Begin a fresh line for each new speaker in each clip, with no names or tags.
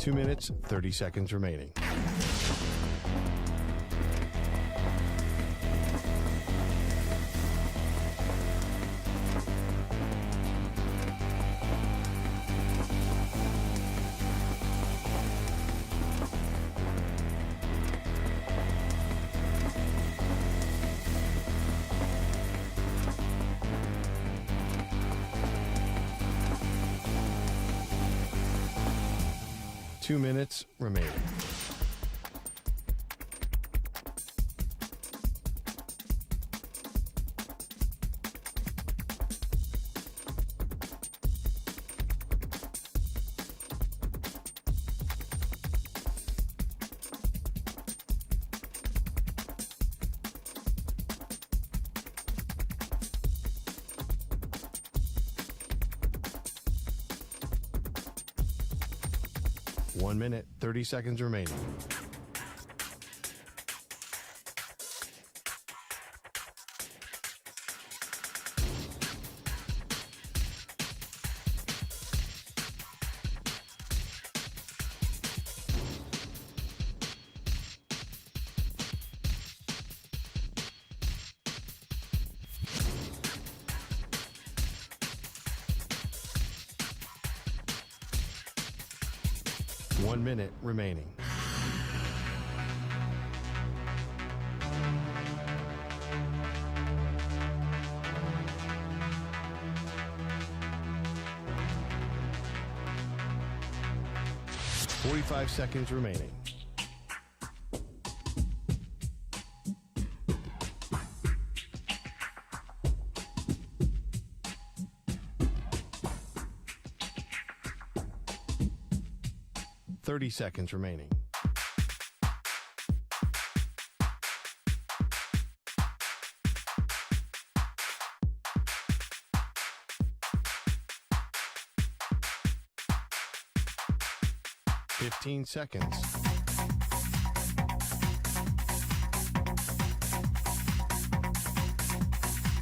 2 minutes, 30 seconds remaining. Two minutes remaining. One minute, 30 seconds remaining. One minute remaining. Forty-five seconds remaining. Thirty seconds remaining. Fifteen seconds.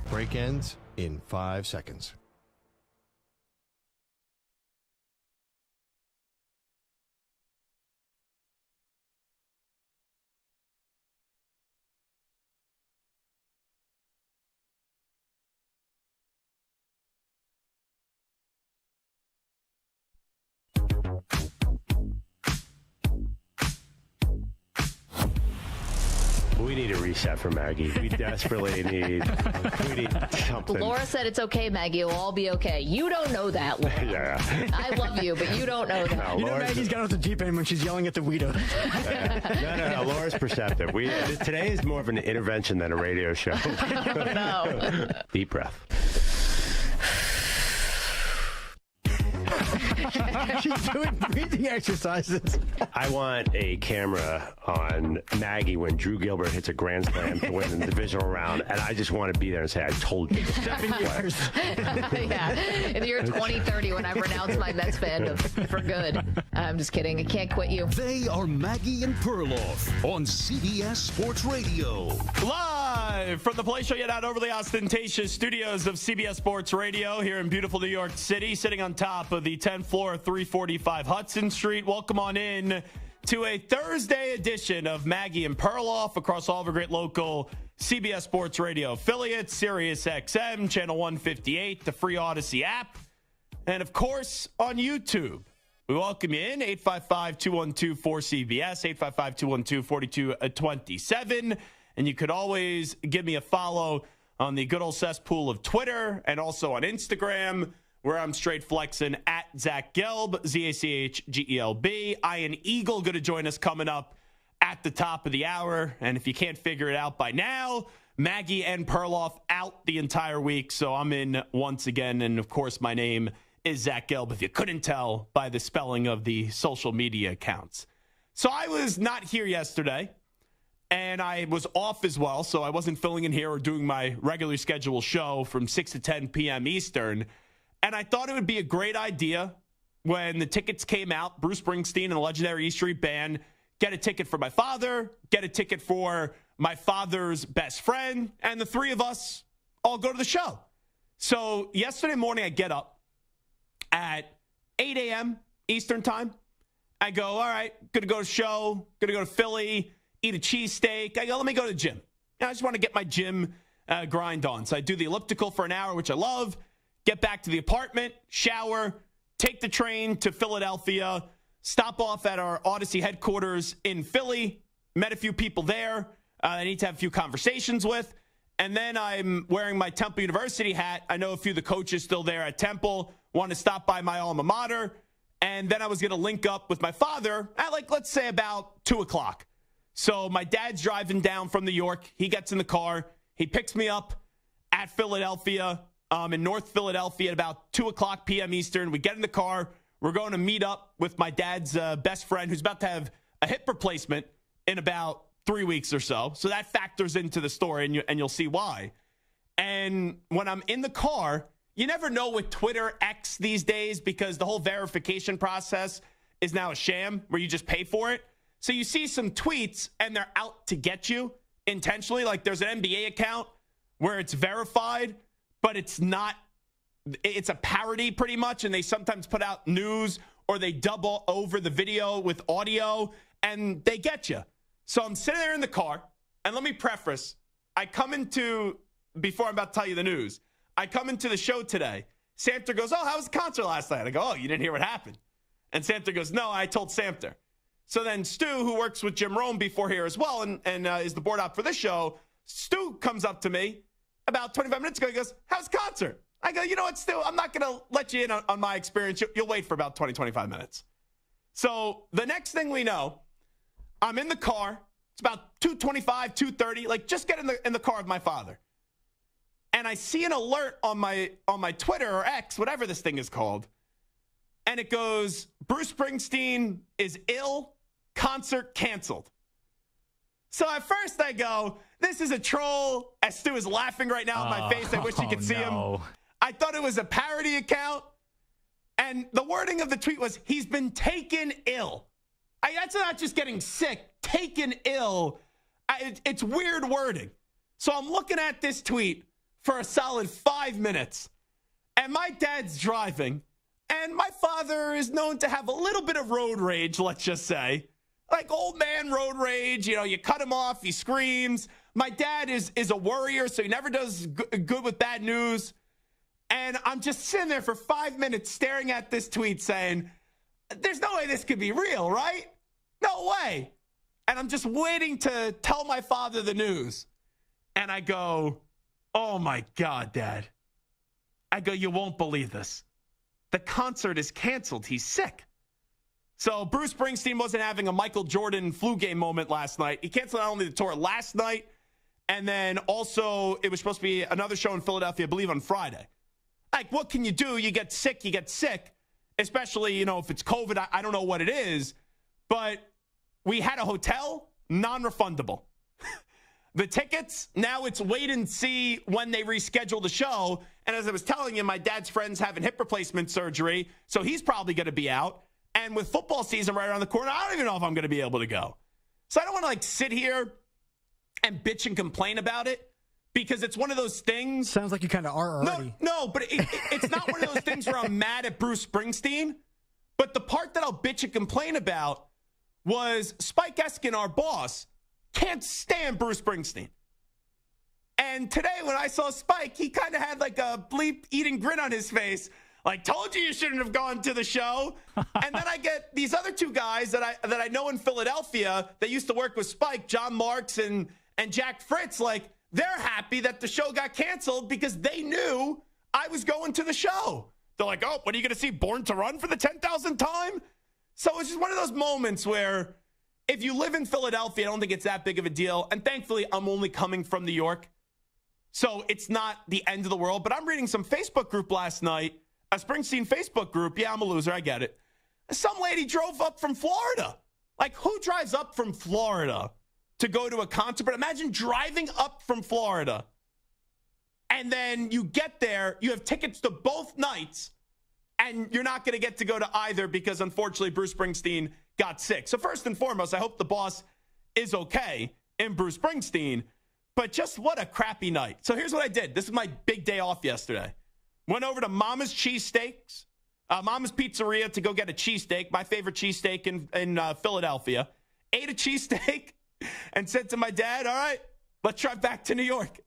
Break ends in 5 seconds.
We need a reset for Maggie. We desperately need something.
Laura said it's okay, Maggie. It'll all be okay. You don't know that, Laura.
Yeah.
I love you, but you don't know that.
No,
You know Maggie's got off the deep end when she's yelling at the Weedo.
No. Laura's perceptive. Today is more of an intervention than a radio show.
No.
Deep breath.
She's doing breathing exercises.
I want a camera on Maggie when Drew Gilbert hits a grand slam to win the divisional round, and I just want to be there and say, I told you.
7 years.
Yeah. In the year 2030, when I renounce my Mets fandom for good. I'm just kidding. I can't quit you.
They are Maggie and Perloff on CBS Sports Radio.
Live from the place show yet not overly ostentatious studios of CBS Sports Radio here in beautiful New York City, sitting on top of the 10th floor of 345 Hudson Street. Welcome on in to a Thursday edition of Maggie and Perloff across all of our great local CBS Sports Radio affiliates, Sirius XM, Channel 158, the free Odyssey app, and of course on YouTube. We welcome you in, 855-212-4CBS, 855-212-4227. And you could always give me a follow on the good old cesspool of Twitter and also on Instagram, where I'm straight flexing at Zach Gelb, ZACHGELB. Ian Eagle going to join us coming up at the top of the hour. And if you can't figure it out by now, Maggie and Perloff out the entire week. So I'm in once again. And, of course, my name is Zach Gelb, if you couldn't tell by the spelling of the social media accounts. So I was not here yesterday, and I was off as well, so I wasn't filling in here or doing my regularly scheduled show from 6 to 10 p.m. Eastern. And I thought it would be a great idea when the tickets came out, Bruce Springsteen and the legendary E Street Band, get a ticket for my father, get a ticket for my father's best friend, and the three of us all go to the show. So yesterday morning, I get up at 8 a.m. Eastern time. I go, all right, gonna go to show, gonna go to Philly, eat a cheesesteak. I go, let me go to the gym. I just want to get my gym grind on. So I do the elliptical for an hour, which I love, get back to the apartment, shower, take the train to Philadelphia, stop off at our Odyssey headquarters in Philly, met a few people there I need to have a few conversations with. And then I'm wearing my Temple University hat. I know a few of the coaches still there at Temple, want to stop by my alma mater. And then I was going to link up with my father at, like, let's say about 2 o'clock. So my dad's driving down from New York. He gets in the car. He picks me up at Philadelphia, in North Philadelphia at about 2 o'clock p.m. Eastern. We get in the car. We're going to meet up with my dad's best friend who's about to have a hip replacement in about 3 weeks or so. So that factors into the story, and you'll see why. And when I'm in the car, you never know with Twitter X these days because the whole verification process is now a sham where you just pay for it. So you see some tweets and they're out to get you intentionally. Like there's an NBA account where it's verified, but it's not. It's a parody pretty much. And they sometimes put out news or they double over the video with audio and they get you. So I'm sitting there in the car, and let me preface. Before I'm about to tell you the news, I come into the show today. Samter goes, oh, how was the concert last night? I go, oh, you didn't hear what happened. And Samter goes, no, I told Samter. So then Stu, who works with Jim Rome before here as well and is the board op for this show, Stu comes up to me about 25 minutes ago. He goes, how's the concert? I go, you know what, Stu, I'm not going to let you in on my experience. You'll wait for about 20, 25 minutes. So the next thing we know, I'm in the car. It's about 2:25, 2:30. Like, just get in the car with my father. And I see an alert on my Twitter or X, whatever this thing is called. And it goes, Bruce Springsteen is ill, concert canceled. So at first I go, this is a troll. As Stu is laughing right now in my face. I wish you could see him. I thought it was a parody account. And the wording of the tweet was, he's been taken ill. That's not just getting sick, taken ill. It's weird wording. So I'm looking at this tweet for a solid 5 minutes. And my dad's driving. And my father is known to have a little bit of road rage, let's just say. Like old man road rage. You know, you cut him off, he screams. My dad is a worrier, so he never does good with bad news. And I'm just sitting there for 5 minutes staring at this tweet saying, there's no way this could be real, right? No way. And I'm just waiting to tell my father the news. And I go, oh my God, Dad. I go, you won't believe this. The concert is canceled. He's sick. So Bruce Springsteen wasn't having a Michael Jordan flu game moment last night. He canceled not only the tour last night, and then also it was supposed to be another show in Philadelphia, I believe, on Friday. Like, what can you do? You get sick, especially, you know, if it's COVID. I don't know what it is, but we had a hotel, non-refundable. The tickets, now it's wait and see when they reschedule the show. And as I was telling you, my dad's friend's having hip replacement surgery, so he's probably going to be out. And with football season right around the corner, I don't even know if I'm going to be able to go. So I don't want to, like, sit here and bitch and complain about it because it's one of those things.
Sounds like you kind of are already.
No, but it's not one of those things where I'm mad at Bruce Springsteen. But the part that I'll bitch and complain about was Spike Eskin, our boss, can't stand Bruce Springsteen. And today when I saw Spike, he kind of had like a bleep eating grin on his face. Like, told you shouldn't have gone to the show. And then I get these other two guys that I know in Philadelphia that used to work with Spike, John Marks and Jack Fritz. Like, they're happy that the show got canceled because they knew I was going to the show. They're like, oh, what are you going to see? Born to Run for the 10,000th time? So it's just one of those moments where if you live in Philadelphia, I don't think it's that big of a deal. And thankfully, I'm only coming from New York. So it's not the end of the world. But I'm reading some Facebook group last night, a Springsteen Facebook group. Yeah, I'm a loser. I get it. Some lady drove up from Florida. Like, who drives up from Florida to go to a concert? But imagine driving up from Florida. And then you get there, you have tickets to both nights, and you're not going to get to go to either because, unfortunately, Bruce Springsteen got sick. So first and foremost, I hope the boss is okay in Bruce Springsteen. But just what a crappy night. So here's what I did. This is my big day off yesterday. Went over to Mama's Cheesesteaks Mama's Pizzeria to go get a cheesesteak, my favorite cheesesteak in Philadelphia. Ate a cheesesteak and said to my dad, all right, let's drive back to New York.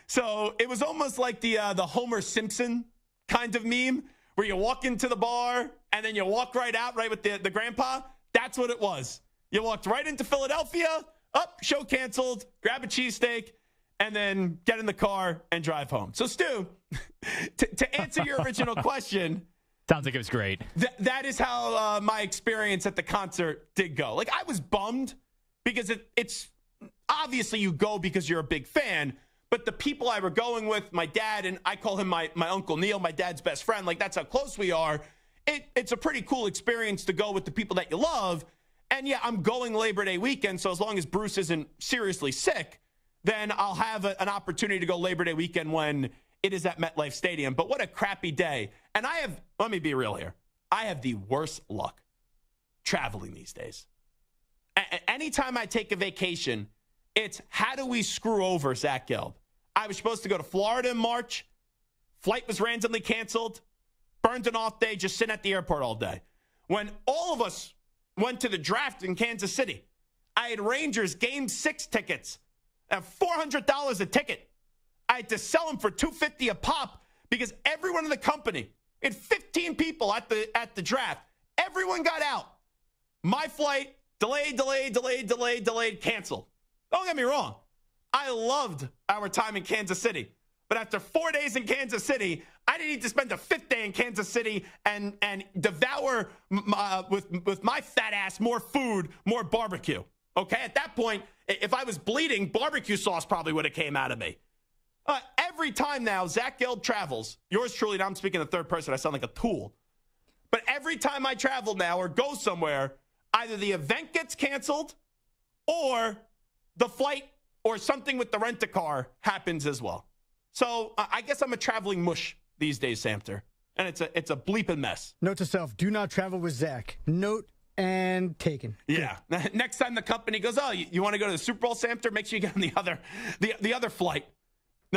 So it was almost like the Homer Simpson kind of meme where you walk into the bar and then you walk right out, right with the grandpa. That's what it was. You walked right into Philadelphia, show canceled, grab a cheesesteak, and then get in the car and drive home. So, Stu, to answer your original question.
Sounds like it was great.
That is how my experience at the concert did go. Like, I was bummed because it's obviously you go because you're a big fan, but the people I were going with, my dad, and I call him my Uncle Neil, my dad's best friend, like that's how close we are. It's a pretty cool experience to go with the people that you love. And yeah, I'm going Labor Day weekend, so as long as Bruce isn't seriously sick, then I'll have an opportunity to go Labor Day weekend when it is at MetLife Stadium. But what a crappy day. And let me be real here, I have the worst luck traveling these days. Anytime I take a vacation, it's how do we screw over Zach Gelb? I was supposed to go to Florida in March. Flight was randomly canceled. Burned an off day, just sitting at the airport all day. When all of us went to the draft in Kansas City, I had Rangers Game 6 tickets at $400 a ticket. I had to sell them for $250 a pop because everyone in the company, it 15 people at the draft, everyone got out. My flight, delayed, canceled. Don't get me wrong. I loved our time in Kansas City. But after 4 days in Kansas City, I didn't need to spend the fifth day in Kansas City and devour with my fat ass more food, more barbecue. Okay? At that point, if I was bleeding, barbecue sauce probably would have came out of me. Every time now, Zach Gelb travels. Yours truly, now I'm speaking in the third person. I sound like a tool. But every time I travel now or go somewhere, either the event gets canceled or the flight or something with the rent-a-car happens as well. So I guess I'm a traveling mush these days, Samter. And it's a bleeping mess.
Note to self, do not travel with Zach. Note and taken.
Yeah. Next time the company goes, oh, you want to go to the Super Bowl, Samter? Make sure you get on the other flight.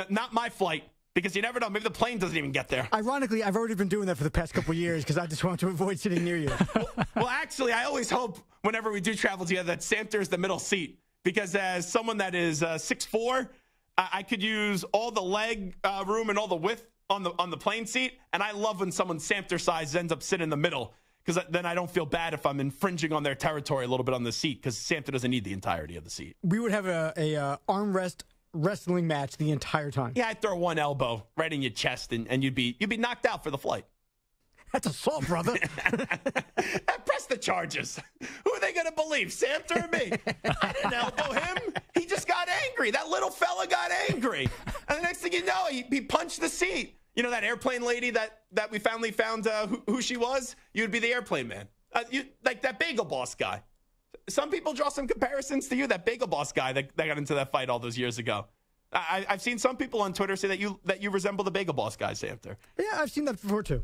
Not my flight, because you never know. Maybe the plane doesn't even get there.
Ironically, I've already been doing that for the past couple of years because I just want to avoid sitting near you.
Well, actually, I always hope whenever we do travel together that Samter is the middle seat, because as someone that is 6'4", I could use all the leg room and all the width on the plane seat, and I love when someone Samter size ends up sitting in the middle, because then I don't feel bad if I'm infringing on their territory a little bit on the seat, because Samter doesn't need the entirety of the seat.
We would have a armrest wrestling match the entire time.
Yeah, I'd throw one elbow right in your chest, and you'd be knocked out for the flight.
That's assault, brother.
Press the charges. Who are they going to believe, Samter or me? I didn't elbow him. He just got angry. That little fella got angry. And the next thing you know, he punched the seat. You know that airplane lady that we finally found who she was? You would be the airplane man. Like that Bagel Boss guy. Some people draw some comparisons to you, that Bagel Boss guy that got into that fight all those years ago. I've seen some people on Twitter say that you resemble the Bagel Boss guy, Samter.
Yeah, I've seen that before, too.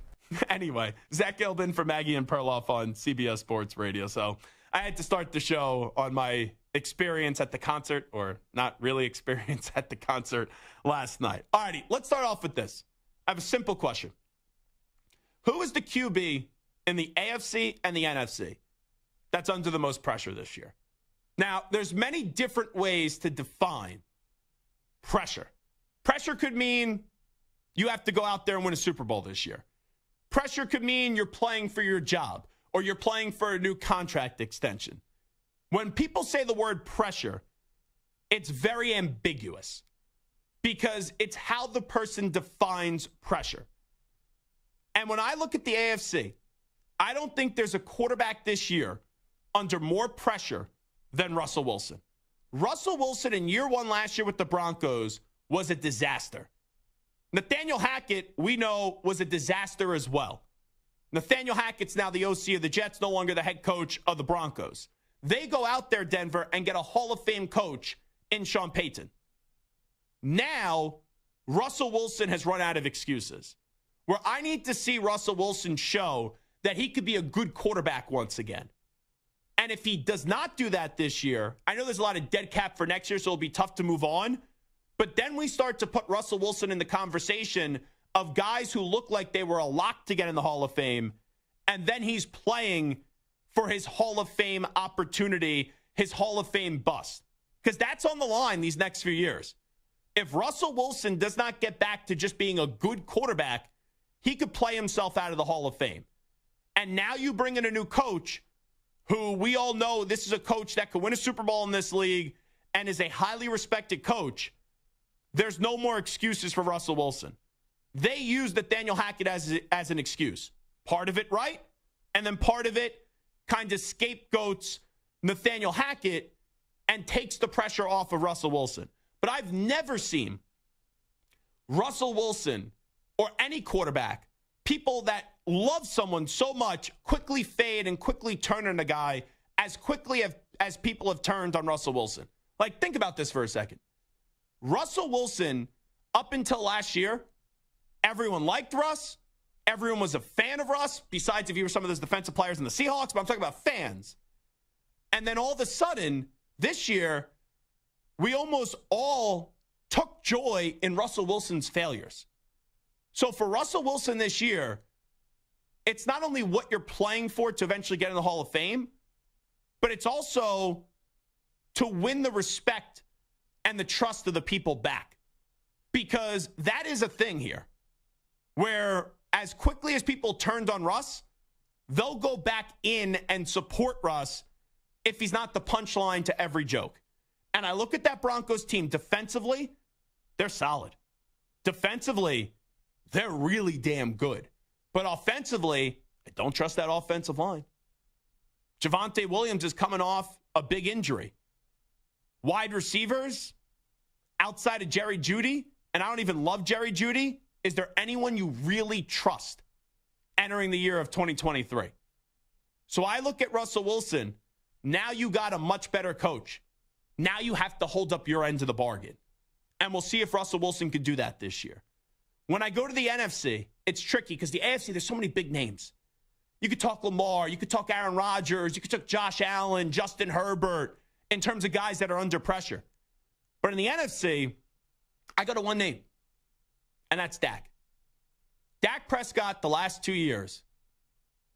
Anyway, Zach Gelb in for Maggie and Perloff on CBS Sports Radio. So I had to start the show on my experience at the concert, or not really experience at the concert last night. All righty, let's start off with this. I have a simple question. Who is the QB in the AFC and the NFC that's under the most pressure this year? Now, there's many different ways to define pressure. Pressure could mean you have to go out there and win a Super Bowl this year. Pressure could mean you're playing for your job or you're playing for a new contract extension. When people say the word pressure, it's very ambiguous because it's how the person defines pressure. And when I look at the AFC, I don't think there's a quarterback this year under more pressure than Russell Wilson. Russell Wilson in year one last year with the Broncos was a disaster. Nathaniel Hackett, we know, was a disaster as well. Nathaniel Hackett's now the OC of the Jets, no longer the head coach of the Broncos. They go out there, Denver, and get a Hall of Fame coach in Sean Payton. Now, Russell Wilson has run out of excuses. Where I need to see Russell Wilson show that he could be a good quarterback once again. And if he does not do that this year, I know there's a lot of dead cap for next year, so it'll be tough to move on. But then we start to put Russell Wilson in the conversation of guys who look like they were a lock to get in the Hall of Fame, and then he's playing for his Hall of Fame opportunity, his Hall of Fame bust. Because that's on the line these next few years. If Russell Wilson does not get back to just being a good quarterback, he could play himself out of the Hall of Fame. And now you bring in a new coach who we all know this is a coach that could win a Super Bowl in this league and is a highly respected coach. There's no more excuses for Russell Wilson. They use Nathaniel Hackett as an excuse. Part of it right, and then part of it kind of scapegoats Nathaniel Hackett and takes the pressure off of Russell Wilson. But I've never seen Russell Wilson or any quarterback, people that love someone so much, quickly fade and quickly turn on a guy as quickly as people have turned on Russell Wilson. Like, think about this for a second. Russell Wilson, up until last year, everyone liked Russ. Everyone was a fan of Russ, besides if you were some of those defensive players in the Seahawks, but I'm talking about fans. And then all of a sudden, this year, we almost all took joy in Russell Wilson's failures. So for Russell Wilson this year, it's not only what you're playing for to eventually get in the Hall of Fame, but it's also to win the respect and the trust of the people back. Because that is a thing here, where as quickly as people turned on Russ, they'll go back in and support Russ if he's not the punchline to every joke. And I look at that Broncos team defensively, they're solid. Defensively, they're really damn good. But offensively, I don't trust that offensive line. Javonte Williams is coming off a big injury. Wide receivers, outside of Jerry Jeudy, and I don't even love Jerry Jeudy, is there anyone you really trust entering the year of 2023? So I look at Russell Wilson. Now you got a much better coach. Now you have to hold up your end of the bargain. And we'll see if Russell Wilson can do that this year. When I go to the NFC, it's tricky because the AFC, there's so many big names. You could talk Lamar, you could talk Aaron Rodgers, you could talk Josh Allen, Justin Herbert, in terms of guys that are under pressure. But in the NFC, I go to one name, and that's Dak. Dak Prescott, the last 2 years,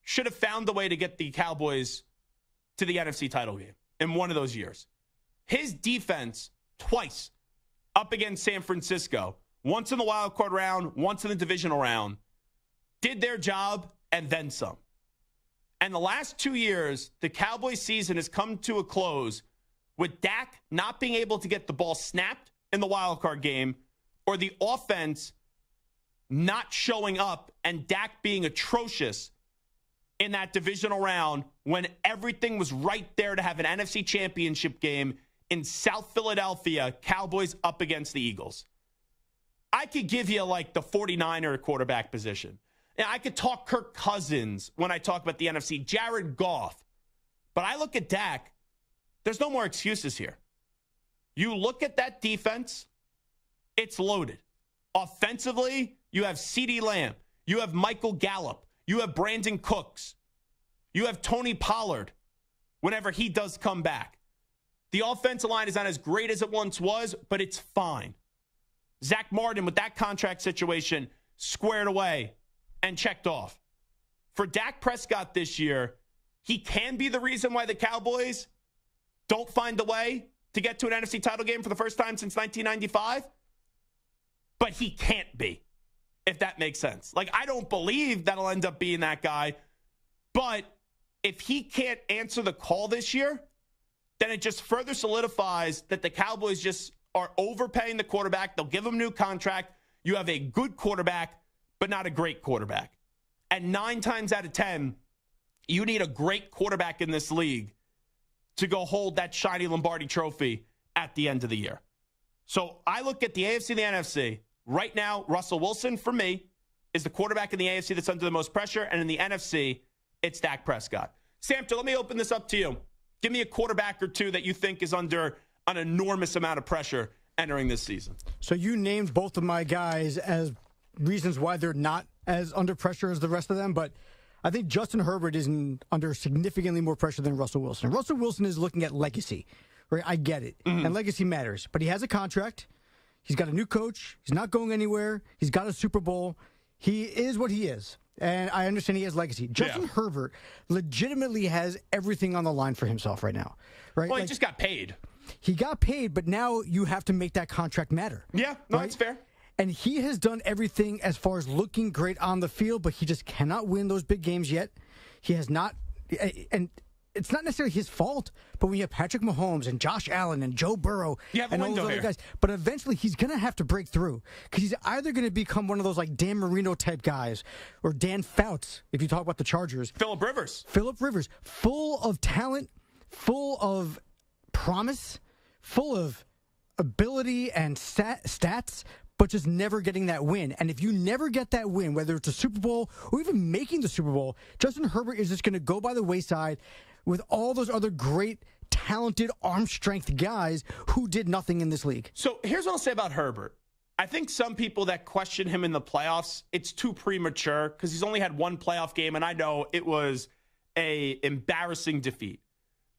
should have found a way to get the Cowboys to the NFC title game in one of those years. His defense, twice, up against San Francisco, once in the wild card round, once in the divisional round, did their job and then some. And the last 2 years, the Cowboys season has come to a close with Dak not being able to get the ball snapped in the wild card game, or the offense not showing up and Dak being atrocious in that divisional round when everything was right there to have an NFC championship game in South Philadelphia, Cowboys up against the Eagles. I could give you like the 49er quarterback position. And I could talk Kirk Cousins when I talk about the NFC, Jared Goff. But I look at Dak, there's no more excuses here. You look at that defense, it's loaded. Offensively, you have CeeDee Lamb. You have Michael Gallup. You have Brandon Cooks. You have Tony Pollard whenever he does come back. The offensive line is not as great as it once was, but it's fine. Zach Martin, with that contract situation, squared away and checked off. For Dak Prescott this year, he can be the reason why the Cowboys don't find a way to get to an NFC title game for the first time since 1995. But he can't be, if that makes sense. Like, I don't believe that'll end up being that guy. But if he can't answer the call this year, then it just further solidifies that the Cowboys just are overpaying the quarterback. They'll give him a new contract. You have a good quarterback, but not a great quarterback. And 9 times out of 10, you need a great quarterback in this league to go hold that shiny Lombardi trophy at the end of the year. So I look at the AFC and the NFC. Right now, Russell Wilson, for me, is the quarterback in the AFC that's under the most pressure. And in the NFC, it's Dak Prescott. Samter, let me open this up to you. Give me a quarterback or two that you think is under an enormous amount of pressure entering this season.
So you named both of my guys as reasons why they're not as under pressure as the rest of them, but I think Justin Herbert is under significantly more pressure than Russell Wilson. Russell Wilson is looking at legacy, right? I get it. And legacy matters, but he has a contract. He's got a new coach. He's not going anywhere. He's got a Super Bowl. He is what he is. And I understand he has legacy. Justin Herbert legitimately has everything on the line for himself right now. Right?
Well, he just got paid.
He got paid, but now you have to make that contract matter.
Yeah, no, that's fair.
And he has done everything as far as looking great on the field, but he just cannot win those big games yet. He has not, and it's not necessarily his fault, but when you have Patrick Mahomes and Josh Allen and Joe Burrow and all those other guys, but eventually he's going to have to break through because he's either going to become one of those like Dan Marino type guys or Dan Fouts, if you talk about the Chargers.
Phillip Rivers,
full of talent, full of promise, full of ability and stats, but just never getting that win. And if you never get that win, whether it's a Super Bowl or even making the Super Bowl, Justin Herbert is just going to go by the wayside with all those other great, talented, arm strength guys who did nothing in this league.
So here's what I'll say about Herbert. I think some people that question him in the playoffs, it's too premature because he's only had one playoff game, and I know it was a embarrassing defeat.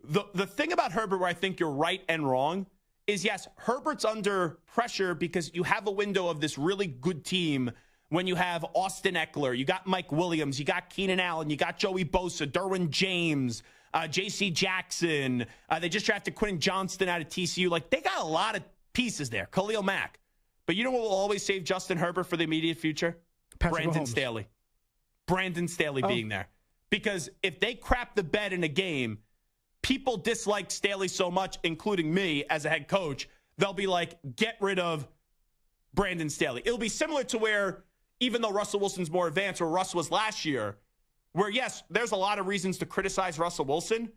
The thing about Herbert where I think you're right and wrong is, yes, Herbert's under pressure because you have a window of this really good team when you have Austin Eckler, you got Mike Williams, you got Keenan Allen, you got Joey Bosa, Derwin James, J.C. Jackson. They just drafted Quentin Johnston out of TCU. Like, they got a lot of pieces there. Khalil Mack. But you know what will always save Justin Herbert for the immediate future? Brandon Staley. Brandon Staley being there. Because if they crap the bed in a game, people dislike Staley so much, including me as a head coach, they'll be like, get rid of Brandon Staley. It'll be similar to where, even though Russell Wilson's more advanced, where Russ was last year, where, yes, there's a lot of reasons to criticize Russell Wilson,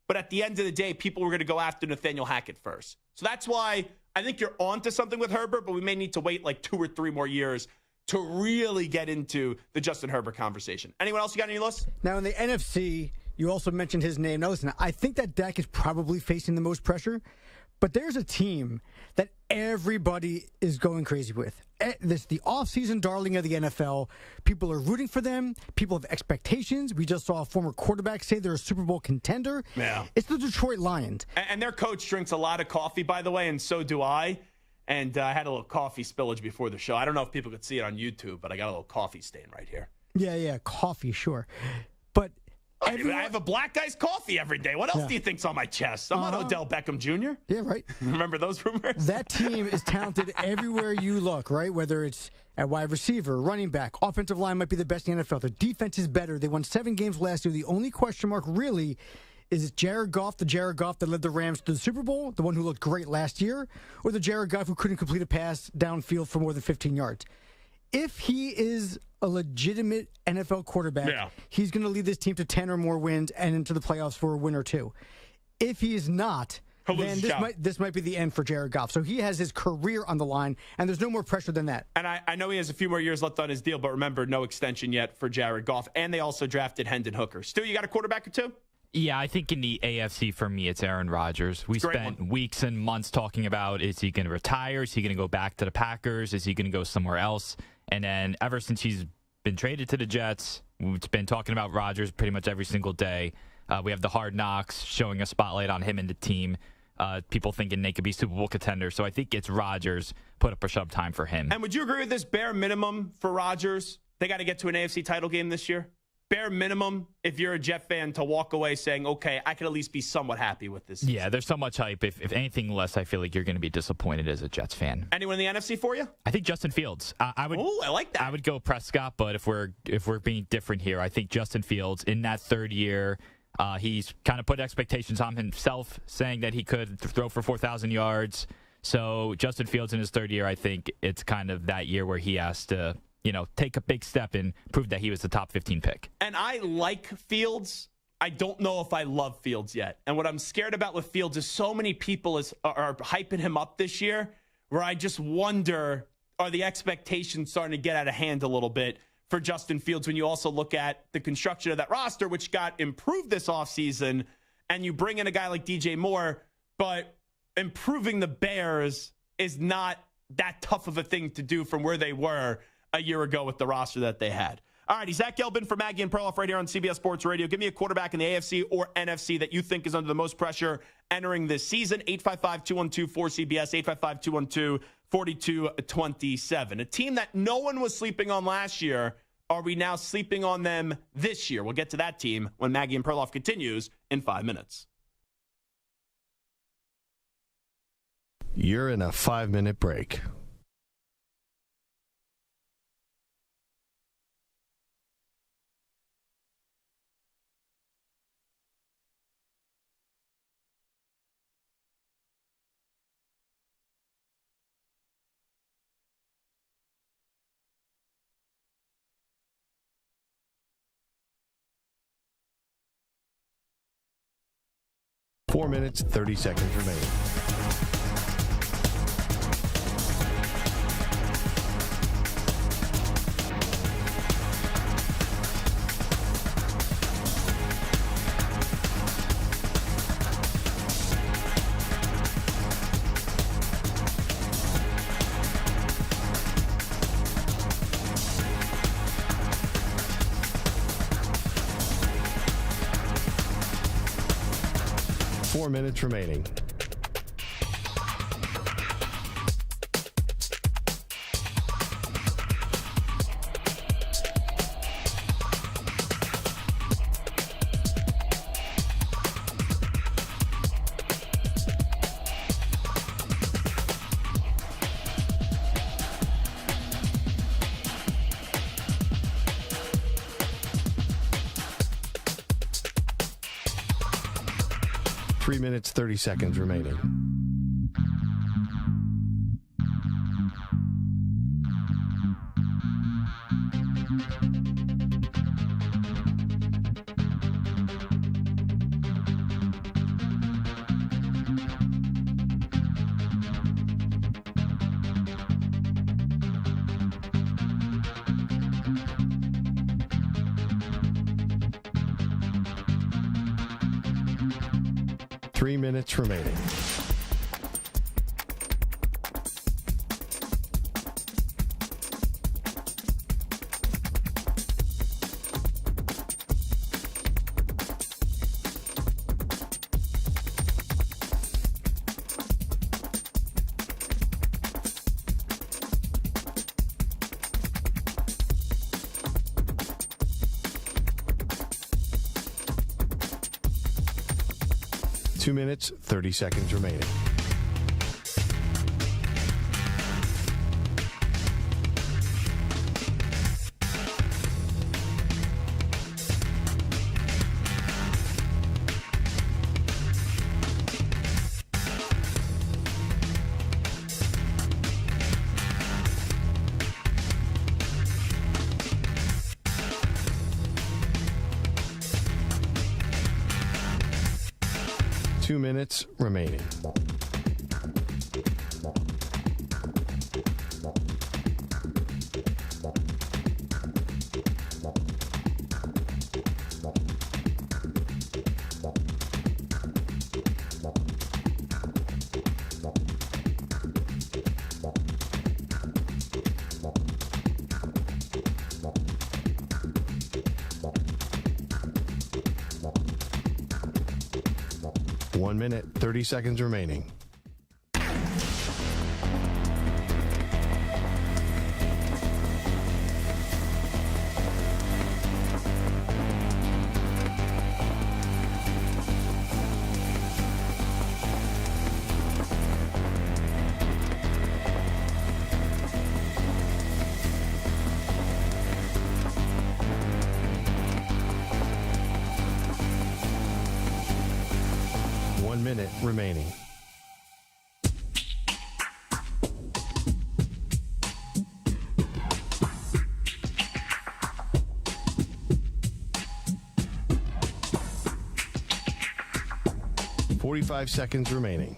but at the end of the day, people were going to go after Nathaniel Hackett first. So that's why I think you're onto something with Herbert, but we may need to wait like 2 or 3 more years to really get into the Justin Herbert conversation. Anyone else you got any lists?
Now, in the NFC, you also mentioned his name. Now, listen, I think that Dak is probably facing the most pressure, but there's a team that everybody is going crazy with. This the offseason darling of the NFL. People are rooting for them. People have expectations. We just saw a former quarterback say they're a Super Bowl contender.
Yeah.
It's the Detroit Lions.
And their coach drinks a lot of coffee, by the way, and so do I. And I had a little coffee spillage before the show. I don't know if people could see it on YouTube, but I got a little coffee stain right here.
Yeah, coffee, sure. But
I have a black guy's coffee every day. What else do you think's on my chest? I'm not Odell Beckham Jr.
Yeah, right.
Remember those rumors?
That team is talented everywhere you look, right? Whether it's at wide receiver, running back, offensive line might be the best in the NFL. The defense is better. They won 7 games last year. The only question mark really is Jared Goff, the Jared Goff that led the Rams to the Super Bowl, the one who looked great last year, or the Jared Goff who couldn't complete a pass downfield for more than 15 yards? If he is a legitimate NFL quarterback, he's going to lead this team to 10 or more wins and into the playoffs for a win or 2. If he is not, then this might be the end for Jared Goff. So he has his career on the line, and there's no more pressure than that.
And I know he has a few more years left on his deal, but remember, no extension yet for Jared Goff. And they also drafted Hendon Hooker. Stu, you got a quarterback or two?
Yeah, I think in the AFC, for me, it's Aaron Rodgers. We spent weeks and months talking about, is he going to retire? Is he going to go back to the Packers? Is he going to go somewhere else? And then ever since he's been traded to the Jets, we've been talking about Rodgers pretty much every single day. We have the Hard Knocks showing a spotlight on him and the team. People thinking they could be Super Bowl contenders. So I think it's Rodgers. Put up a shove time for him.
And would you agree with this bare minimum for Rodgers? They got to get to an AFC title game this year? Bare minimum, if you're a Jet fan, to walk away saying, okay, I can at least be somewhat happy with this season.
Yeah, there's so much hype. If anything less, I feel like you're going to be disappointed as a Jets fan.
Anyone in the NFC for you?
I think Justin Fields. I
like that.
I would go Prescott, but if we're being different here, I think Justin Fields in that third year, he's kind of put expectations on himself, saying that he could throw for 4,000 yards. So Justin Fields in his third year, I think it's kind of that year where he has to, take a big step and prove that he was the top 15 pick.
And I like Fields. I don't know if I love Fields yet. And what I'm scared about with Fields is so many people are hyping him up this year, where I just wonder, are the expectations starting to get out of hand a little bit for Justin Fields when you also look at the construction of that roster, which got improved this offseason, and you bring in a guy like DJ Moore, but improving the Bears is not that tough of a thing to do from where they were a year ago with the roster that they had. All right, Zach Gelb for Maggie and Perloff right here on CBS Sports Radio. Give me a quarterback in the AFC or NFC that you think is under the most pressure entering this season. 855-212-4CBS, 42-27. A team that no one was sleeping on last year. Are we now sleeping on them this year? We'll get to that team when Maggie and Perloff continues in 5 minutes.
You're in a 5-minute break. Four minutes, 30 seconds remaining. Four minutes remaining. Three minutes, 30 seconds remaining. Three minutes remaining. Two minutes, 30 seconds remaining. Two minutes remaining. One minute, 30 seconds remaining. Minute remaining. Forty-five seconds remaining.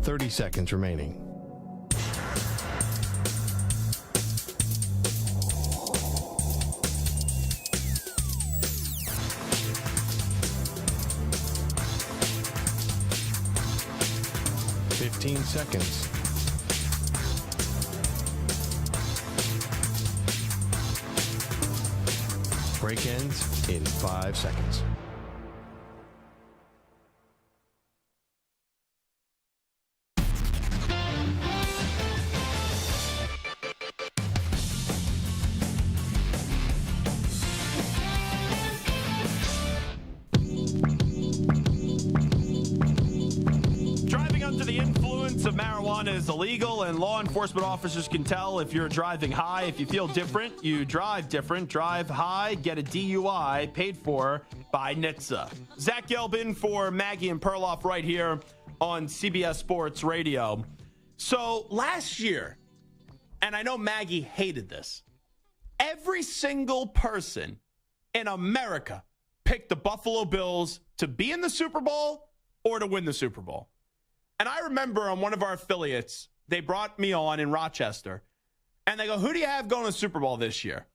Thirty seconds remaining. Seconds. Break ends in 5 seconds.
Driving under the influence of marijuana is illegal, and law enforcement officers can tell if you're driving high. If you feel different, you drive different. Drive high, get a DUI, paid for by NHTSA. Zach Gelb in for Maggie and Perloff right here on CBS Sports Radio. So last year, and I know Maggie hated this, every single person in America picked the Buffalo Bills to be in the Super Bowl or to win the Super Bowl. And I remember on one of our affiliates, they brought me on in Rochester, and they go, who do you have going to the Super Bowl this year?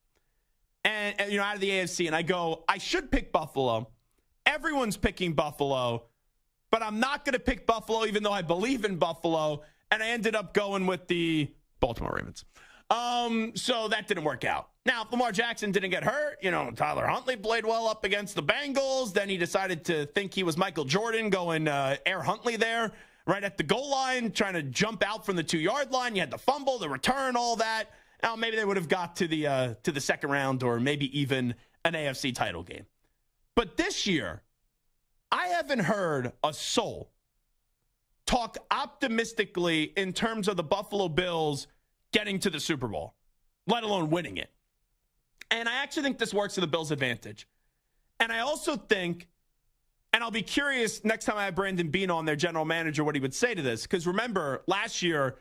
And out of the AFC. And I go, I should pick Buffalo. Everyone's picking Buffalo, but I'm not going to pick Buffalo even though I believe in Buffalo. And I ended up going with the Baltimore Ravens. So that didn't work out. Now, if Lamar Jackson didn't get hurt, Tyler Huntley played well up against the Bengals. Then he decided to think he was Michael Jordan, going Air Huntley there right at the goal line, trying to jump out from the 2-yard line. You had the fumble, the return, all that. Now, maybe they would have got to the second round or maybe even an AFC title game. But this year, I haven't heard a soul talk optimistically in terms of the Buffalo Bills getting to the Super Bowl, let alone winning it. And I actually think this works to the Bills' advantage. And I also think, and I'll be curious next time I have Brandon Beane on, their general manager, what he would say to this. Because remember, last year,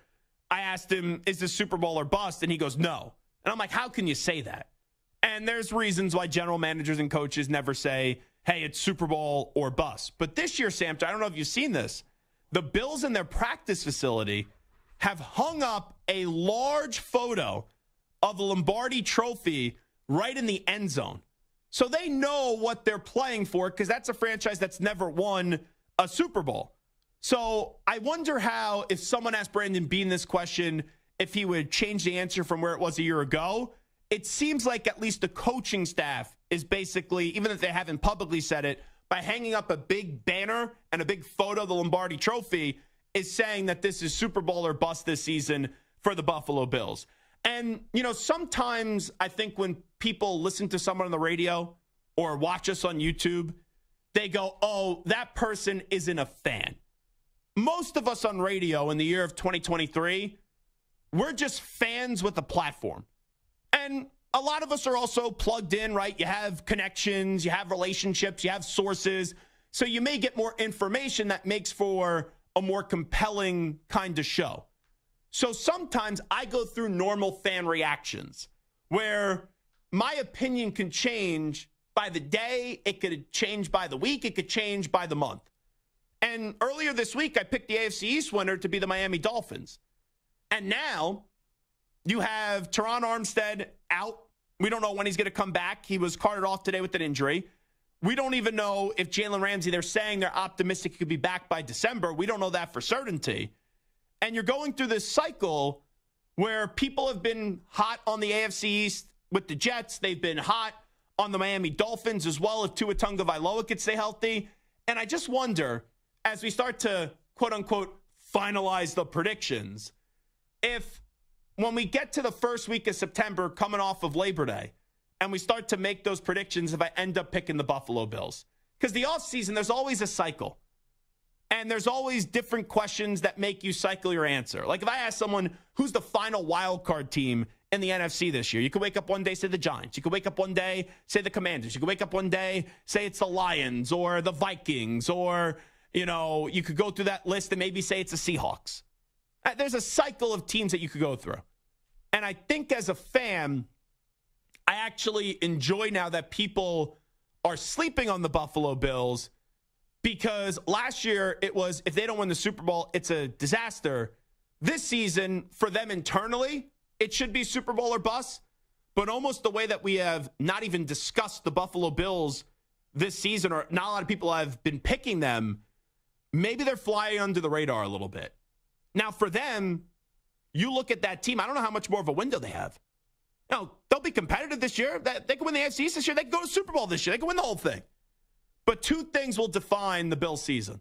I asked him, is this Super Bowl or bust? And he goes, no. And I'm like, how can you say that? And there's reasons why general managers and coaches never say, hey, it's Super Bowl or bust. But this year, Sam, I don't know if you've seen this. The Bills in their practice facility have hung up a large photo of the Lombardi Trophy right in the end zone. So they know what they're playing for because that's a franchise that's never won a Super Bowl. So I wonder how, if someone asked Brandon Beane this question, if he would change the answer from where it was a year ago. It seems like at least the coaching staff is basically, even if they haven't publicly said it, by hanging up a big banner and a big photo of the Lombardi Trophy, is saying that this is Super Bowl or bust this season for the Buffalo Bills. And, sometimes I think when people listen to someone on the radio or watch us on YouTube, they go, oh, that person isn't a fan. Most of us on radio in the year of 2023, we're just fans with a platform. And a lot of us are also plugged in, right? You have connections, you have relationships, you have sources. So you may get more information that makes for a more compelling kind of show. So sometimes I go through normal fan reactions where my opinion can change by the day, it could change by the week, it could change by the month. And earlier this week, I picked the AFC East winner to be the Miami Dolphins. And now you have Teron Armstead out. We don't know when he's going to come back. He was carted off today with an injury. We don't even know if Jalen Ramsey, they're saying they're optimistic he could be back by December. We don't know that for certainty. And you're going through this cycle where people have been hot on the AFC East with the Jets. They've been hot on the Miami Dolphins as well if Tua Tagovailoa could stay healthy. And I just wonder, as we start to, quote unquote, finalize the predictions, if when we get to the first week of September coming off of Labor Day and we start to make those predictions, if I end up picking the Buffalo Bills. Because the offseason, there's always a cycle. And there's always different questions that make you cycle your answer. Like if I ask someone, who's the final wild card team in the NFC this year? You could wake up one day, say the Giants. You could wake up one day, say the Commanders. You could wake up one day, say it's the Lions or the Vikings. Or, you could go through that list and maybe say it's the Seahawks. There's a cycle of teams that you could go through. And I think as a fan, I actually enjoy now that people are sleeping on the Buffalo Bills, because last year it was, if they don't win the Super Bowl, it's a disaster. This season, for them internally, it should be Super Bowl or bust. But almost the way that we have not even discussed the Buffalo Bills this season, or not a lot of people have been picking them, maybe they're flying under the radar a little bit. Now, for them, you look at that team, I don't know how much more of a window they have. they'll be competitive this year. They can win the AFC East this year. They can go to Super Bowl this year. They can win the whole thing. But two things will define the Bills season.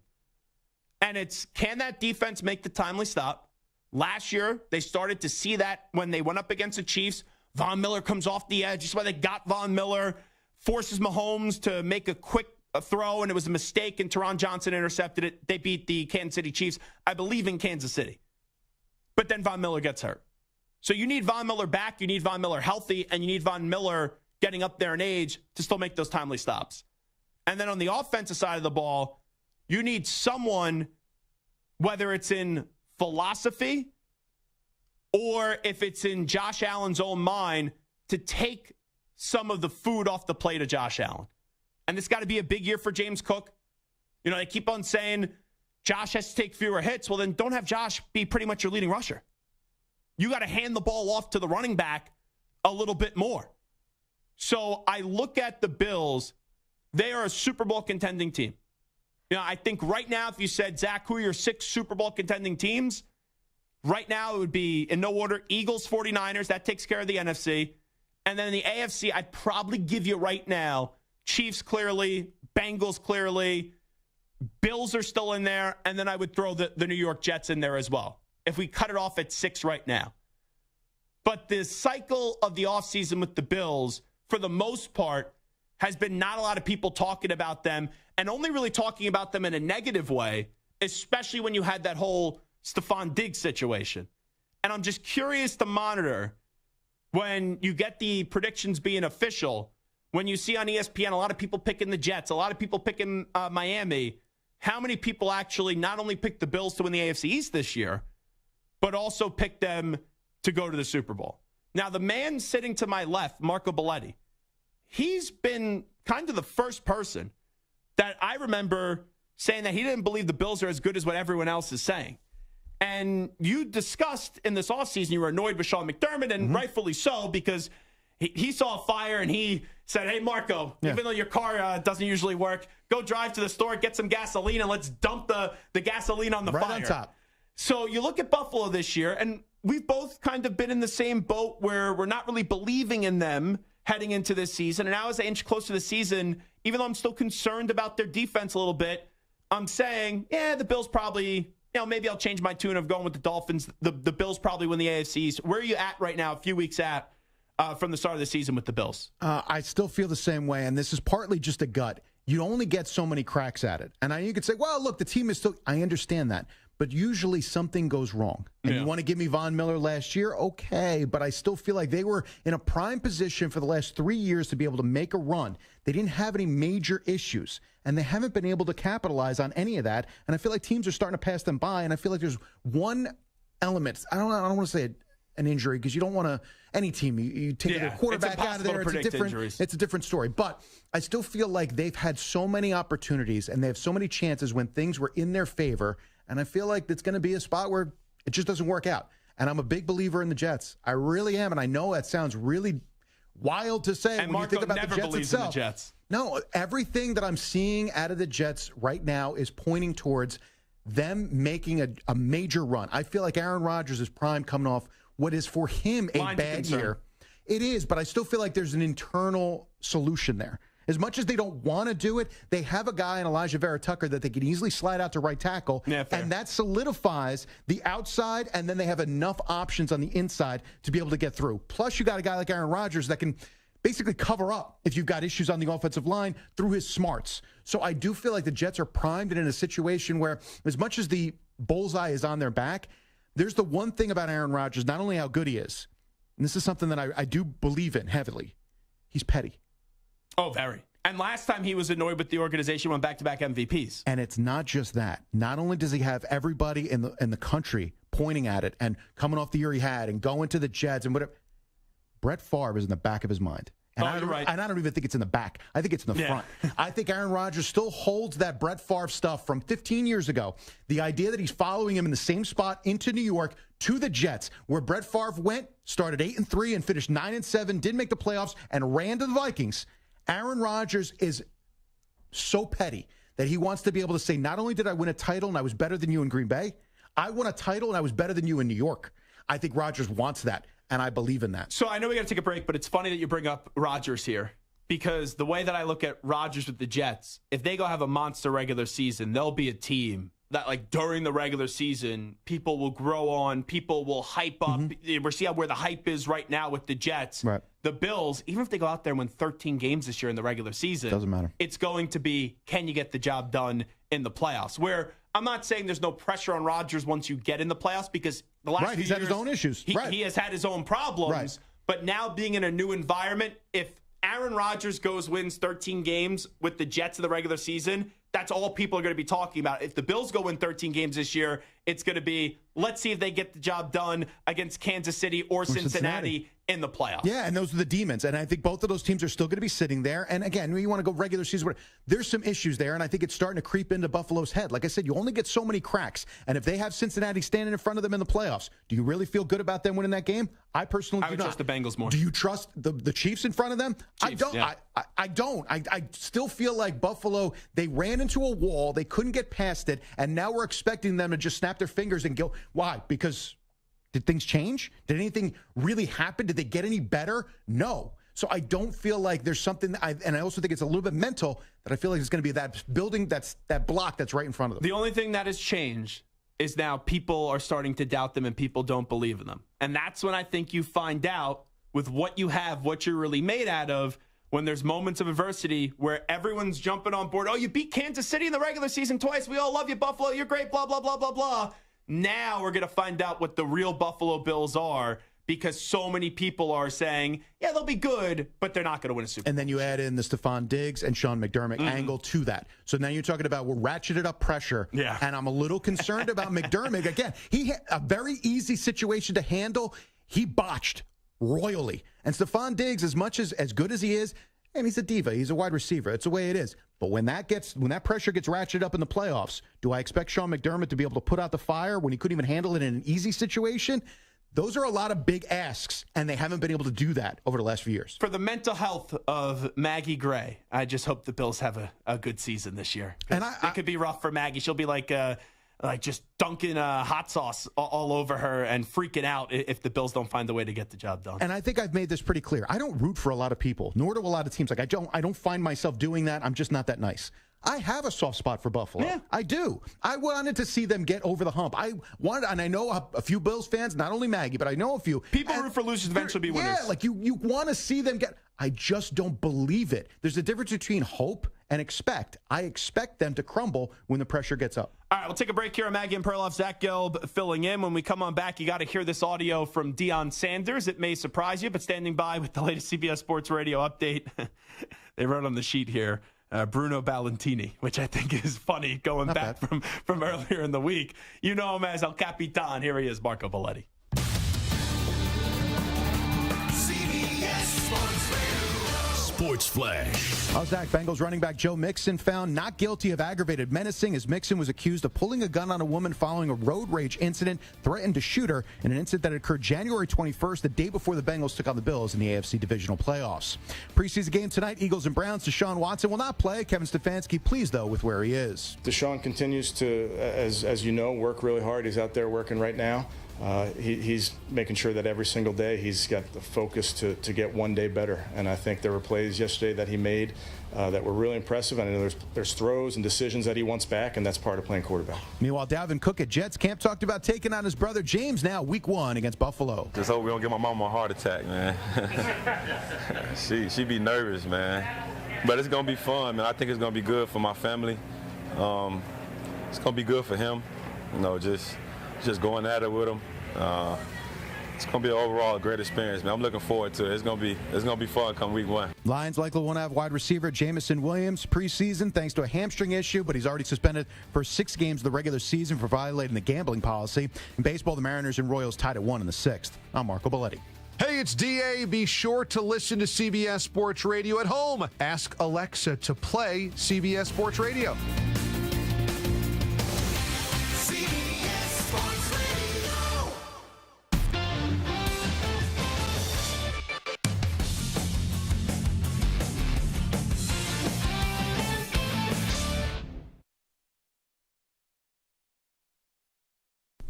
And it's, can that defense make the timely stop? Last year, they started to see that when they went up against the Chiefs. Von Miller comes off the edge. That's why they got Von Miller, forces Mahomes to make a quick throw, and it was a mistake, and Teron Johnson intercepted it. They beat the Kansas City Chiefs, I believe, in Kansas City. But then Von Miller gets hurt. So you need Von Miller back, you need Von Miller healthy, and you need Von Miller getting up there in age to still make those timely stops. And then on the offensive side of the ball, you need someone, whether it's in philosophy or if it's in Josh Allen's own mind, to take some of the food off the plate of Josh Allen. And it's got to be a big year for James Cook. They keep on saying Josh has to take fewer hits. Well, then don't have Josh be pretty much your leading rusher. You got to hand the ball off to the running back a little bit more. So I look at the Bills. They are a Super Bowl contending team. I think right now, if you said, Zach, who are your 6 Super Bowl contending teams? Right now, it would be, in no order, Eagles, 49ers. That takes care of the NFC. And then in the AFC, I'd probably give you right now Chiefs clearly, Bengals clearly, Bills are still in there, and then I would throw the New York Jets in there as well, if we cut it off at 6 right now. But the cycle of the offseason with the Bills, for the most part, has been not a lot of people talking about them, and only really talking about them in a negative way, especially when you had that whole Stephon Diggs situation. And I'm just curious to monitor when you get the predictions being official, when you see on ESPN a lot of people picking the Jets, a lot of people picking Miami, how many people actually not only pick the Bills to win the AFC East this year, but also pick them to go to the Super Bowl? Now, the man sitting to my left, Marco Belletti, he's been kind of the first person that I remember saying that he didn't believe the Bills are as good as what everyone else is saying. And you discussed in this offseason, you were annoyed with Sean McDermott, and rightfully so, because he saw a fire and he said, hey, Marco, even though your car doesn't usually work, go drive to the store, get some gasoline, and let's dump the gasoline on the fire. Right on top. So you look at Buffalo this year, and we've both kind of been in the same boat where we're not really believing in them heading into this season. And now as they inch closer to the season, even though I'm still concerned about their defense a little bit, I'm saying, the Bills probably, maybe I'll change my tune of going with the Dolphins. The Bills probably win the AFC East. Where are you at right now, a few weeks from the start of the season with the Bills?
I still feel the same way, and this is partly just a gut. You only get so many cracks at it. And you could say, well, look, the team is still – I understand that. But usually something goes wrong. And you want to give me Von Miller last year? Okay, but I still feel like they were in a prime position for the last 3 years to be able to make a run. They didn't have any major issues, and they haven't been able to capitalize on any of that. And I feel like teams are starting to pass them by, and I feel like there's one element. I don't want to say an injury because you don't want to – any team, you take a quarterback out of there, it's a different story. But I still feel like they've had so many opportunities, and they have so many chances when things were in their favor. And I feel like it's going to be a spot where it just doesn't work out. And I'm a big believer in the Jets. I really am. And I know that sounds really wild to say when you think about the Jets itself. In the Jets. No, everything that I'm seeing out of the Jets right now is pointing towards them making a major run. I feel like Aaron Rodgers is prime coming off what is for him a bad year. It is, but I still feel like there's an internal solution there. As much as they don't want to do it, they have a guy in Elijah Vera Tucker that they can easily slide out to right tackle, and that solidifies the outside, and then they have enough options on the inside to be able to get through. Plus, you got a guy like Aaron Rodgers that can basically cover up if you've got issues on the offensive line through his smarts. So I do feel like the Jets are primed and in a situation where, as much as the bullseye is on their back, there's the one thing about Aaron Rodgers, not only how good he is, and this is something that I do believe in heavily, he's petty.
Oh, very. And last time he was annoyed with the organization, went back-to-back MVPs.
And it's not just that. Not only does he have everybody in the country pointing at it and coming off the year he had and going to the Jets and whatever, Brett Favre is in the back of his mind. And
you're right.
And I don't even think it's in the back. I think it's in the front. I think Aaron Rodgers still holds that Brett Favre stuff from 15 years ago. The idea that he's following him in the same spot into New York to the Jets, where Brett Favre went, started 8-3 and finished 9-7, didn't make the playoffs, and ran to the Vikings. Aaron Rodgers is so petty that he wants to be able to say, not only did I win a title and I was better than you in Green Bay, I won a title and I was better than you in New York. I think Rodgers wants that. and I believe in that.
So I know we got to take a break, but it's funny that you bring up Rodgers here, because the way that I look at Rodgers with the Jets, if they go have a monster regular season, they'll be a team that, like, during the regular season, people will grow on, people will hype up. We're seeing where the hype is right now with the Jets.
Right.
The Bills, even if they go out there and win 13 games this year in the regular season,
doesn't matter.
It's going to be, can you get the job done in the playoffs? Where I'm not saying there's no pressure on Rodgers once you get in the playoffs, because the last few
he's had his own issues.
He has had his own problems.
Right.
But now being in a new environment, if Aaron Rodgers wins 13 games with the Jets in the regular season, that's all people are going to be talking about. If the Bills go win 13 games this year, it's going to be, let's see if they get the job done against Kansas City or Cincinnati in the playoffs.
Yeah, and those are the demons. And I think both of those teams are still going to be sitting there. And again, when you want to go regular season, there's some issues there, and I think it's starting to creep into Buffalo's head. Like I said, you only get so many cracks. And if they have Cincinnati standing in front of them in the playoffs, do you really feel good about them winning that game? I personally do not.
Trust the Bengals more.
Do you trust the Chiefs in front of them?
Chiefs,
I don't.
Yeah.
I don't. I still feel like Buffalo, they ran into a wall. They couldn't get past it. And now we're expecting them to just snap their fingers and go. Why? Because did things change? Did anything really happen? Did they get any better? No. So I don't feel like there's something, and I also think it's a little bit mental, that I feel like it's going to be that building, that block that's right in front of them.
The only thing that has changed is now people are starting to doubt them and people don't believe in them. And that's when I think you find out with what you have, what you're really made out of, when there's moments of adversity where everyone's jumping on board. Oh, you beat Kansas City in the regular season twice. We all love you, Buffalo. You're great, blah, blah, blah, blah, blah. Now we're going to find out what the real Buffalo Bills are, because so many people are saying, yeah, they'll be good, but they're not going to win a Super Bowl.
And then you add in the Stephon Diggs and Sean McDermott angle to that. So now you're talking about, we're ratcheted up pressure.
Yeah.
And I'm a little concerned about McDermott. Again, he had a very easy situation to handle. He botched royally. And Stephon Diggs, as much as good as he is, and he's a diva. He's a wide receiver. It's the way it is. But when that pressure gets ratcheted up in the playoffs, do I expect Sean McDermott to be able to put out the fire when he couldn't even handle it in an easy situation? Those are a lot of big asks, and they haven't been able to do that over the last few years.
For the mental health of Maggie Gray, I just hope the Bills have a good season this year. And it could be rough for Maggie. She'll be like just dunking hot sauce all over her and freaking out if the Bills don't find a way to get the job done.
And I think I've made this pretty clear. I don't root for a lot of people, nor do a lot of teams. Like I don't find myself doing that. I'm just not that nice. I have a soft spot for Buffalo.
Yeah.
I do. I wanted to see them get over the hump. And I know a few Bills fans, not only Maggie, but I know a few.
People root for losers eventually be winners.
Yeah, like you want to see them get. I just don't believe it. There's a difference between hope and expect. I expect them to crumble when the pressure gets up.
All right, we'll take a break here on Maggie and Perloff. Zach Gelb filling in. When we come on back, you got to hear this audio from Deion Sanders. It may surprise you, but standing by with the latest CBS Sports Radio update. They wrote on the sheet here, Bruno Ballantini, which I think is funny going
Not
back
bad.
from earlier in the week. You know him as El Capitan. Here he is, Marco Belletti.
Sports Flash.
Zach, Bengals running back Joe Mixon found not guilty of aggravated menacing as Mixon was accused of pulling a gun on a woman following a road rage incident, threatened to shoot her in an incident that occurred January 21st, the day before the Bengals took on the Bills in the AFC divisional playoffs. Preseason game tonight, Eagles and Browns. Deshaun Watson will not play. Kevin Stefanski pleased, though, with where he is.
Deshaun continues to, as you know, work really hard. He's out there working right now. He's making sure that every single day he's got the focus to get one day better. And I think there were plays yesterday that he made that were really impressive. I know there's throws and decisions that he wants back, and that's part of playing quarterback.
Meanwhile, Dalvin Cook at Jets camp talked about taking on his brother James now, week 1 against Buffalo.
Just hope we don't give my mama a heart attack, man. she be nervous, man. But it's going to be fun, man. I think it's going to be good for my family. It's going to be good for him, just going at it with him. It's going to be overall a great experience, man. I'm looking forward to it. It's going to be fun come week 1.
Lions likely won't have wide receiver Jamison Williams preseason thanks to a hamstring issue, but he's already suspended for 6 games of the regular season for violating the gambling policy. In baseball, the Mariners and Royals tied at 1 in the 6th. I'm Marco Belletti.
Hey, it's DA. Be sure to listen to CBS Sports Radio at home. Ask Alexa to play CBS Sports Radio.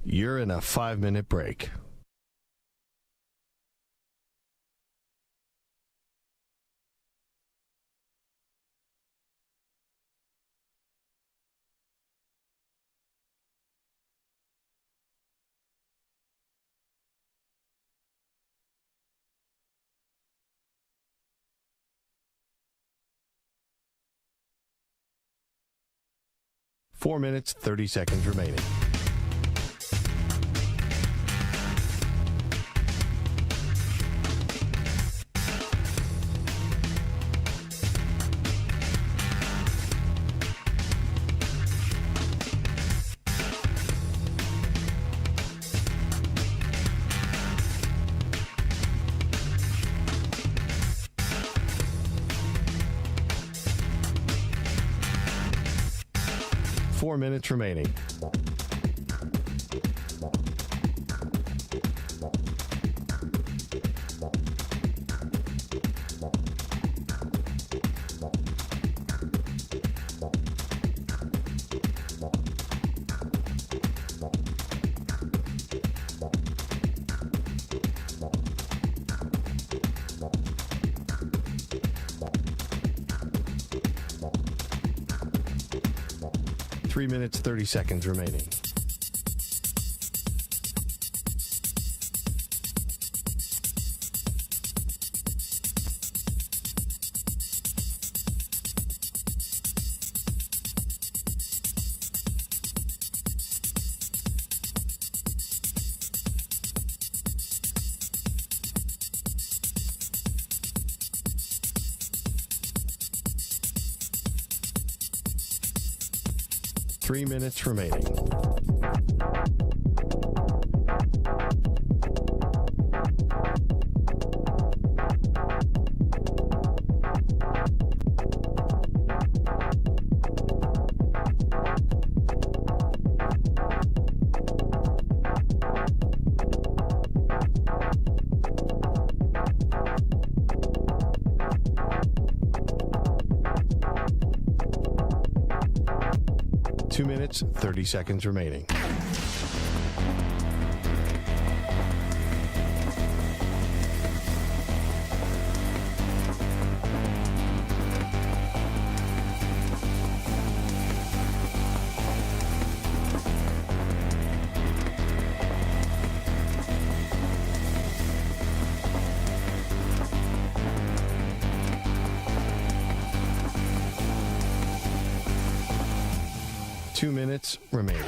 You're in a 5-minute break. 4 minutes, 30 seconds remaining. Four minutes remaining. Three minutes, 30 seconds remaining. Three minutes remaining. Two minutes, 30 seconds remaining. Two minutes remaining.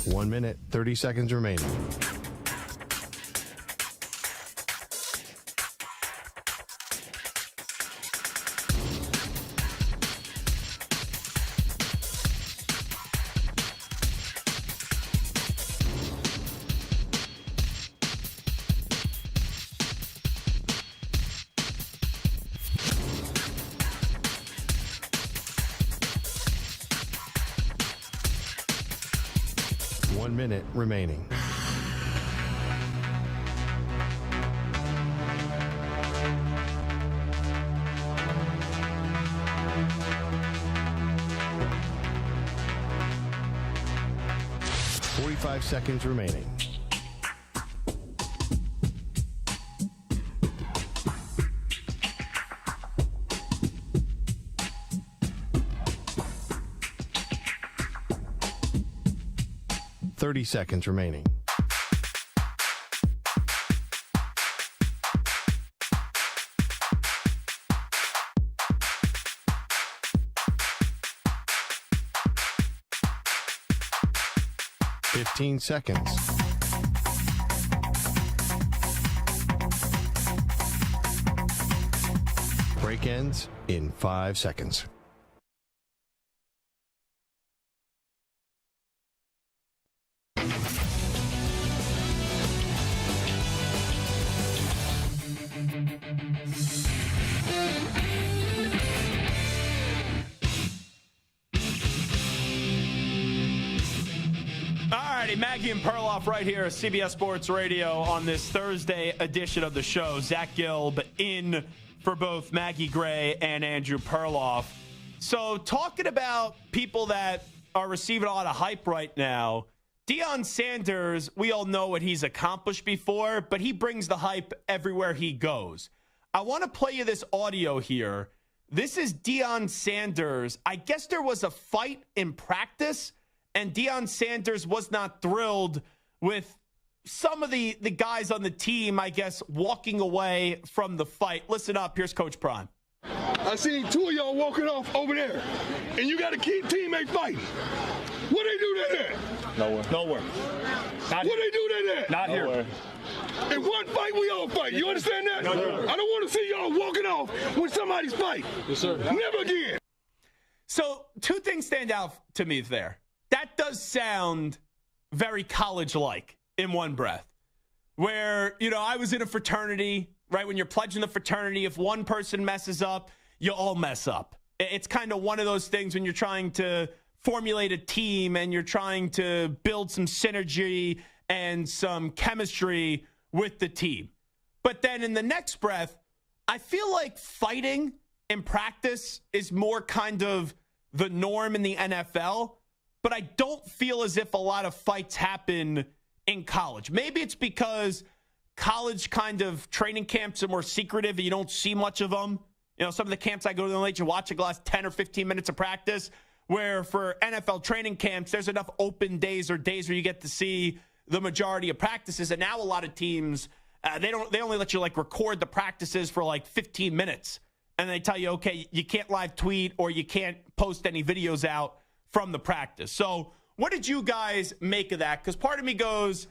One minute, 30 seconds remaining. One minute remaining. Five seconds remaining. Thirty seconds remaining. Fifteen seconds. Break ends in 5 seconds.
Maggie and Perloff right here, CBS Sports Radio on this Thursday edition of the show. Zach Gelb in for both Maggie Gray and Andrew Perloff. So talking about people that are receiving a lot of hype right now, Deion Sanders, we all know what he's accomplished before, but he brings the hype everywhere he goes. I want to play you this audio here. This is Deion Sanders. I guess there was a fight in practice, and Deion Sanders was not thrilled with some of the guys on the team, I guess, walking away from the fight. Listen up. Here's Coach Prime.
I seen two of y'all walking off over there, and you got a key teammate fighting. What they do that at?
Nowhere.
What they do that at?
Not here.
In one fight, we all fight. You understand that?
No, sir.
I don't want to see y'all walking off when somebody's fight.
Yes, sir.
Never again.
So 2 things stand out to me there. That does sound very college-like in one breath. Where, I was in a fraternity, right? When you're pledging the fraternity, if one person messes up, you all mess up. It's kind of one of those things when you're trying to formulate a team and you're trying to build some synergy and some chemistry with the team. But then in the next breath, I feel like fighting in practice is more kind of the norm in the NFL, but I don't feel as if a lot of fights happen in college. Maybe it's because college kind of training camps are more secretive and you don't see much of them. Some of the camps I go to, the late you watch the last 10 or 15 minutes of practice, where for NFL training camps, there's enough open days or days where you get to see the majority of practices. And now a lot of teams, they only let you record the practices for 15 minutes. And they tell you, okay, you can't live tweet or you can't post any videos out from the practice. So what did you guys make of that? Because part of me goes,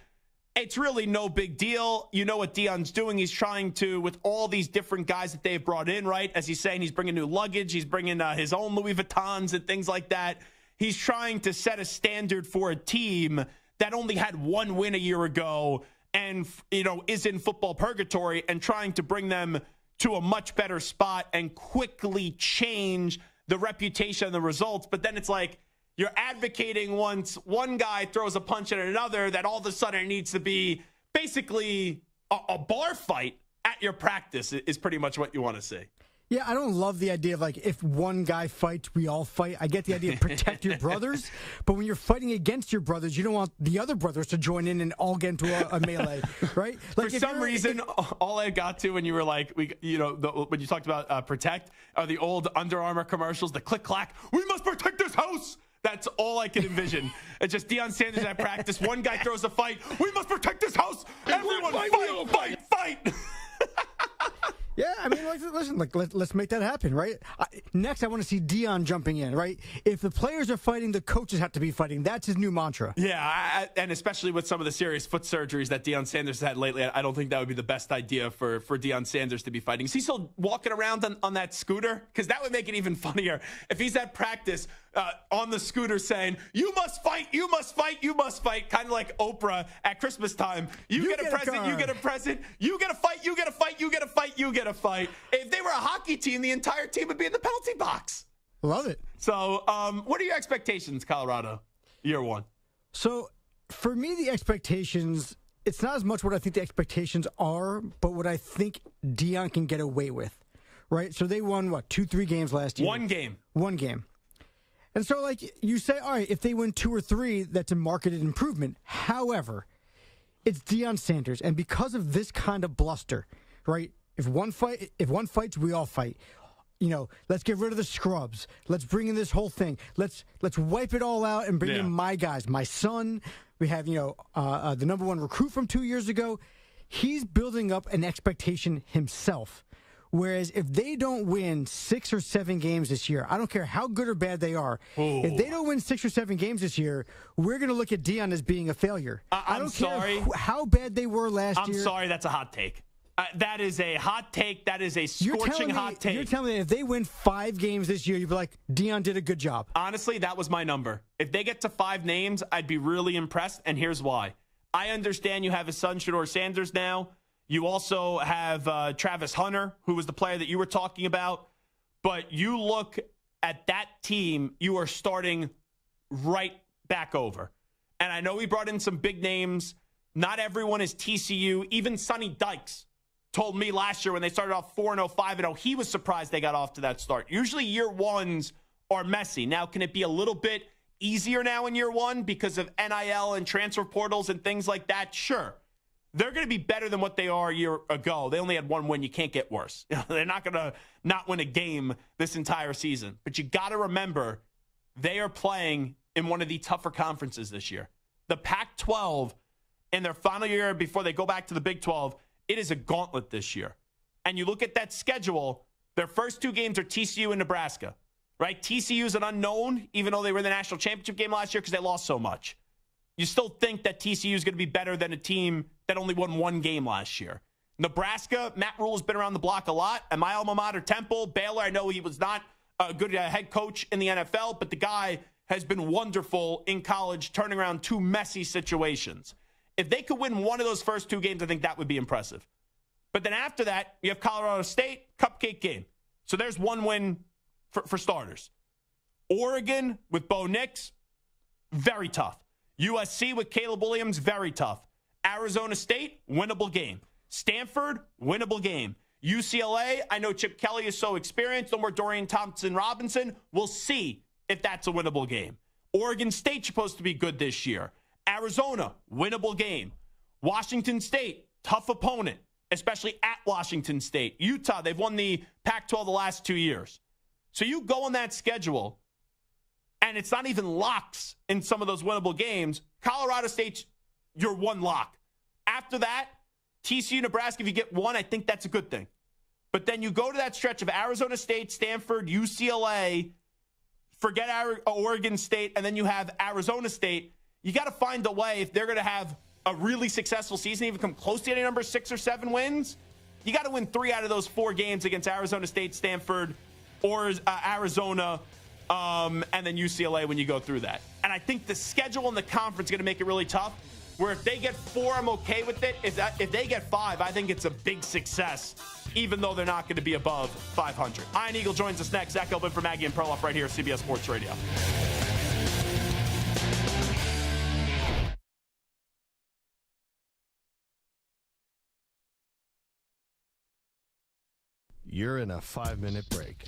it's really no big deal. You know what Deion's doing. He's trying to, with all these different guys that they've brought in, right? As he's saying, he's bringing new luggage. He's bringing his own Louis Vuittons and things like that. He's trying to set a standard for a team that only had one win a year ago and, is in football purgatory, and trying to bring them to a much better spot and quickly change the reputation and the results. But then it's like, you're advocating once one guy throws a punch at another that all of a sudden it needs to be basically a bar fight at your practice is pretty much what you want to see.
Yeah, I don't love the idea of if one guy fights, we all fight. I get the idea of protect your brothers, but when you're fighting against your brothers, you don't want the other brothers to join in and all get into a melee, right?
For some reason, all I got to when you were when you talked about protect are the old Under Armour commercials, the click clack. We must protect this house. That's all I can envision. It's just Deion Sanders at practice. One guy throws a fight. We must protect this house. Everyone fight.
Yeah, I mean, listen, let's make that happen, right? Next, I want to see Deion jumping in, right? If the players are fighting, the coaches have to be fighting. That's his new mantra.
Yeah, and especially with some of the serious foot surgeries that Deion Sanders has had lately, I don't think that would be the best idea for Deion Sanders to be fighting. Is he still walking around on that scooter? Because that would make it even funnier if he's at practice on the scooter saying, you must fight, you must fight, you must fight, kind of like Oprah at Christmas time. You get a present, you get a present, you get a fight, you get a fight, you get a fight, you get a fight. If they were a hockey team, the entire team would be in the penalty box.
Love it.
So what are your expectations, Colorado, year one?
So for me, the expectations, it's not as much what I think the expectations are, but what I think Deion can get away with, right? So they won, 2-3 games last year?
One game.
And so, you say, all right, if they win 2 or 3, that's a marketed improvement. However, it's Deion Sanders, and because of this kind of bluster, right? If one fights, we all fight. Let's get rid of the scrubs. Let's bring in this whole thing. Let's wipe it all out and bring in my guys. My son, we have the number 1 recruit from 2 years ago. He's building up an expectation himself. Whereas if they don't win 6 or 7 games this year, I don't care how good or bad they are. Ooh. If they don't win 6 or 7 games this year, we're going to look at Deion as being a failure. I don't care how bad they were last year.
I'm sorry, that's a hot take. That is a hot take. That is a scorching hot take.
You're telling me if they win 5 games this year, you'd be like, Deion did a good job.
Honestly, that was my number. If they get to 5 names, I'd be really impressed, and here's why. I understand you have his son, Shedeur Sanders, now. You also have Travis Hunter, who was the player that you were talking about. But you look at that team, you are starting right back over. And I know we brought in some big names. Not everyone is TCU. Even Sonny Dykes told me last year when they started off 4-0, 5-0, he was surprised they got off to that start. Usually year ones are messy. Now, can it be a little bit easier now in year one because of NIL and transfer portals and things like that? Sure. They're going to be better than what they are a year ago. They only had one win. You can't get worse. They're not going to not win a game this entire season. But you got to remember, they are playing in one of the tougher conferences this year. The Pac-12, in their final year before they go back to the Big 12, it is a gauntlet this year. And you look at that schedule, their first 2 games are TCU and Nebraska, right? TCU is an unknown, even though they were in the national championship game last year because they lost so much. You still think that TCU is going to be better than a team that only won 1 game last year. Nebraska, Matt Rule has been around the block a lot. And my alma mater, Temple, Baylor, I know he was not a good head coach in the NFL, but the guy has been wonderful in college, turning around 2 messy situations. If they could win one of those first 2 games, I think that would be impressive. But then after that, you have Colorado State, cupcake game. So there's 1 win for starters. Oregon with Bo Nix, very tough. USC with Caleb Williams, very tough. Arizona State, winnable game. Stanford, winnable game. UCLA, I know Chip Kelly is so experienced. No more Dorian Thompson-Robinson. We'll see if that's a winnable game. Oregon State supposed to be good this year. Arizona, winnable game. Washington State, tough opponent, especially at Washington State. Utah, they've won the Pac-12 the last 2 years. So you go on that schedule, and it's not even locks in some of those winnable games. Colorado State's your 1 lock. After that, TCU, Nebraska, if you get 1, I think that's a good thing. But then you go to that stretch of Arizona State, Stanford, UCLA, forget Oregon State, and then you have Arizona State. You got to find a way, if they're going to have a really successful season, even come close to any number 6 or 7 wins, you got to win 3 out of those 4 games against Arizona State, Stanford, or Arizona, and then UCLA when you go through that. And I think the schedule in the conference is going to make it really tough, where if they get 4, I'm okay with it. If they get 5, I think it's a big success, even though they're not going to be above 500. Iron Eagle joins us next. Zach Gelb for Maggie and Perloff right here at CBS Sports Radio.
You're in a 5-minute break.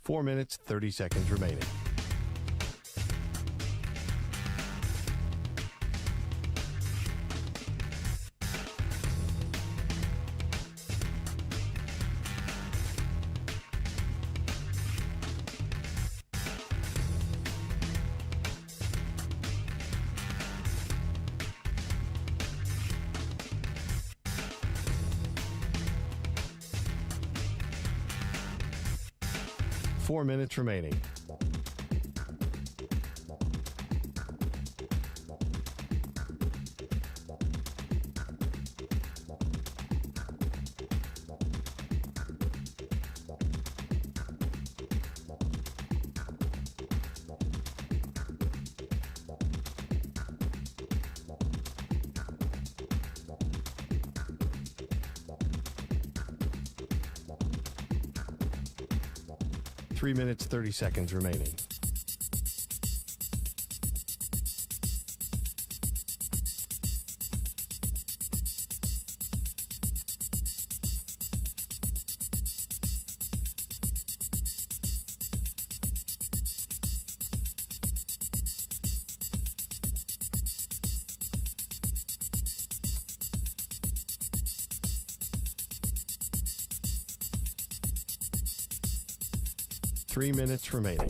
Four minutes, 30 seconds remaining. Four minutes remaining. Three minutes, 30 seconds remaining. Three minutes remaining.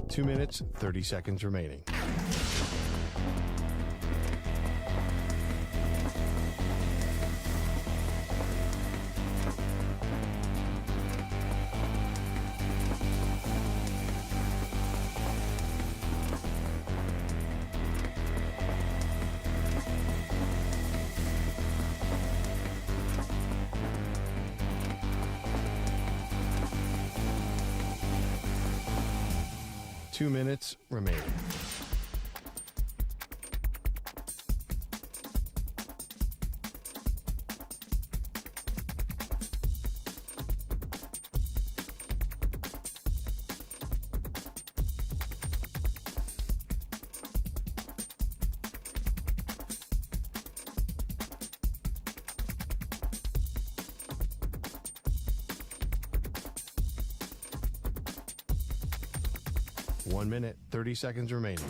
Two minutes, 30 seconds remaining. 2 minutes remaining. One minute, 30 seconds remaining.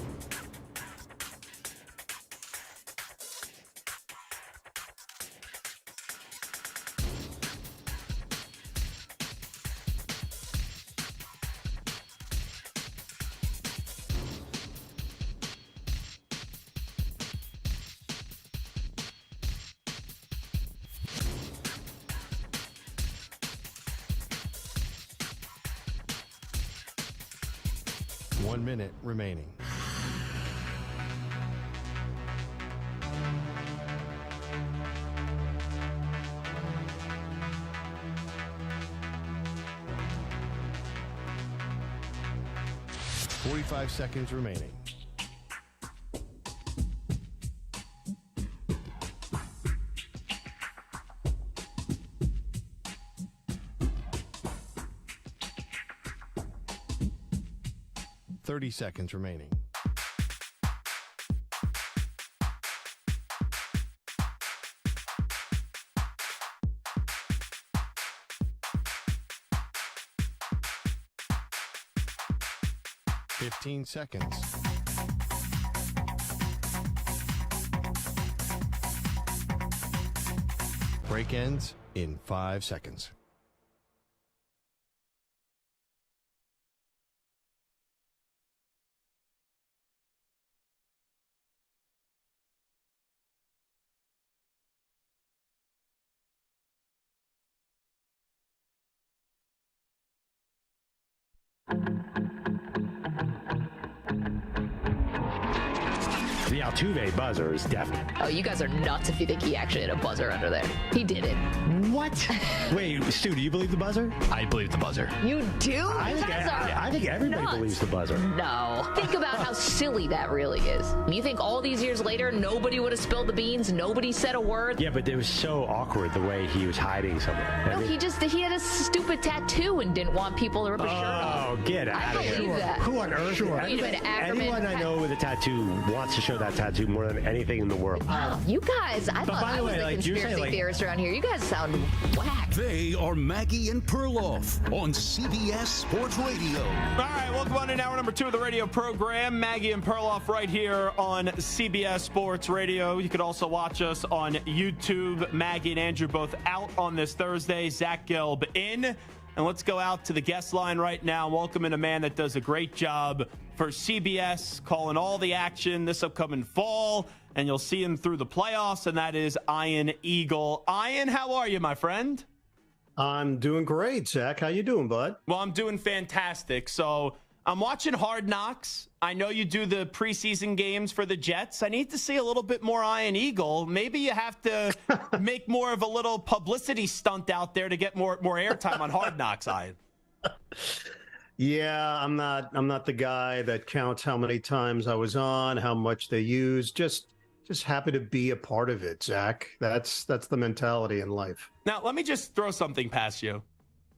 One minute remaining. Forty-five seconds remaining. Seconds remaining. Fifteen seconds. Break ends in 5 seconds.
The Altuve buzzer is definite.
Oh, you guys are nuts if you think he actually had a buzzer under there. He did it.
What? Wait, Stu, do you believe the buzzer?
I believe the buzzer.
You do?
I think everybody
nuts.
believes the buzzer.
No. Think about how silly that really is. You think all these years later, nobody would have spilled the beans? Nobody said a word?
Yeah, but it was so awkward the way he was hiding something.
No, he had a stupid tattoo and didn't want people to rip his shirt off.
Oh, get out of here.
I believe that.
Who on earth?
Sure.
Anyone I know with a tattoo wants to show that tattoo more than anything in the world.
You guys, I thought I was the conspiracy theorist around here. You guys sound whack.
They are Maggie and Perloff on CBS Sports Radio.
All right, welcome on in hour number 2 of the radio program. Maggie and Perloff right here on CBS Sports Radio. You could also watch us on YouTube. Maggie and Andrew both out on this Thursday. Zach Gelb in. And let's go out to the guest line right now. Welcome in a man that does a great job for CBS, calling all the action this upcoming fall. And you'll see him through the playoffs, and that is Ian Eagle. Ian, how are you, my friend?
I'm doing great, Zach. How you doing, bud?
Well, I'm doing fantastic. So I'm watching Hard Knocks. I know you do the preseason games for the Jets. I need to see a little bit more Ian Eagle. Maybe you have to make more of a little publicity stunt out there to get more airtime on Hard Knocks, Ian.
Yeah, I'm not the guy that counts how many times I was on, how much they use. Just happy to be a part of it, Zach. That's the mentality in life.
Now, let me just throw something past you.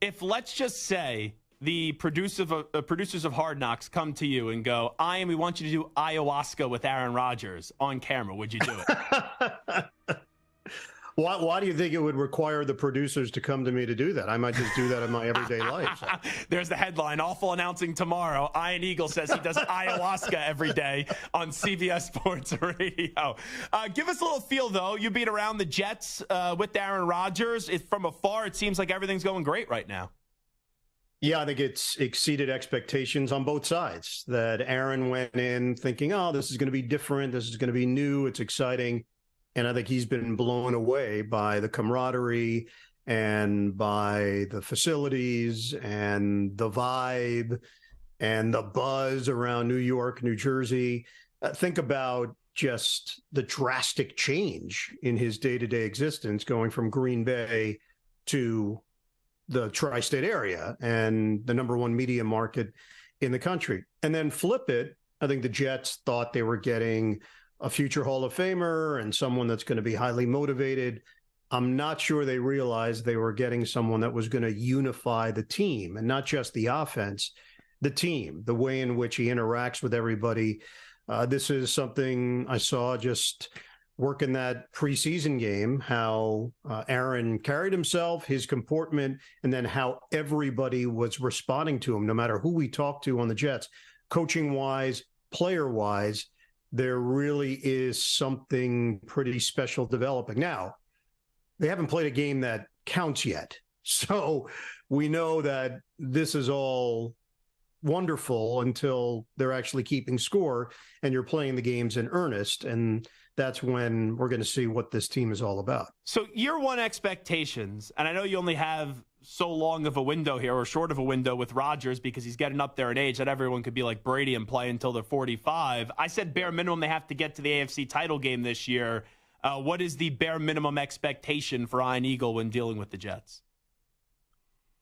If, let's just say, the producers of Hard Knocks come to you and go, Ian, we want you to do ayahuasca with Aaron Rodgers on camera, would you do it?
Why do you think it would require the producers to come to me to do that? I might just do that in my everyday life.
There's the headline. Awful announcing tomorrow. Ian Eagle says he does ayahuasca every day on CBS Sports Radio. Give us a little feel, though. You've been around the Jets with Aaron Rodgers. From afar, it seems like everything's going great right now.
Yeah, I think it's exceeded expectations on both sides. That Aaron went in thinking, oh, this is going to be different. This is going to be new. It's exciting. And I think he's been blown away by the camaraderie and by the facilities and the vibe and the buzz around New York, New Jersey. Think about just the drastic change in his day-to-day existence going from Green Bay to the tri-state area and the number one media market in the country. And then flip it, I think the Jets thought they were getting a future Hall of Famer and someone that's going to be highly motivated. I'm not sure they realized they were getting someone that was going to unify the team, and not just the offense, the team, the way in which he interacts with everybody. This is something I saw just working that preseason game, how Aaron carried himself, his comportment, and then how everybody was responding to him, no matter who we talked to on the Jets, coaching-wise, player-wise. There really is something pretty special developing. Now, they haven't played a game that counts yet. So we know that this is all wonderful until they're actually keeping score and you're playing the games in earnest. And that's when we're going to see what this team is all about.
So year one expectations, and I know you only have so long of a window here, or short of a window with Rodgers, because he's getting up there in age that everyone could be like Brady and play until they're 45. I said bare minimum they have to get to the AFC title game this year. What is the bare minimum expectation for Ian Eagle when dealing with the Jets?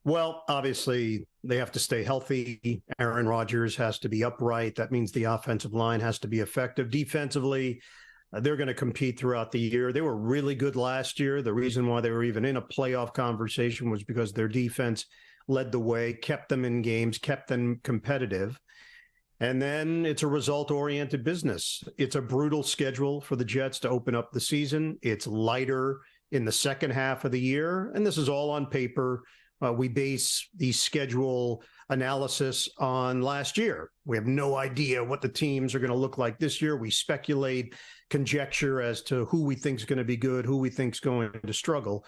Well, obviously, they have to stay healthy. Aaron Rodgers has to be upright. That means the offensive line has to be effective. Defensively, they're going to compete throughout the year. They were really good last year. The reason why they were even in a playoff conversation was because their defense led the way, kept them in games, kept them competitive. And then it's a result-oriented business. It's a brutal schedule for the Jets to open up the season. It's lighter in the second half of the year, and this is all on paper. We base the schedule analysis on last year. We have no idea what the teams are going to look like this year. We speculate, conjecture as to who we think is going to be good, who we think is going to struggle.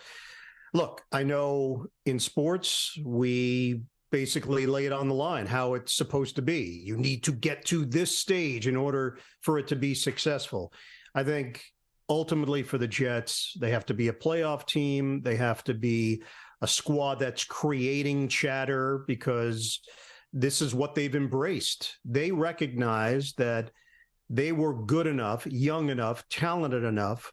Look, I know in sports, we basically lay it on the line, how it's supposed to be. You need to get to this stage in order for it to be successful. I think ultimately for the Jets, they have to be a playoff team. They have to be a squad that's creating chatter, because this is what they've embraced. They recognize that they were good enough, young enough, talented enough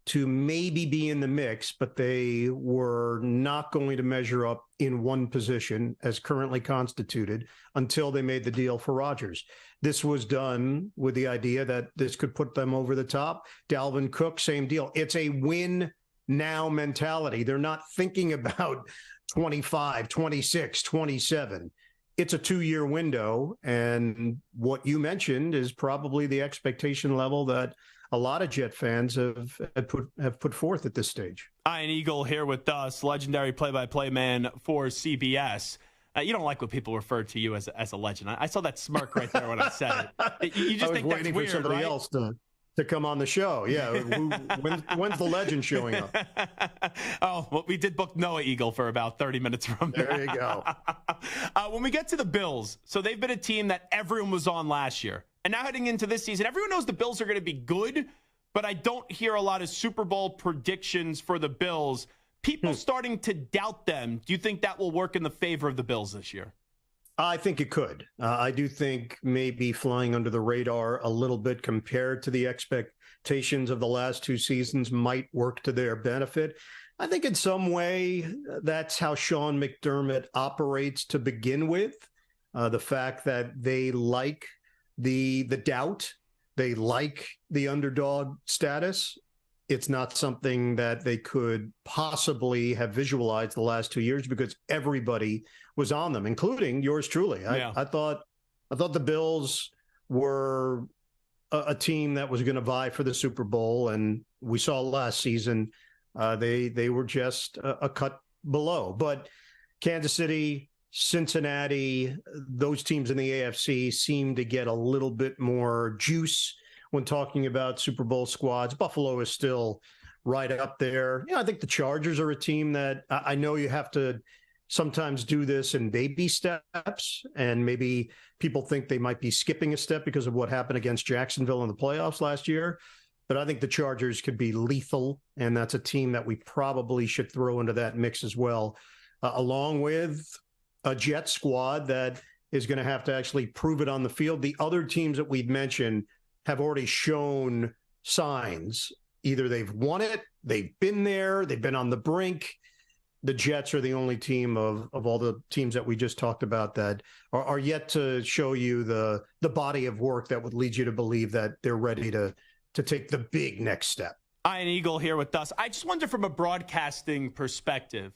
to maybe be in the mix, but they were not going to measure up in one position as currently constituted until they made the deal for Rodgers. This was done with the idea that this could put them over the top. Dalvin Cook, same deal. It's a win now mentality. They're not thinking about 25, 26, 27. It's a 2-year window. And what you mentioned is probably the expectation level that a lot of Jet fans have put forth at this stage.
Ian Eagle here with us, legendary play-by-play man for CBS. You don't like when people refer to you as a legend. I saw that smirk right there when I said it. You just think that's weird,
for somebody
right?
else to come on the show. Yeah. When's the legend showing up?
Oh, well, we did book Noah Eagle for about 30 minutes from now.
There you go.
When we get to the Bills, so they've been a team that everyone was on last year. And now heading into this season, everyone knows the Bills are going to be good, but I don't hear a lot of Super Bowl predictions for the Bills. People starting to doubt them. Do you think that will work in the favor of the Bills this year?
I think it could. I do think maybe flying under the radar a little bit compared to the expectations of the last two seasons might work to their benefit. I think in some way that's how Sean McDermott operates to begin with. The fact that they like the doubt, they like the underdog status. It's not something that they could possibly have visualized the last 2 years because everybody was on them, including yours truly. I thought the Bills were a team that was going to vie for the Super Bowl, and we saw last season they were just a cut below. But Kansas City, Cincinnati, those teams in the AFC seem to get a little bit more juice when talking about Super Bowl squads. Buffalo is still right up there. I think the Chargers are a team that I know you have to sometimes do this in baby steps, and maybe people think they might be skipping a step because of what happened against Jacksonville in the playoffs last year. But I think the Chargers could be lethal, and that's a team that we probably should throw into that mix as well, along with a Jet squad that is going to have to actually prove it on the field. The other teams that we've mentioned have already shown signs. Either they've won it, they've been there, they've been on the brink. the Jets are the only team of all the teams that we just talked about that are yet to show you the body of work that would lead you to believe that they're ready to take the big next step.
Ian Eagle here with us. I just wonder from a broadcasting perspective,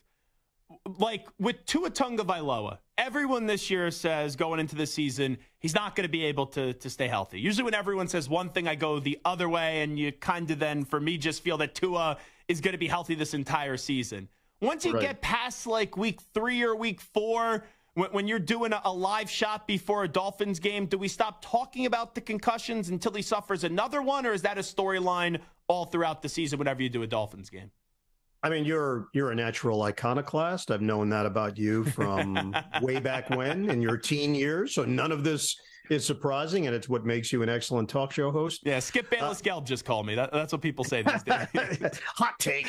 like with Tua Tagovailoa, everyone this year says going into the season, he's not going to be able to stay healthy. Usually when everyone says one thing, I go the other way, and you kind of then, for me, just feel that Tua is going to be healthy this entire season. Once you get past like week 3 or week 4, when you're doing a live shot before a Dolphins game, do we stop talking about the concussions until he suffers another one, or is that a storyline all throughout the season whenever you do a Dolphins game?
I mean, you're a natural iconoclast. I've known that about you from way back when in your teen years. So none of this is surprising, and it's what makes you an excellent talk show host.
Yeah, Skip Bayless Gelb just called me. That's what people say these days.
Hot take.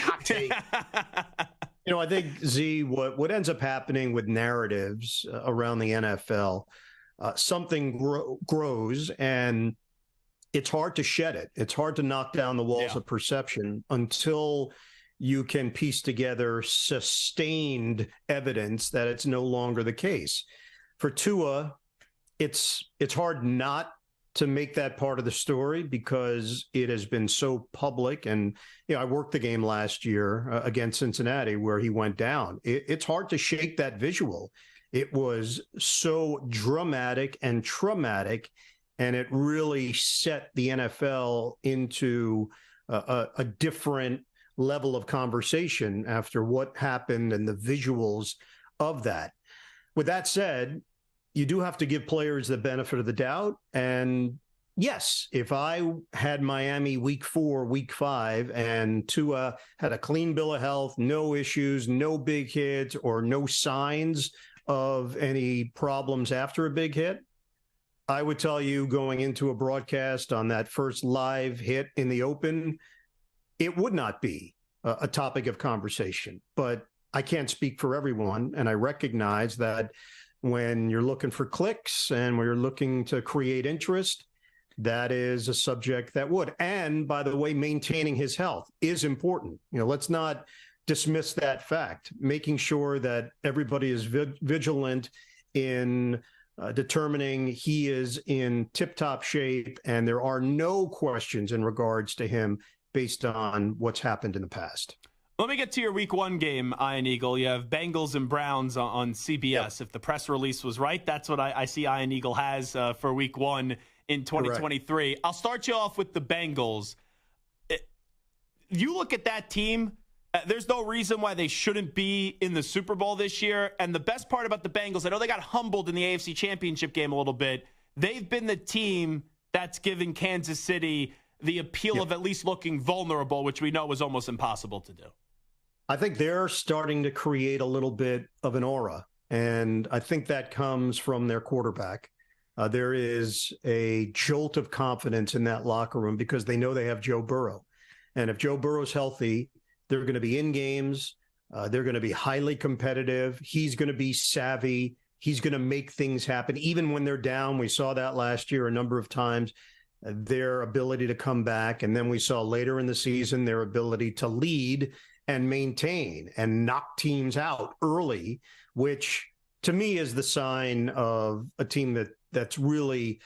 I think, Z, what ends up happening with narratives around the NFL, something grows, and it's hard to shed it. It's hard to knock down the walls of perception until you can piece together sustained evidence that it's no longer the case. For Tua, it's hard not to make that part of the story because it has been so public. And, I worked the game last year against Cincinnati where he went down. It's hard to shake that visual. It was so dramatic and traumatic, and it really set the NFL into a different level of conversation after what happened and the visuals of that. With that said, you do have to give players the benefit of the doubt. And yes, if I had Miami week 4, week 5, and Tua had a clean bill of health, no issues, no big hits, or no signs of any problems after a big hit, I would tell you going into a broadcast on that first live hit in the open, it would not be a topic of conversation. But I can't speak for everyone, and I recognize that when you're looking for clicks and when you're looking to create interest, that is a subject that would. And by the way, maintaining his health is important. Let's not dismiss that fact. Making sure that everybody is vigilant in determining he is in tip-top shape, and there are no questions in regards to him based on what's happened in the past.
Let me get to your week 1 game, Ian Eagle. You have Bengals and Browns on CBS. Yep. If the press release was right, that's what I see Ian Eagle has for week 1 in 2023. Correct. I'll start you off with the Bengals. You look at that team, there's no reason why they shouldn't be in the Super Bowl this year. And the best part about the Bengals, I know they got humbled in the AFC Championship game a little bit. They've been the team that's given Kansas City the appeal of at least looking vulnerable, which we know was almost impossible to do.
I think they're starting to create a little bit of an aura, and I think that comes from their quarterback. There is a jolt of confidence in that locker room because they know they have Joe Burrow. And if Joe Burrow's healthy, they're going to be in games. They're going to be highly competitive. He's going to be savvy. He's going to make things happen. Even when they're down, we saw that last year a number of times, their ability to come back. And then we saw later in the season their ability to lead and maintain and knock teams out early, which to me is the sign of a team that's really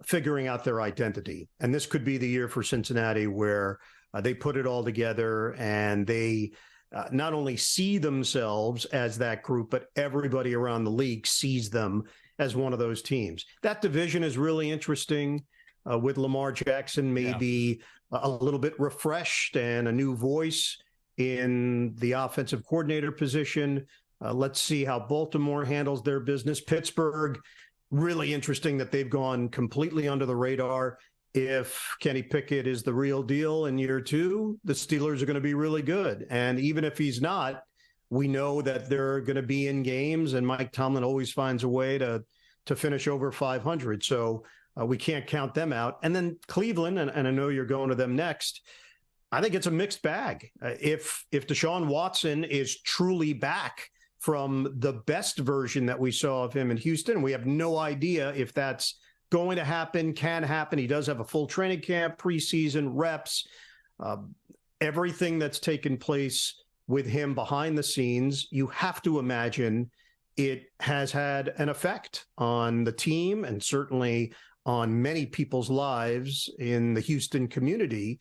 figuring out their identity. And this could be the year for Cincinnati where they put it all together and they not only see themselves as that group, but everybody around the league sees them as one of those teams. That division is really interesting with Lamar Jackson, maybe a little bit refreshed and a new voice in the offensive coordinator position. Let's see how Baltimore handles their business. Pittsburgh, really interesting that they've gone completely under the radar. If Kenny Pickett is the real deal in year 2, the Steelers are going to be really good. And even if he's not, we know that they're going to be in games, and Mike Tomlin always finds a way to finish over 500. So we can't count them out. And then Cleveland, and I know you're going to them next, I think it's a mixed bag. If Deshaun Watson is truly back from the best version that we saw of him in Houston, we have no idea if that's going to happen, can happen. He does have a full training camp, preseason reps, everything that's taken place with him behind the scenes, you have to imagine it has had an effect on the team and certainly on many people's lives in the Houston community.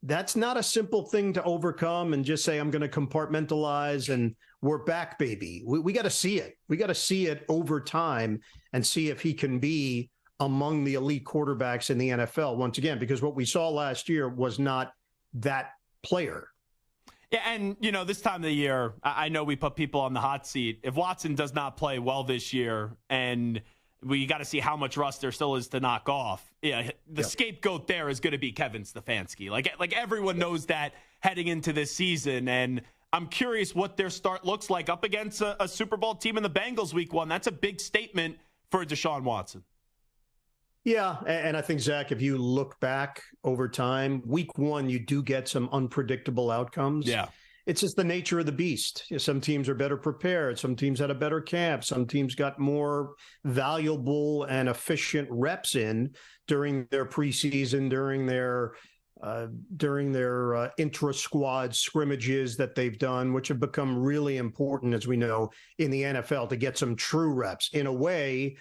That's not a simple thing to overcome and just say, I'm going to compartmentalize and we're back, baby. We got to see it. We got to see it over time and see if he can be among the elite quarterbacks in the NFL once again, because what we saw last year was not that player.
Yeah, and, this time of the year, I know we put people on the hot seat. If Watson does not play well this year, and we got to see how much rust there still is to knock off, the scapegoat there is going to be Kevin Stefanski. Like everyone knows that heading into this season, and I'm curious what their start looks like up against a Super Bowl team in the Bengals week 1. That's a big statement for Deshaun Watson.
Yeah, and I think, Zach, if you look back over time, week 1, you do get some unpredictable outcomes.
Yeah.
It's just the nature of the beast. Some teams are better prepared. Some teams had a better camp. Some teams got more valuable and efficient reps in during their preseason, during their intra-squad scrimmages that they've done, which have become really important, as we know, in the NFL to get some true reps. In a way,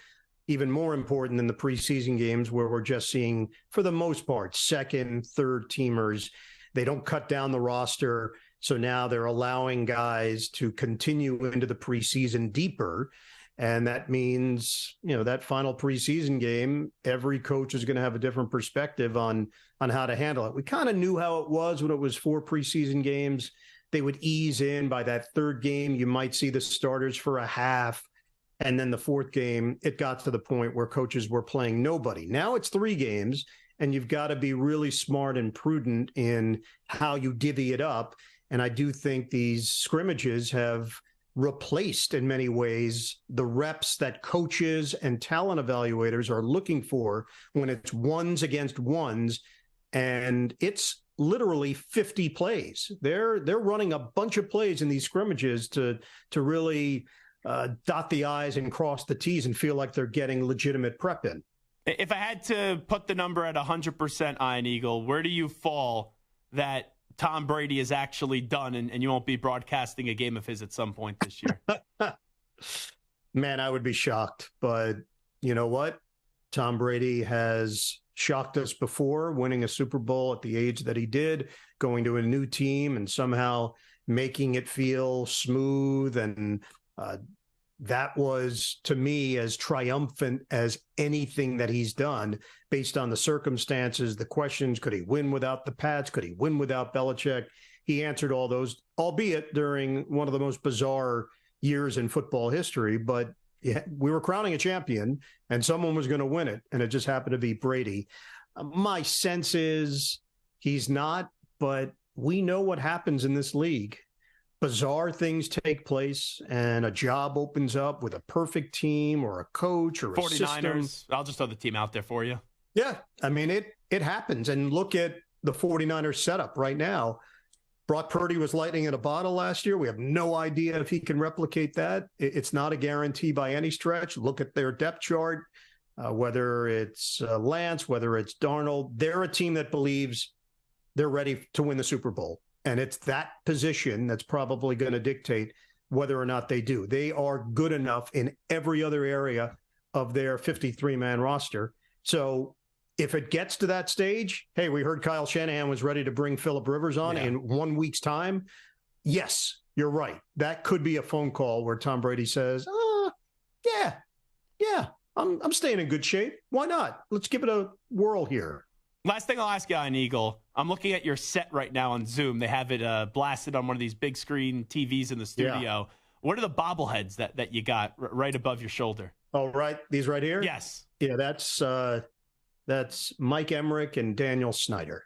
even more important than the preseason games where we're just seeing, for the most part, second, third teamers. They don't cut down the roster. So now they're allowing guys to continue into the preseason deeper. And that means, that final preseason game, every coach is going to have a different perspective on how to handle it. We kind of knew how it was when it was 4 preseason games. They would ease in. By that third game, you might see the starters for a half. And then the fourth game, it got to the point where coaches were playing nobody. Now it's 3 games, and you've got to be really smart and prudent in how you divvy it up. And I do think these scrimmages have replaced, in many ways, the reps that coaches and talent evaluators are looking for when it's ones against ones. And it's literally 50 plays. They're running a bunch of plays in these scrimmages to really dot the I's and cross the T's and feel like they're getting legitimate prep in.
If I had to put the number at 100%, Iron Eagle, where do you fall that Tom Brady is actually done and you won't be broadcasting a game of his at some point this year?
Man, I would be shocked. But you know what? Tom Brady has shocked us before, winning a Super Bowl at the age that he did, going to a new team and somehow making it feel smooth. And that was, to me, as triumphant as anything that he's done based on the circumstances, the questions. Could he win without the Pats? Could he win without Belichick? He answered all those, albeit during one of the most bizarre years in football history. But yeah, we were crowning a champion and someone was going to win it. And it just happened to be Brady. My sense is he's not, but we know what happens in this league. Bizarre things take place and a job opens up with a perfect team or a coach or a
49ers.
system.
I'll just throw the team out there for you.
Yeah. I mean, it happens. And look at the 49ers setup right now. Brock Purdy was lightning in a bottle last year. We have no idea if he can replicate that. It's not a guarantee by any stretch. Look at their depth chart, whether it's Lance, whether it's Darnold. They're a team that believes they're ready to win the Super Bowl. And it's that position that's probably going to dictate whether or not they do. They are good enough in every other area of their 53-man roster. So if it gets to that stage, hey, we heard Kyle Shanahan was ready to bring Phillip Rivers on in 1 week's time. Yes, you're right. That could be a phone call where Tom Brady says, yeah, I'm staying in good shape. Why not? Let's give it a whirl here.
Last thing I'll ask you, Iron Eagle, I'm looking at your set right now on Zoom. They have it blasted on one of these big screen TVs in the studio. Yeah. What are the bobbleheads that you got right above your shoulder?
Oh, right. These right here?
Yes.
Yeah, that's Mike Emmerich and Daniel Snyder.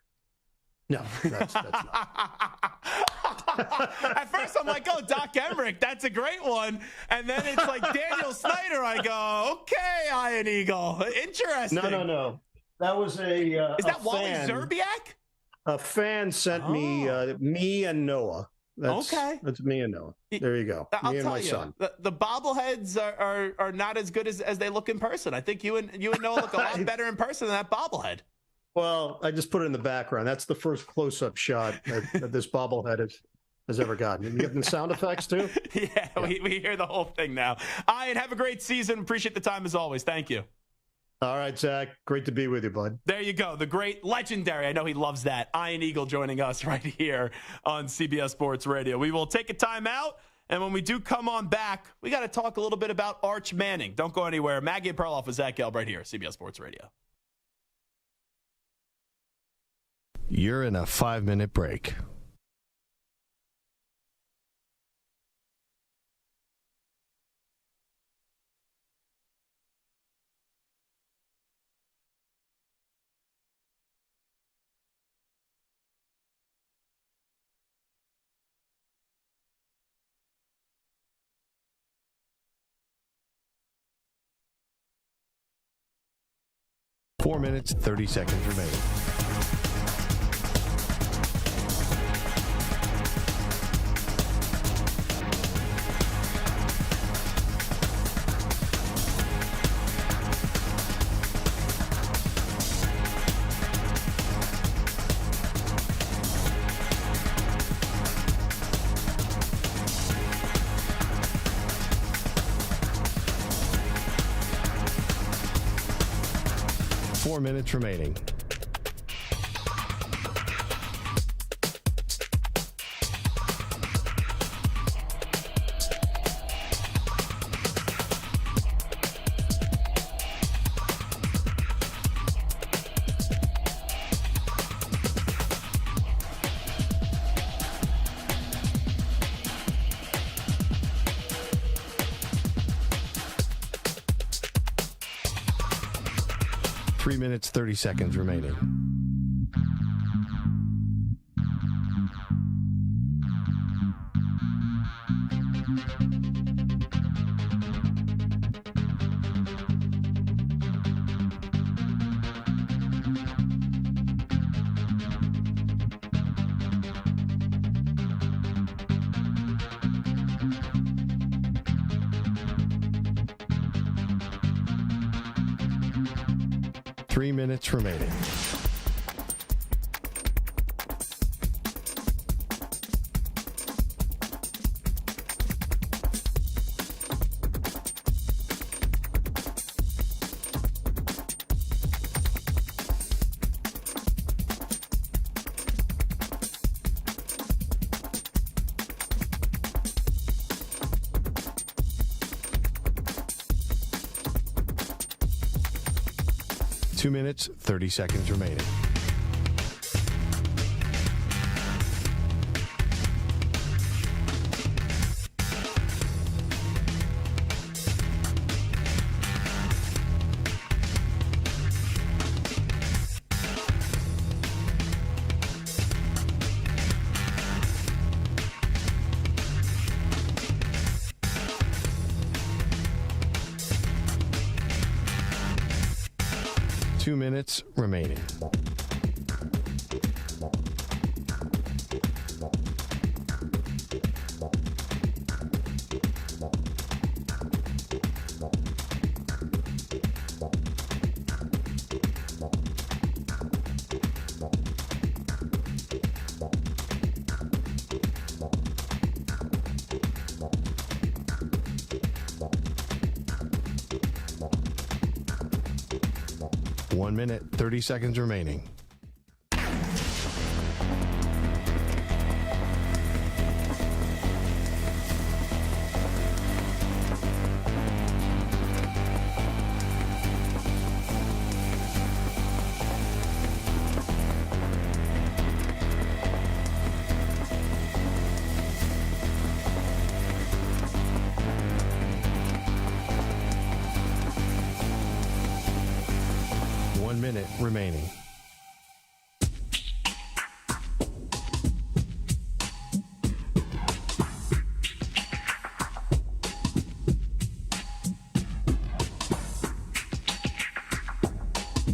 No, that's not.
At first, I'm like, oh, Doc Emmerich, that's a great one. And then it's like Daniel Snyder. I go, okay, Iron Eagle. Interesting.
No. That was is
that Wally Zerbiak?
A fan sent me and Noah. That's me and Noah. There you go.
I'll
me and
tell
my
you,
son.
The bobbleheads are not as good as they look in person. I think you and Noah look a lot better in person than that bobblehead.
Well, I just put it in the background. That's the first close-up shot that this bobblehead is. has ever gotten. You get the sound effects too?
Yeah, we hear the whole thing now. Ian, have a great season. Appreciate the time as always. Thank you.
All right, Zach. Great to be with you, bud.
There you go. The great, legendary, I know he loves that, Ian Eagle joining us right here on CBS Sports Radio. We will take a timeout, and when we do come on back, we got to talk a little bit about Arch Manning. Don't go anywhere. Maggie and Perloff with Zach Gelb right here, CBS Sports Radio.
You're in a 5-minute break. Four minutes, 30 seconds remaining. Minutes remaining. Three minutes, 30 seconds remaining. Three minutes remaining. Two minutes, 30 seconds remaining. Two minutes remaining. One minute, 30 seconds remaining. Minute remaining.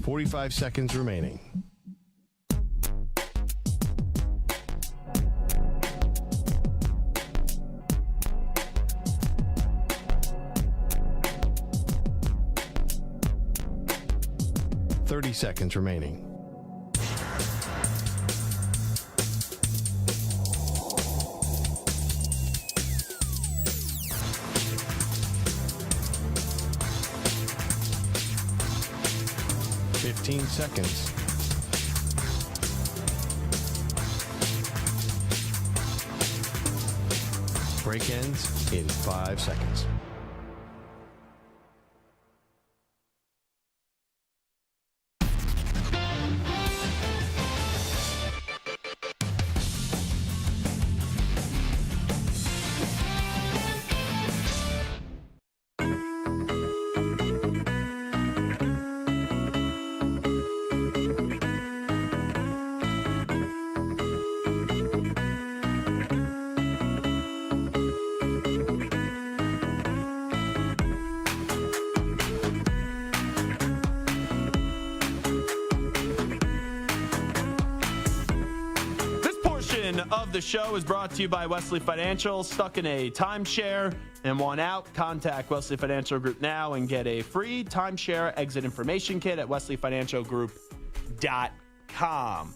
.45 seconds remaining. .30 seconds remaining. 15 seconds. Break ends in 5 seconds.
Of the show is brought to you by Wesley Financial. Stuck in a timeshare and want out? Contact Wesley Financial Group now and get a free timeshare exit information kit at wesleyfinancialgroup.com.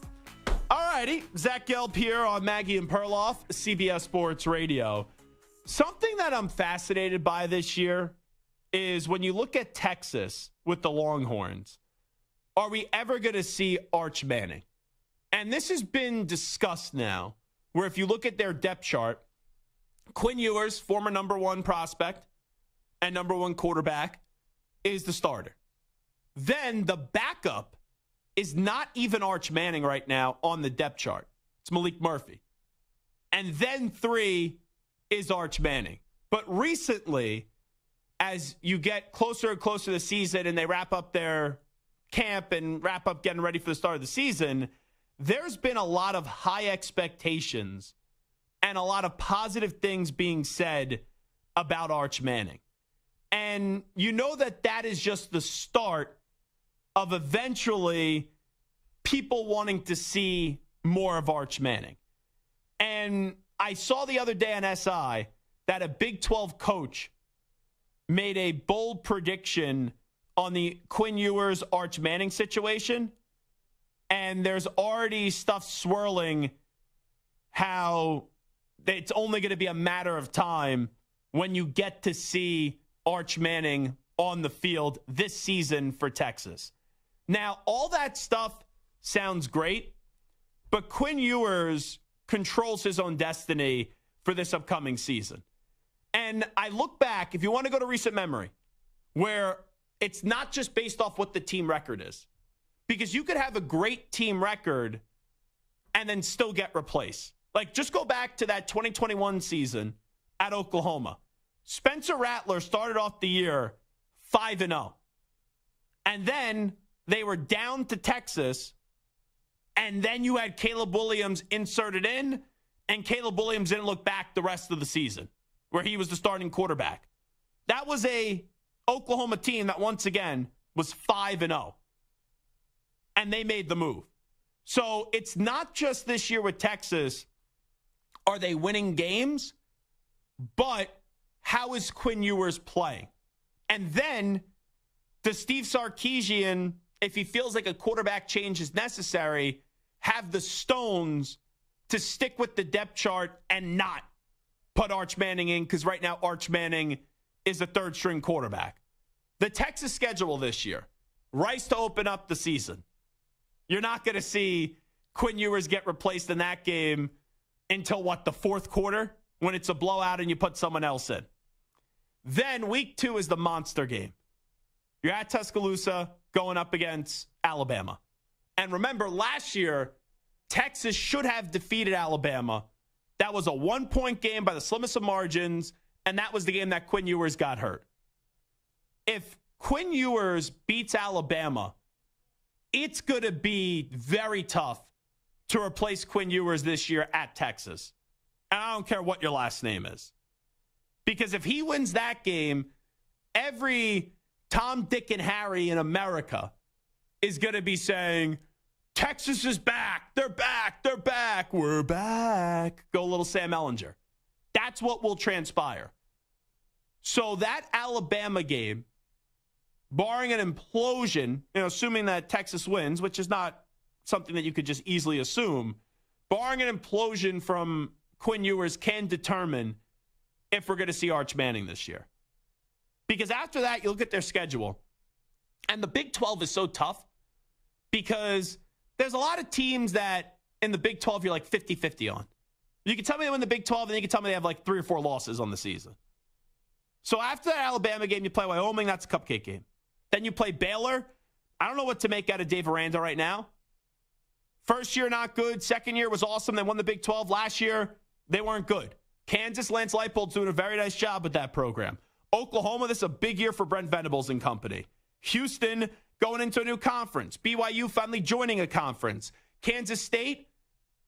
All righty, Zach Gelb here on Maggie and Perloff, CBS Sports Radio. Something that I'm fascinated by this year is when you look at Texas with the Longhorns, are we ever going to see Arch Manning? And this has been discussed now, where if you look at their depth chart, Quinn Ewers, former number one prospect and number one quarterback, is the starter. Then the backup is not even Arch Manning right now on the depth chart. It's Malik Murphy. And then 3 is Arch Manning. But recently, as you get closer and closer to the season and they wrap up their camp and wrap up getting ready for the start of the season, there's been a lot of high expectations and a lot of positive things being said about Arch Manning. And you know that is just the start of eventually people wanting to see more of Arch Manning. And I saw the other day on SI that a Big 12 coach made a bold prediction on the Quinn Ewers Arch Manning situation. And there's already stuff swirling how it's only going to be a matter of time when you get to see Arch Manning on the field this season for Texas. Now, all that stuff sounds great, but Quinn Ewers controls his own destiny for this upcoming season. And I look back, if you want to go to recent memory, where it's not just based off what the team record is. Because you could have a great team record and then still get replaced. Like, just go back to that 2021 season at Oklahoma. Spencer Rattler started off the year 5-0. And then they were down to Texas. And then you had Caleb Williams inserted in. And Caleb Williams didn't look back the rest of the season, where he was the starting quarterback. That was a Oklahoma team that, once again, was 5-0. And they made the move. So it's not just this year with Texas, are they winning games, but how is Quinn Ewers playing? And then does Steve Sarkisian, if he feels like a quarterback change is necessary, have the stones to stick with the depth chart and not put Arch Manning in? Because right now Arch Manning is a third-string quarterback. The Texas schedule this year, Rice to open up the season. You're not going to see Quinn Ewers get replaced in that game until, the fourth quarter, when it's a blowout and you put someone else in. Then week 2 is the monster game. You're at Tuscaloosa going up against Alabama. And remember, last year, Texas should have defeated Alabama. That was a 1-point game by the slimmest of margins, and that was the game that Quinn Ewers got hurt. If Quinn Ewers beats Alabama, it's going to be very tough to replace Quinn Ewers this year at Texas. And I don't care what your last name is. Because if he wins that game, every Tom, Dick, and Harry in America is going to be saying, Texas is back. They're back. They're back. We're back. Go little Sam Ellinger. That's what will transpire. So that Alabama game, barring an implosion, assuming that Texas wins, which is not something that you could just easily assume, barring an implosion from Quinn Ewers can determine if we're going to see Arch Manning this year. Because after that, you look at their schedule, and the Big 12 is so tough because there's a lot of teams that in the Big 12 you're like 50-50 on. You can tell me they win the Big 12, and then you can tell me they have like 3 or 4 losses on the season. So after that Alabama game, you play Wyoming. That's a cupcake game. Then you play Baylor. I don't know what to make out of Dave Aranda right now. First year, not good. Second year was awesome. They won the Big 12. Last year, they weren't good. Kansas, Lance Leipold's doing a very nice job with that program. Oklahoma, this is a big year for Brent Venables and company. Houston going into a new conference. BYU finally joining a conference. Kansas State,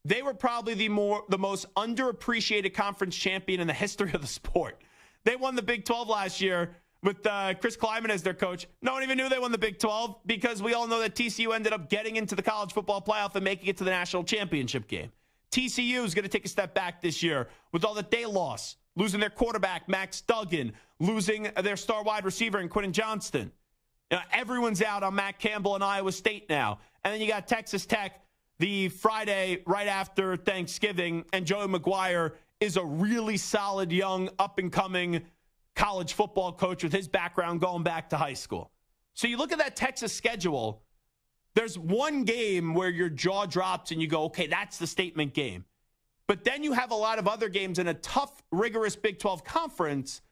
they were probably the most underappreciated conference champion in the history of the sport. They won the Big 12 last year with Chris Kleiman as their coach. No one even knew they won the Big 12 because we all know that TCU ended up getting into the college football playoff and making it to the national championship game. TCU is going to take a step back this year with all that they lost, losing their quarterback, Max Duggan, losing their star wide receiver in Quentin Johnston. Everyone's out on Matt Campbell and Iowa State now. And then you got Texas Tech the Friday right after Thanksgiving, and Joey McGuire is a really solid, young, up-and-coming college football coach with his background going back to high school. So you look at that Texas schedule, there's one game where your jaw drops and you go, okay, that's the statement game. But then you have a lot of other games in a tough, rigorous Big 12 conference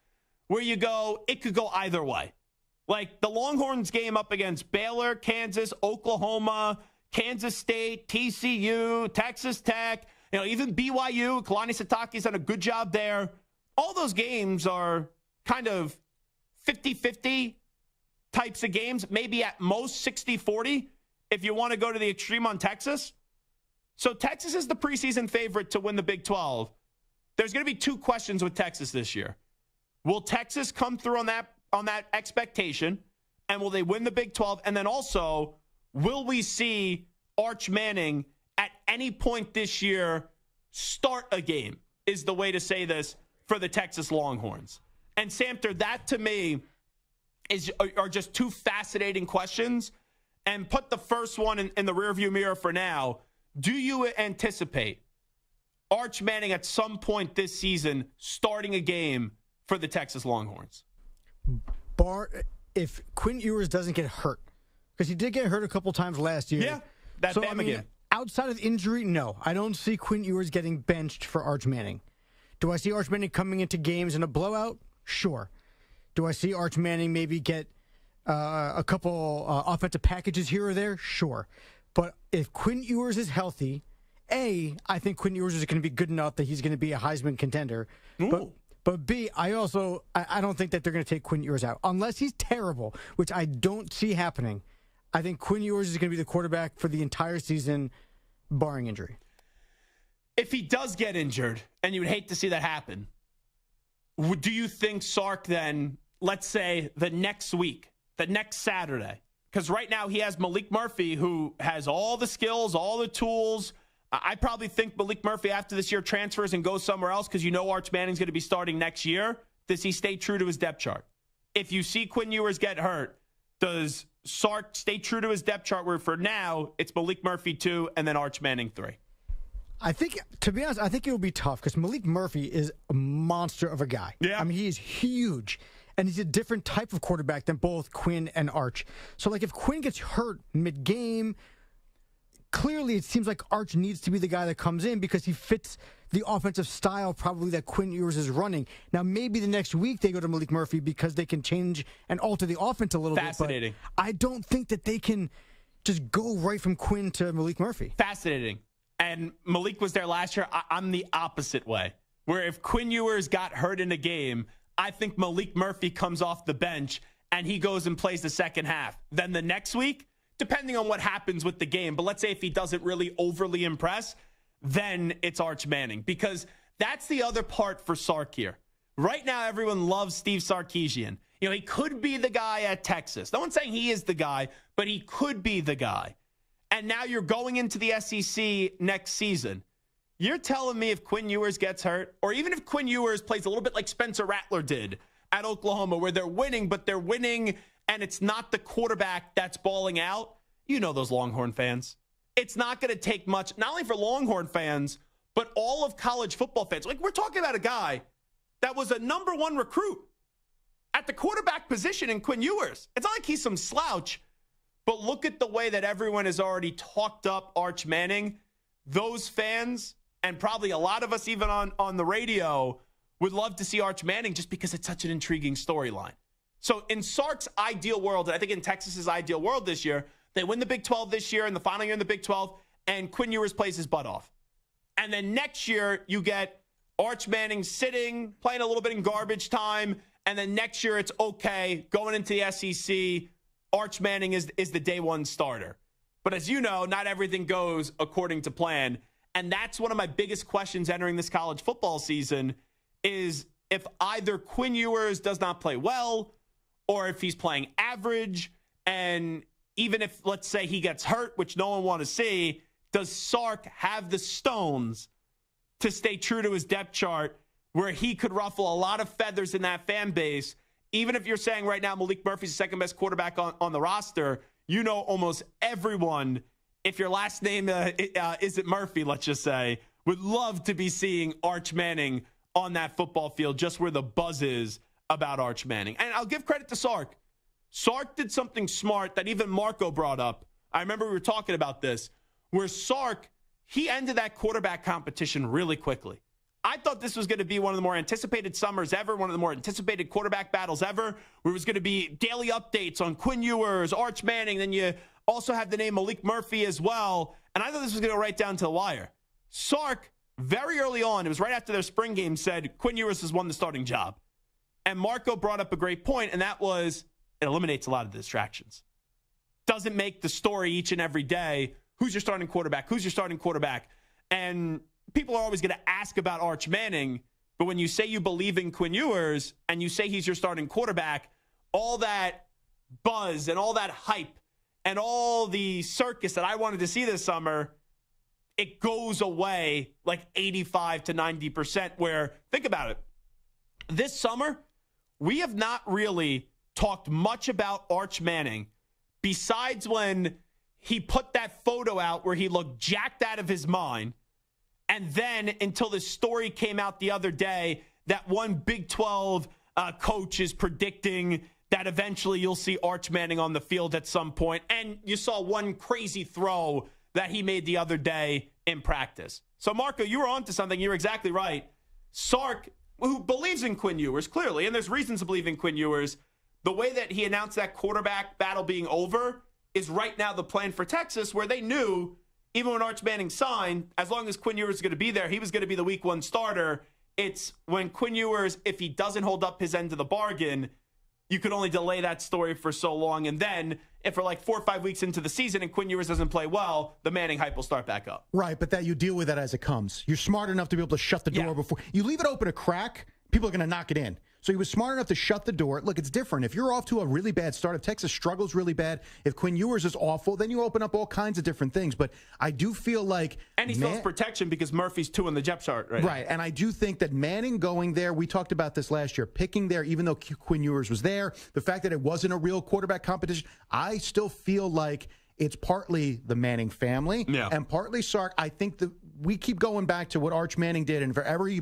where you go, it could go either way. Like the Longhorns game up against Baylor, Kansas, Oklahoma, Kansas State, TCU, Texas Tech, even BYU. Kalani Sitake's done a good job there. All those games are kind of 50-50 types of games, maybe at most 60-40 if you want to go to the extreme on Texas. So Texas is the preseason favorite to win the Big 12. There's going to be 2 questions with Texas this year. Will Texas come through on that expectation, and will they win the Big 12? And then also, will we see Arch Manning at any point this year start a game, is the way to say this for the Texas Longhorns. And Samter, that to me are just 2 fascinating questions. And put the first one in the rearview mirror for now. Do you anticipate Arch Manning at some point this season starting a game for the Texas Longhorns?
If Quinn Ewers doesn't get hurt, because he did get hurt a couple times last year.
Yeah, that Bama game.
Outside of injury, no. I don't see Quinn Ewers getting benched for Arch Manning. Do I see Arch Manning coming into games in a blowout? Sure. Do I see Arch Manning maybe get a couple offensive packages here or there? Sure. But if Quinn Ewers is healthy, I think Quinn Ewers is going to be good enough that he's going to be a Heisman contender. But B, I don't think that they're going to take Quinn Ewers out. Unless he's terrible, which I don't see happening. I think Quinn Ewers is going to be the quarterback for the entire season, barring injury.
If he does get injured, and you would hate to see that happen, do you think Sark then, let's say the next week, the next Saturday, because right now he has Malik Murphy, who has all the skills, all the tools. I probably think Malik Murphy after this year transfers and goes somewhere else because Arch Manning's going to be starting next year. Does he stay true to his depth chart? If you see Quinn Ewers get hurt, does Sark stay true to his depth chart where for now it's Malik Murphy 2 and then Arch Manning 3?
I think, to be honest, it will be tough because Malik Murphy is a monster of a guy.
Yeah.
I mean, he is huge. And he's a different type of quarterback than both Quinn and Arch. So, like, if Quinn gets hurt mid-game, clearly it seems like Arch needs to be the guy that comes in because he fits the offensive style probably that Quinn Ewers is running. Now, maybe the next week they go to Malik Murphy because they can change and alter the offense a little
Fascinating.
bit. But I don't think that they can just go right from Quinn to Malik Murphy.
Fascinating. And Malik was there last year. I'm the opposite way, where if Quinn Ewers got hurt in a game, I think Malik Murphy comes off the bench and he goes and plays the second half. Then the next week, depending on what happens with the game, but let's say if he doesn't really overly impress, then it's Arch Manning. Because that's the other part for Sark here. Right now, everyone loves Steve Sarkisian. He could be the guy at Texas. No one's saying he is the guy, but he could be the guy. And now you're going into the SEC next season. You're telling me if Quinn Ewers gets hurt, or even if Quinn Ewers plays a little bit like Spencer Rattler did at Oklahoma, where they're winning, but they're winning and it's not the quarterback that's balling out, those Longhorn fans. It's not going to take much, not only for Longhorn fans, but all of college football fans. Like, we're talking about a guy that was a number 1 recruit at the quarterback position in Quinn Ewers. It's not like he's some slouch, But look at the way that everyone has already talked up Arch Manning. Those fans, and probably a lot of us even on the radio, would love to see Arch Manning just because it's such an intriguing storyline. So in Sark's ideal world, and I think in Texas's ideal world this year, they win the Big 12 this year in the final year in the Big 12, and Quinn Ewers plays his butt off. And then next year, you get Arch Manning sitting, playing a little bit in garbage time, and then next year it's okay, going into the SEC, Arch Manning is the day one starter. But as you know, not everything goes according to plan. And that's one of my biggest questions entering this college football season is if either Quinn Ewers does not play well or if he's playing average. And even if, let's say, he gets hurt, which no one want to see, does Sark have the stones to stay true to his depth chart where he could ruffle a lot of feathers in that fan base? Even if you're saying right now Malik Murphy's the second best quarterback on the roster, you know almost everyone, if your last name isn't Murphy, let's just say, would love to be seeing Arch Manning on that football field, just where the buzz is about Arch Manning. And I'll give credit to Sark. Sark did something smart that even Marco brought up. I remember we were talking about this, where Sark, he ended that quarterback competition really quickly. I thought this was going to be one of the more anticipated summers ever, one of the more anticipated quarterback battles ever, where it was going to be daily updates on Quinn Ewers, Arch Manning, then you also have the name Malik Murphy as well. And I thought this was going to go right down to the wire. Sark, very early on, it was right after their spring game, said Quinn Ewers has won the starting job. And Marco brought up a great point, and that was it eliminates a lot of the distractions. Doesn't make the story each and every day, who's your starting quarterback, who's your starting quarterback. And people are always going to ask about Arch Manning, but when you say you believe in Quinn Ewers and you say he's your starting quarterback, all that buzz and all that hype and all the circus that I wanted to see this summer, it goes away like 85 to 90%, where, think about it, this summer, we have not really talked much about Arch Manning besides when he put that photo out where he looked jacked out of his mind. And then until this story came out the other day that one Big 12 coach is predicting that eventually you'll see Arch Manning on the field at some point. And you saw one crazy throw that he made the other day in practice. So, Marco, you were onto something. You're exactly right. Sark, who believes in Quinn Ewers, clearly, and there's reasons to believe in Quinn Ewers, the way that he announced that quarterback battle being over is right now the plan for Texas, where they knew even when Arch Manning signed, as long as Quinn Ewers was going to be there, he was going to be the week one starter. It's when Quinn Ewers, if he doesn't hold up his end of the bargain, you could only delay that story for so long. And then if we're like 4 or 5 weeks into the season and Quinn Ewers doesn't play well, the Manning hype will start back up.
Right, but that you deal with that as it comes. You're smart enough to be able to shut the door before. You leave it open a crack, people are going to knock it in. So he was smart enough to shut the door. Look, it's different. If you're off to a really bad start, if Texas struggles really bad, if Quinn Ewers is awful, then you open up all kinds of different things. But I do feel like...
And he still has protection because Murphy's 2 in the depth chart right now.
Right, and I do think that Manning going there, we talked about this last year, picking there, even though Quinn Ewers was there, the fact that it wasn't a real quarterback competition, I still feel like it's partly the Manning family and partly Sark. I think that we keep going back to what Arch Manning did, and for every...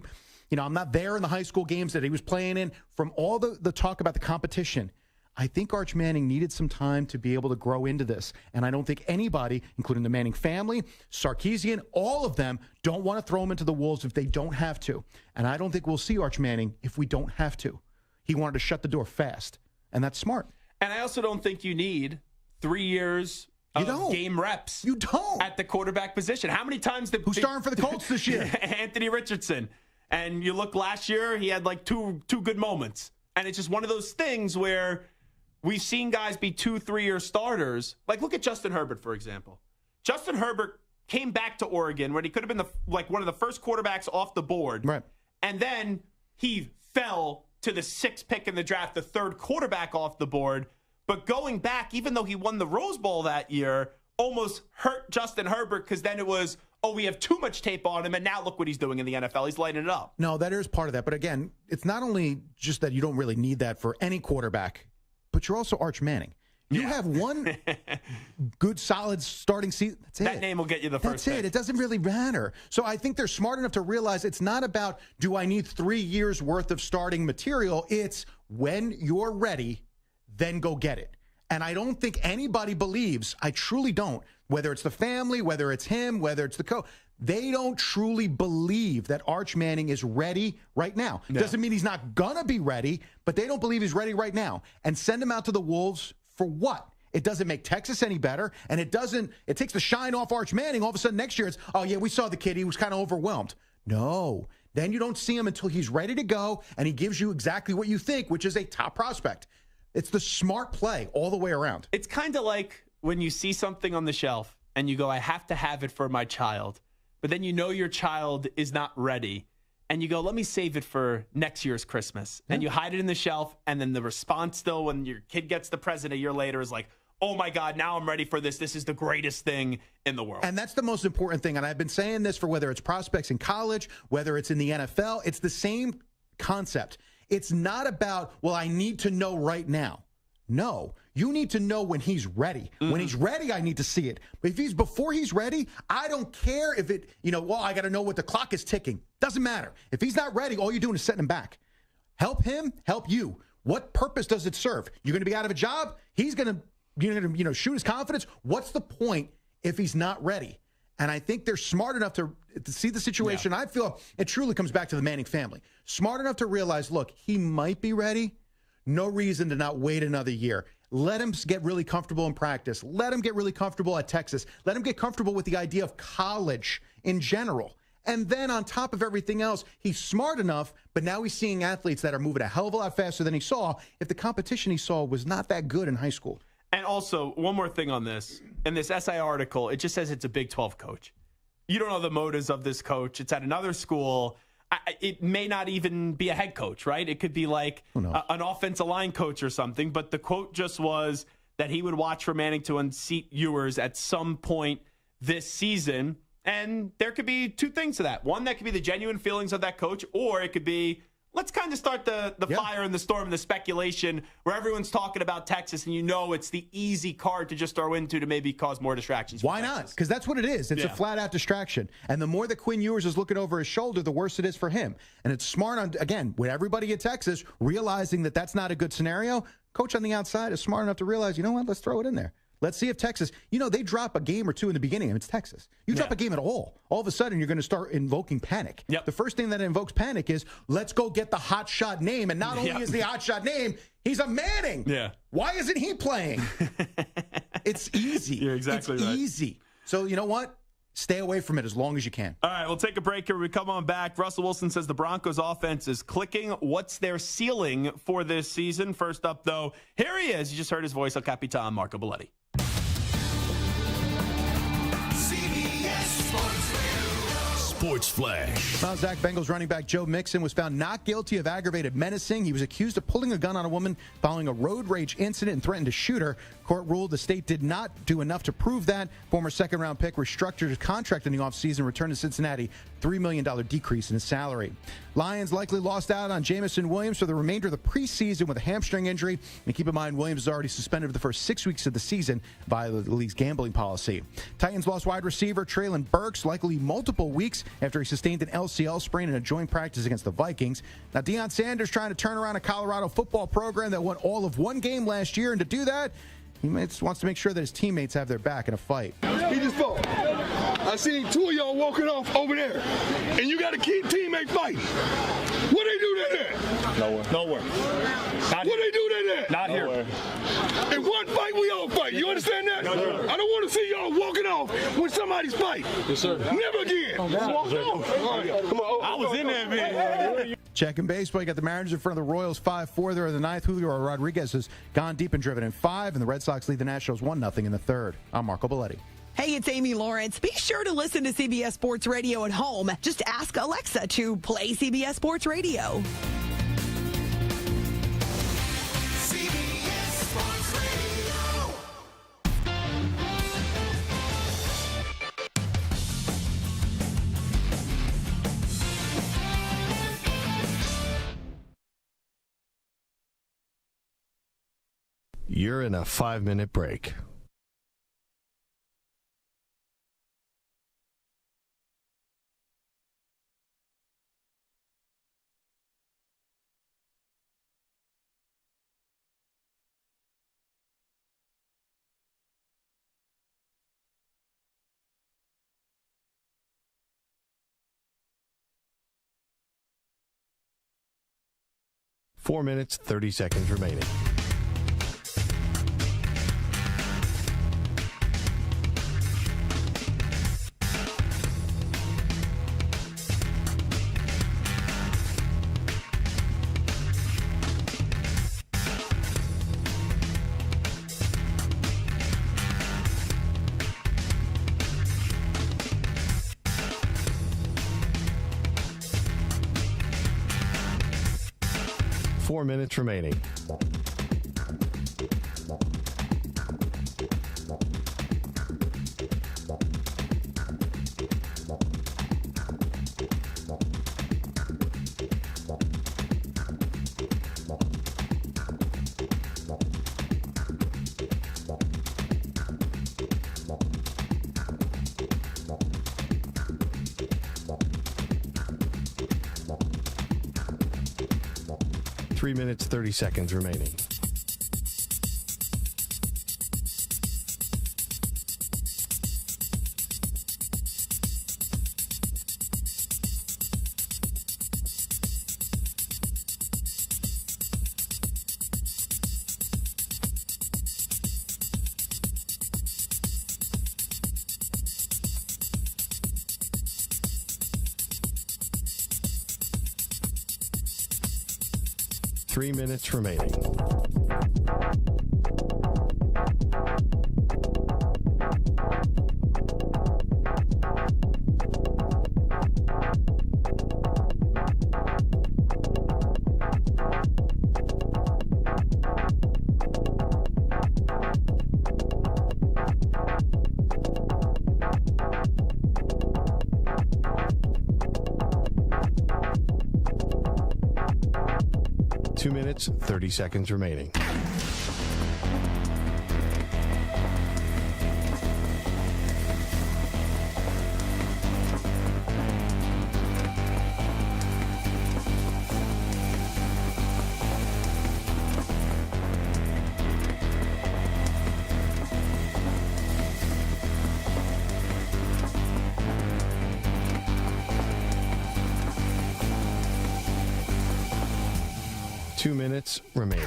You know, I'm not there in the high school games that he was playing in. From all the talk about the competition, I think Arch Manning needed some time to be able to grow into this. And I don't think anybody, including the Manning family, Sarkisian, all of them, don't want to throw him into the wolves if they don't have to. And I don't think we'll see Arch Manning if we don't have to. He wanted to shut the door fast, and that's smart.
And I also don't think you need 3 years of game reps.
You don't.
At the quarterback position. How many times did...
Who's starting for the Colts this year?
Anthony Richardson. And you look last year, he had like two good moments. And it's just one of those things where we've seen guys be 2-3 year starters. Like, look at Justin Herbert, for example. Justin Herbert came back to Oregon when he could have been one of the first quarterbacks off the board.
Right.
And then he fell to the 6th pick in the draft, the 3rd quarterback off the board. But going back, even though he won the Rose Bowl that year, almost hurt Justin Herbert because then it was, oh, we have too much tape on him, and now look what he's doing in the NFL. He's lighting it up.
No, that is part of that. But again, it's not only just that you don't really need that for any quarterback, but you're also Arch Manning. You have one good, solid starting season. That's it.
That name will get you the first pick.
That's it. It doesn't really matter. So I think they're smart enough to realize it's not about, do I need 3 years worth of starting material? It's when you're ready, then go get it. And I don't think anybody believes, I truly don't, whether it's the family, whether it's him, whether it's the coach, they don't truly believe that Arch Manning is ready right now.
No.
Doesn't mean he's not going to be ready, but they don't believe he's ready right now. And send him out to the Wolves for what? It doesn't make Texas any better, and it takes the shine off Arch Manning. All of a sudden next year it's, oh, yeah, we saw the kid. He was kind of overwhelmed. No. Then you don't see him until he's ready to go, and he gives you exactly what you think, which is a top prospect. It's the smart play all the way around.
It's kind of like when you see something on the shelf and you go, I have to have it for my child. But then you know your child is not ready. And you go, let me save it for next year's Christmas. And you hide it in the shelf. And then the response still when your kid gets the present a year later is like, oh, my God, now I'm ready for this. This is the greatest thing in the world.
And that's the most important thing. And I've been saying this for whether it's prospects in college, whether it's in the NFL. It's the same concept. It's not about, well, I need to know right now. No, you need to know when he's ready. Mm-hmm. When he's ready, I need to see it. But if before he's ready, I don't care if it, I got to know what the clock is ticking. Doesn't matter. If he's not ready, all you're doing is setting him back. Help him, help you. What purpose does it serve? You're going to be out of a job. He's going to, shoot his confidence. What's the point if he's not ready? And I think they're smart enough to see the situation. Yeah. I feel it truly comes back to the Manning family. Smart enough to realize, look, he might be ready. No reason to not wait another year. Let him get really comfortable in practice. Let him get really comfortable at Texas. Let him get comfortable with the idea of college in general. And then on top of everything else, he's smart enough, but now he's seeing athletes that are moving a hell of a lot faster than he saw if the competition he saw was not that good in high school.
And also, one more thing on this. In this SI article, it just says it's a Big 12 coach. You don't know the motives of this coach. It's at another school. It may not even be a head coach, right? It could be like an offensive line coach or something. But the quote just was that he would watch for Manning to unseat Ewers at some point this season. And there could be two things to that. One, that could be the genuine feelings of that coach, or it could be, let's kind of start the fire and the storm and the speculation where everyone's talking about Texas and it's the easy card to just throw into to maybe cause more distractions.
Why not? Because that's what it is. It's a flat-out distraction. And the more that Quinn Ewers is looking over his shoulder, the worse it is for him. And it's smart, with everybody at Texas realizing that that's not a good scenario. Coach on the outside is smart enough to realize, you know what, let's throw it in there. Let's see if Texas, they drop a game or two in the beginning. It's Texas. You drop a game at all of a sudden you're going to start invoking panic. Yep. The first thing that invokes panic is, let's go get the hot shot name. And not only is the hot shot name, he's a Manning. Yeah. Why isn't he playing? It's easy.
You're exactly right.
It's easy. So you know what? Stay away from it as long as you can.
All right, we'll take a break here. When we come on back. Russell Wilson says the Broncos offense is clicking. What's their ceiling for this season? First up, though, here he is. You just heard his voice, El Capitan Marco Belletti.
Sports Flash.
Well, Zach, Bengals running back Joe Mixon was found not guilty of aggravated menacing. He was accused of pulling a gun on a woman following a road rage incident and threatened to shoot her. Court ruled the state did not do enough to prove that. Former second-round pick restructured his contract in the offseason, returned to Cincinnati, $3 million decrease in his salary. Lions likely lost out on Jamison Williams for the remainder of the preseason with a hamstring injury. And keep in mind, Williams is already suspended for the first 6 weeks of the season via the league's gambling policy. Titans lost wide receiver Traylon Burks, likely multiple weeks after he sustained an LCL sprain in a joint practice against the Vikings. Now, Deion Sanders trying to turn around a Colorado football program that won all of one game last year, and to do that, he wants to make sure that his teammates have their back in a fight.
He just fought. I seen two of y'all walking off over there, and you got to keep teammate fighting. What they do there?
Nowhere.
What they do there?
Not here.
In one fight, we all fight. You understand that? No, I don't want to see y'all walking off when somebody's fight. Yes, sir. Never again. Walk off. All right. Come on.
I was in there, man.
Checking baseball, you got the Mariners in front of the Royals 5-4 there in the ninth. Julio Rodriguez has gone deep and driven in 5, and the Red Sox lead the Nationals 1-0 in the third. I'm Marco Belletti.
Hey, it's Amy Lawrence. Be sure to listen to CBS Sports Radio at home. Just ask Alexa to play CBS Sports Radio.
CBS Sports Radio.
You're in a 5-minute break. 4 minutes, 30 seconds remaining. Four minutes remaining. Three minutes, 30 seconds remaining. Three minutes remaining. Two minutes, 30 seconds remaining. Two minutes remaining.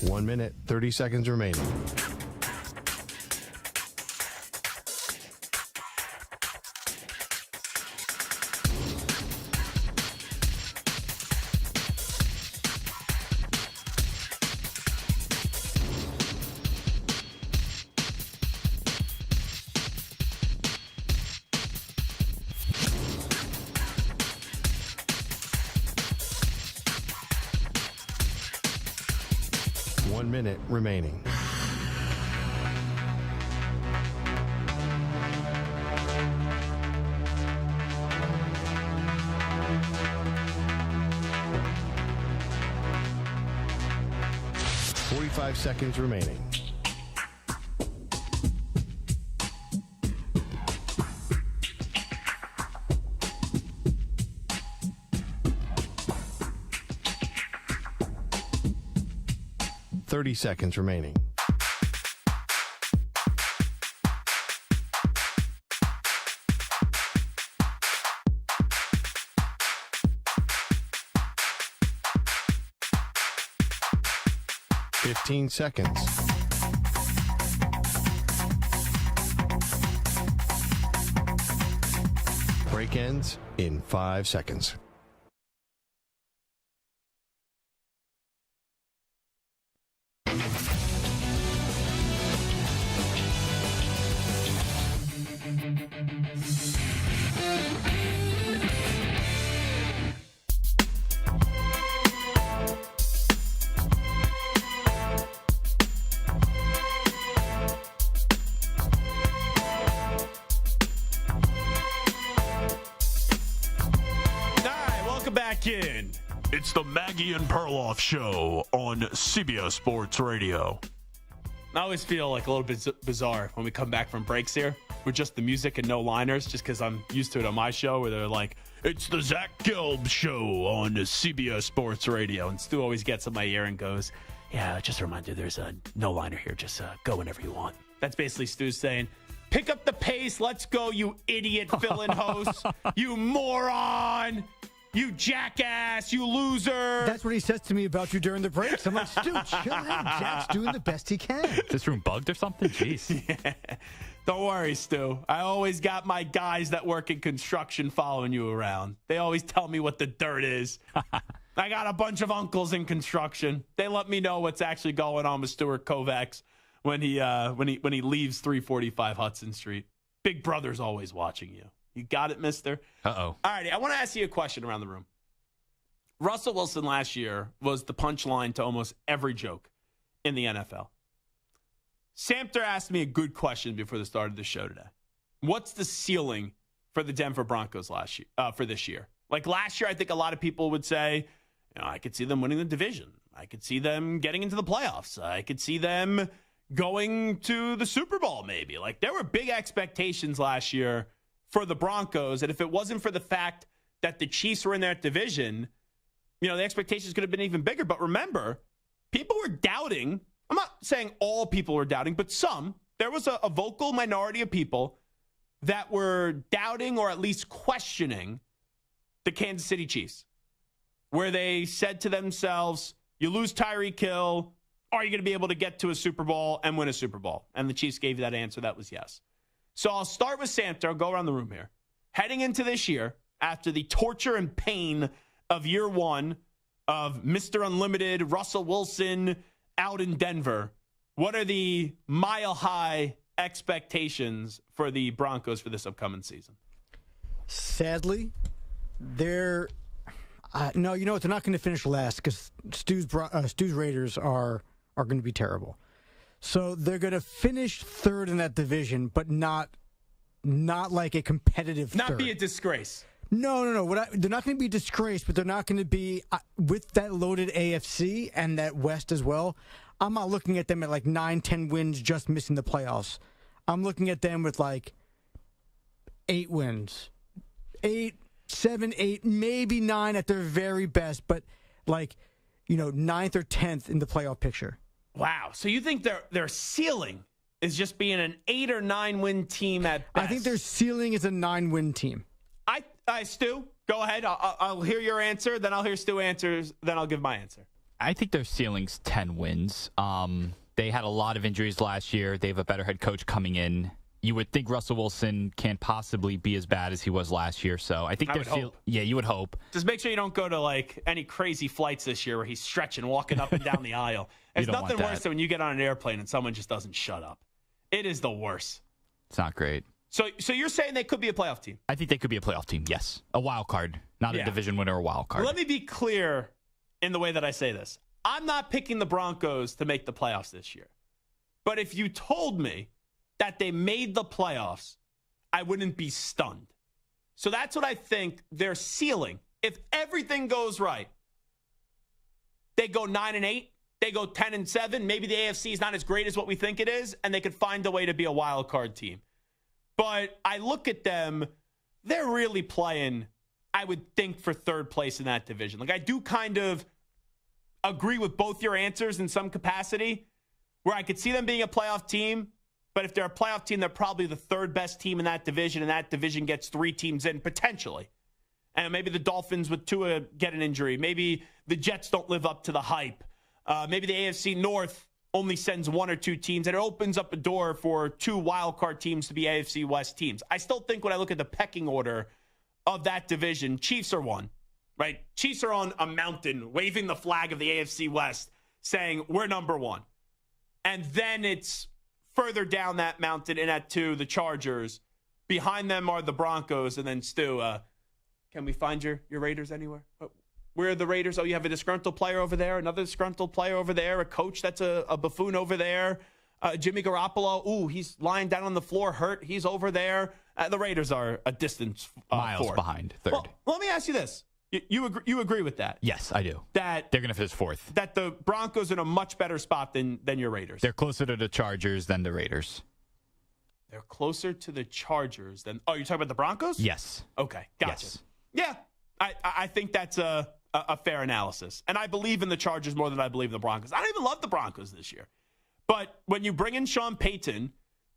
One minute, 30 seconds remaining. One minute remaining. Five seconds remaining. Seconds remaining. Seconds. Break ends in 5 seconds.
Back in. It's the Maggie and Perloff show on CBS Sports Radio. I always feel like a little bit bizarre when we come back from breaks here with just the music and no liners, just because I'm used to it on my show where they're like, it's the Zach Gelb show on CBS Sports Radio. And Stu always gets in my ear and goes, yeah, just a reminder, there's a no liner here. Just go whenever you want. That's basically Stu's saying, pick up the pace. Let's go, you idiot fill-in host. You moron. You jackass. You loser.
That's what he says to me about you during the breaks. I'm like, Stu, chill out. Jack's doing the best he can.
Is this room bugged or something? Jeez.
Yeah. Don't worry, Stu. I always got my guys that work in construction following you around. They always tell me what the dirt is. I got a bunch of uncles in construction. They let me know what's actually going on with Stuart Kovacs when he leaves 345 Hudson Street. Big Brother's always watching you. You got it, mister?
Uh-oh.
All righty, I want to ask you a question around the room. Russell Wilson last year was the punchline to almost every joke in the NFL. Samter asked me a good question before the start of the show today. What's the ceiling for the Denver Broncos for this year? Like last year, I think a lot of people would say, I could see them winning the division. I could see them getting into the playoffs. I could see them going to the Super Bowl maybe. Like there were big expectations last year for the Broncos, and if it wasn't for the fact that the Chiefs were in that division, the expectations could have been even bigger. But remember, people were doubting. I'm not saying all people were doubting, but some. There was a vocal minority of people that were doubting or at least questioning the Kansas City Chiefs, where they said to themselves, you lose Tyreek Hill, are you going to be able to get to a Super Bowl and win a Super Bowl? And the Chiefs gave you that answer. That was yes. So I'll start with Samter. I'll go around the room here. Heading into this year, after the torture and pain of year one of Mr. Unlimited, Russell Wilson out in Denver, what are the mile-high expectations for the Broncos for this upcoming season?
Sadly, they're no, you know what? They're not going to finish last because Stu's Raiders are going to be terrible. So they're going to finish third in that division, but not like a competitive
Not
third.
be a disgrace.
No. They're not going to be a disgrace, but they're not going to be with that loaded AFC and that West as well. I'm not looking at them at like 9-10 wins, just missing the playoffs. I'm looking at them with like 8 wins, 7, 8, maybe 9 at their very best, but like 9th or 10th in the playoff picture.
Wow. So you think their ceiling is just being an 8 or 9 win team at best?
I think their ceiling is a 9-win team.
Stu, go ahead. I'll hear your answer, then I'll hear Stu answers, then I'll give my answer.
I think their ceiling's 10 wins. They had a lot of injuries last year. They have a better head coach coming in. You would think Russell Wilson can't possibly be as bad as he was last year. So I think yeah, you would hope.
Just make sure you don't go to like any crazy flights this year where he's stretching, walking up and down the aisle. There's nothing worse than when you get on an airplane and someone just doesn't shut up. It is the worst.
It's not great.
So you're saying they could be a playoff team?
I think they could be a playoff team, yes. A wild card, not a division winner or a wild card.
Let me be clear in the way that I say this. I'm not picking the Broncos to make the playoffs this year. But if you told me that they made the playoffs, I wouldn't be stunned. So that's what I think their ceiling. If everything goes right, they go 9-8, they go 10-7. Maybe the AFC is not as great as what we think it is, and they could find a way to be a wild card team. But I look at them, they're really playing, I would think, for third place in that division. Like I do kind of agree with both your answers in some capacity, where I could see them being a playoff team. But if they're a playoff team, they're probably the third best team in that division, and that division gets 3 teams in, potentially. And maybe the Dolphins with Tua get an injury. Maybe the Jets don't live up to the hype. Maybe the AFC North only sends 1 or 2 teams, and it opens up a door for 2 wildcard teams to be AFC West teams. I still think when I look at the pecking order of that division, Chiefs are 1, right? Chiefs are on a mountain waving the flag of the AFC West saying, we're number 1. And then it's further down that mountain, and at 2, the Chargers. Behind them are the Broncos, and then Stu, can we find your Raiders anywhere? Where are the Raiders? Oh, you have a disgruntled player over there, another disgruntled player over there, a coach that's a buffoon over there, Jimmy Garoppolo. Ooh, he's lying down on the floor hurt. He's over there. The Raiders are a distance
miles
forward.
Behind third.
Well, let me ask you this. You agree with that?
Yes, I do.
That
they're going to finish fourth.
That the Broncos are in a much better spot than your Raiders.
They're closer to the Chargers than the Raiders.
They're closer to the Chargers than. Oh, you're talking about the Broncos?
Yes.
Okay, gotcha.
Yes.
Yeah, I think that's a fair analysis, and I believe in the Chargers more than I believe in the Broncos. I don't even love the Broncos this year, but when you bring in Sean Payton,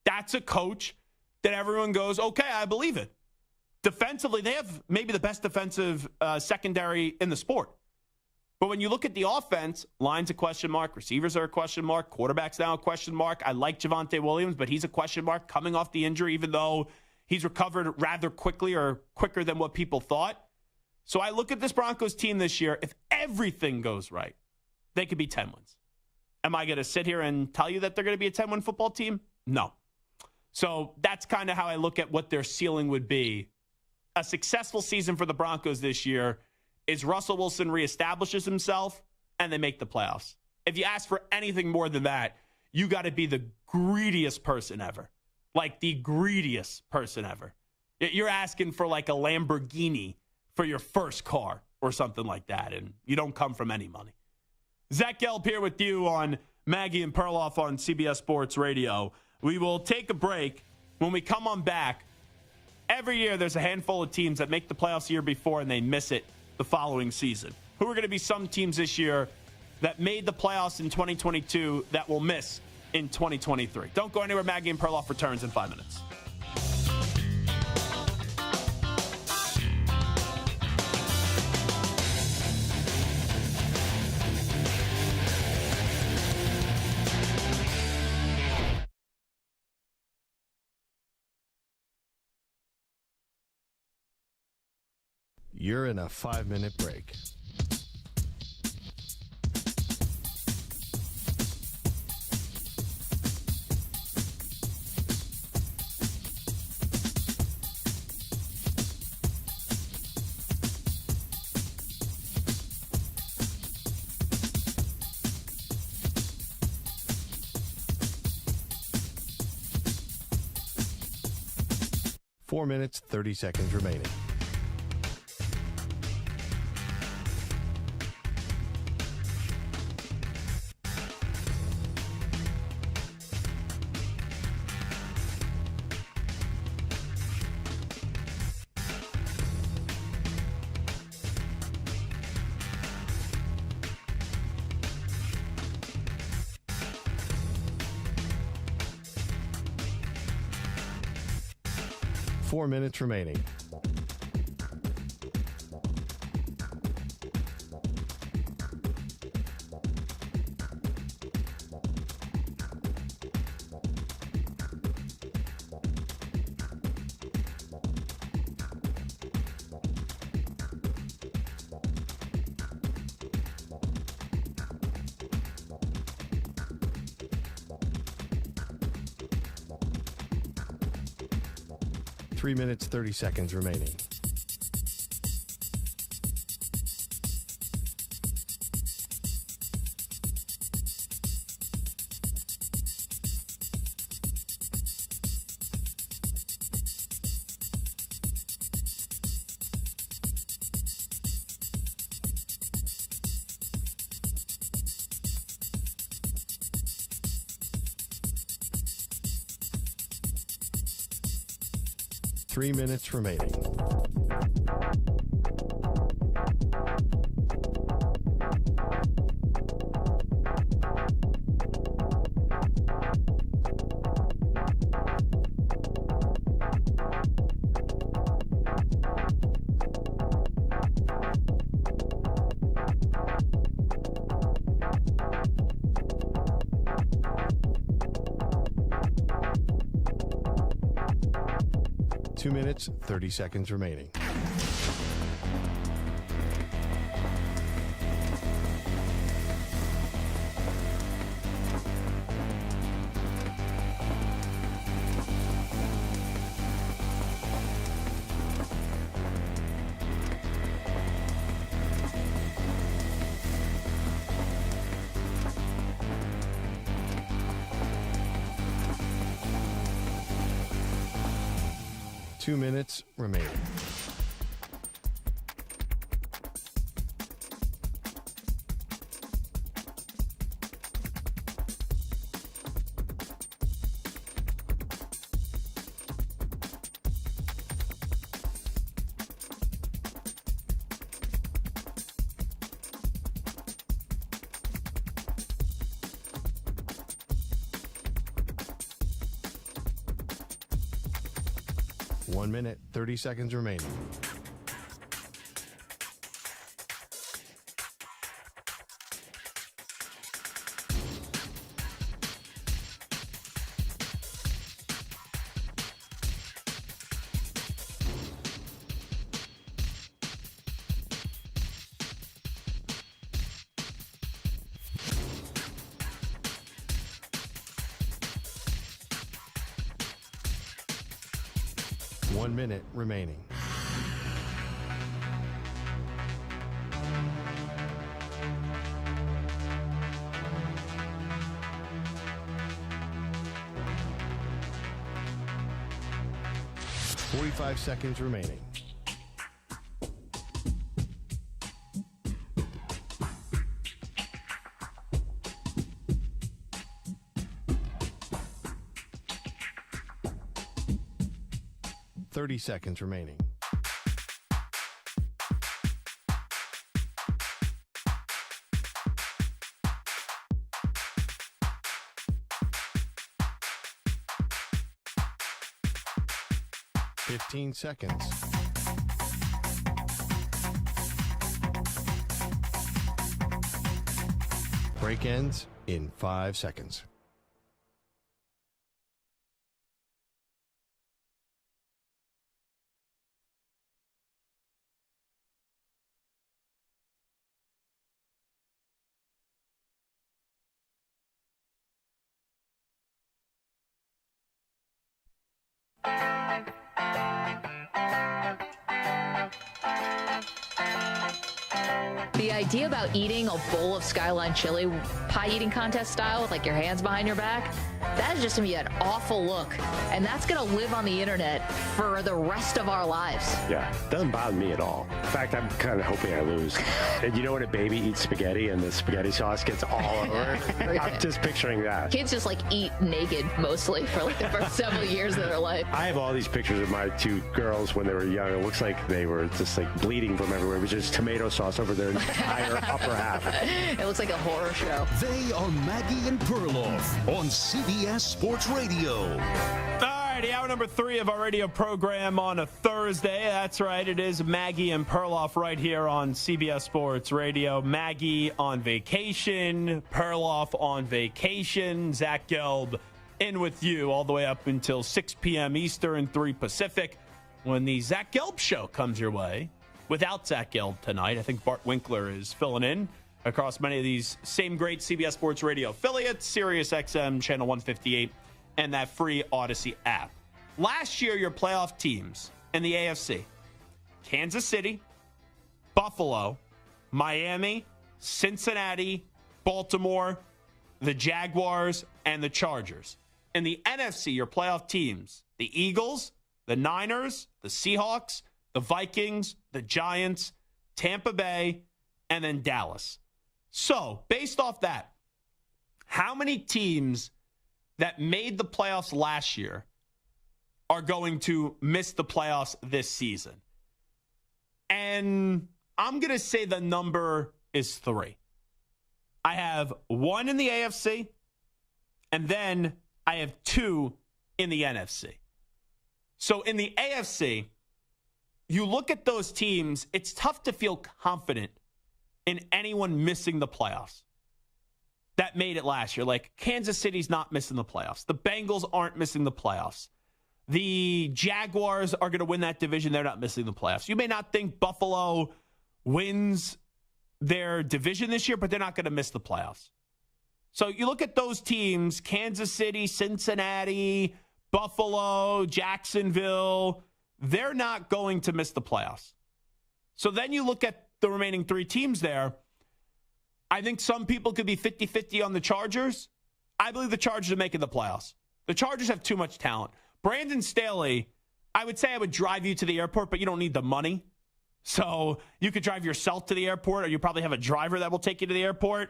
that's a coach that everyone goes, okay, I believe it. Defensively, they have maybe the best defensive secondary in the sport. But when you look at the offense, line's a question mark, receivers are a question mark, quarterback's now a question mark. I like Javonte Williams, but he's a question mark coming off the injury, even though he's recovered rather quickly or quicker than what people thought. So I look at this Broncos team this year. If everything goes right, they could be 10 wins. Am I going to sit here and tell you that they're going to be a 10-win football team? No. So that's kind of how I look at what their ceiling would be. A successful season for the Broncos this year is Russell Wilson reestablishes himself and they make the playoffs. If you ask for anything more than that, you got to be the greediest person ever. Like the greediest person ever. You're asking for like a Lamborghini for your first car or something like that, and you don't come from any money. Zach Gelb here with you on Maggie and Perloff on CBS Sports Radio. We will take a break. When we come on back, every year there's a handful of teams that make the playoffs the year before and they miss it the following season. Who are going to be some teams this year that made the playoffs in 2022 that will miss in 2023? Don't go anywhere. Maggie and Perloff returns in 5 minutes.
You're in a 5-minute break. Four minutes, 30 seconds remaining. Four minutes remaining. Three minutes, 30 seconds remaining. Three minutes remaining. Two minutes, 30 seconds remaining. Two minutes remaining. 1 minute, 30 seconds remaining. One minute remaining. Forty-five seconds remaining. Seconds remaining. Fifteen seconds. Break ends in 5 seconds.
The idea about eating a bowl of Skyline chili, pie eating contest style, with like your hands behind your back, that is just gonna be an awful look. And that's gonna live on the internet for the rest of our lives.
Yeah, doesn't bother me at all. In fact, I'm kind of hoping I lose. And you know when a baby eats spaghetti and the spaghetti sauce gets all over it? I'm just picturing that.
Kids just like eat naked mostly for like the first several years of their life.
I have all these pictures of my two girls when they were young. It looks like they were just like bleeding from everywhere. It was just tomato sauce over their entire upper half.
It looks like a horror show.
They are Maggie and Perloff on CBS Sports Radio.
All righty, hour number 3 of our radio program on a Thursday. That's right, it is Maggie and Perloff right here on CBS Sports Radio. Maggie on vacation, Perloff on vacation, Zach Gelb in with you all the way up until 6 p.m. Eastern, 3 Pacific, when the Zach Gelb Show comes your way. Without Zach Gelb tonight, I think Bart Winkler is filling in across many of these same great CBS Sports Radio affiliates, Sirius XM, Channel 158, and that free Odyssey app. Last year, your playoff teams in the AFC, Kansas City, Buffalo, Miami, Cincinnati, Baltimore, the Jaguars, and the Chargers. In the NFC, your playoff teams, the Eagles, the Niners, the Seahawks, the Vikings, the Giants, Tampa Bay, and then Dallas. So, based off that, how many teams that made the playoffs last year are going to miss the playoffs this season? And I'm going to say the number is 3. I have 1 in the AFC, and then I have 2 in the NFC. So, in the AFC, you look at those teams, it's tough to feel confident in anyone missing the playoffs that made it last year. Like, Kansas City's not missing the playoffs. The Bengals aren't missing the playoffs. The Jaguars are going to win that division. They're not missing the playoffs. You may not think Buffalo wins their division this year, but they're not going to miss the playoffs. So you look at those teams, Kansas City, Cincinnati, Buffalo, Jacksonville, they're not going to miss the playoffs. So then you look at the remaining 3 teams there. I think some people could be 50-50 on the Chargers. I believe the Chargers are making the playoffs. The Chargers have too much talent. Brandon Staley, I would say I would drive you to the airport, but you don't need the money. So you could drive yourself to the airport, or you probably have a driver that will take you to the airport.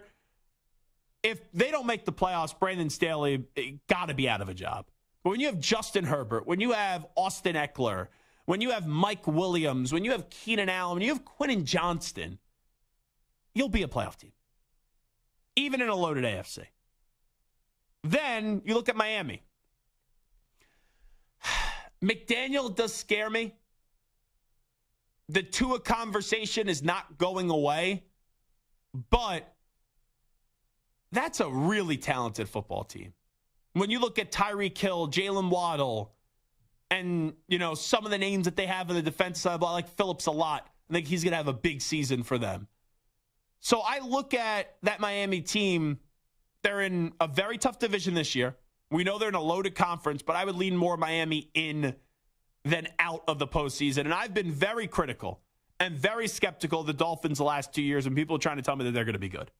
If they don't make the playoffs, Brandon Staley got to be out of a job. But when you have Justin Herbert, when you have Austin Eckler, when you have Mike Williams, when you have Keenan Allen, when you have Quentin Johnston, you'll be a playoff team, even in a loaded AFC. Then you look at Miami. McDaniel does scare me. The Tua conversation is not going away, but that's a really talented football team. When you look at Tyreek Hill, Jalen Waddle, and, some of the names that they have on the defensive side, I like Phillips a lot. I think he's going to have a big season for them. So I look at that Miami team. They're in a very tough division this year. We know they're in a loaded conference, but I would lean more Miami in than out of the postseason. And I've been very critical and very skeptical of the Dolphins the last 2 years when people are trying to tell me that they're going to be good.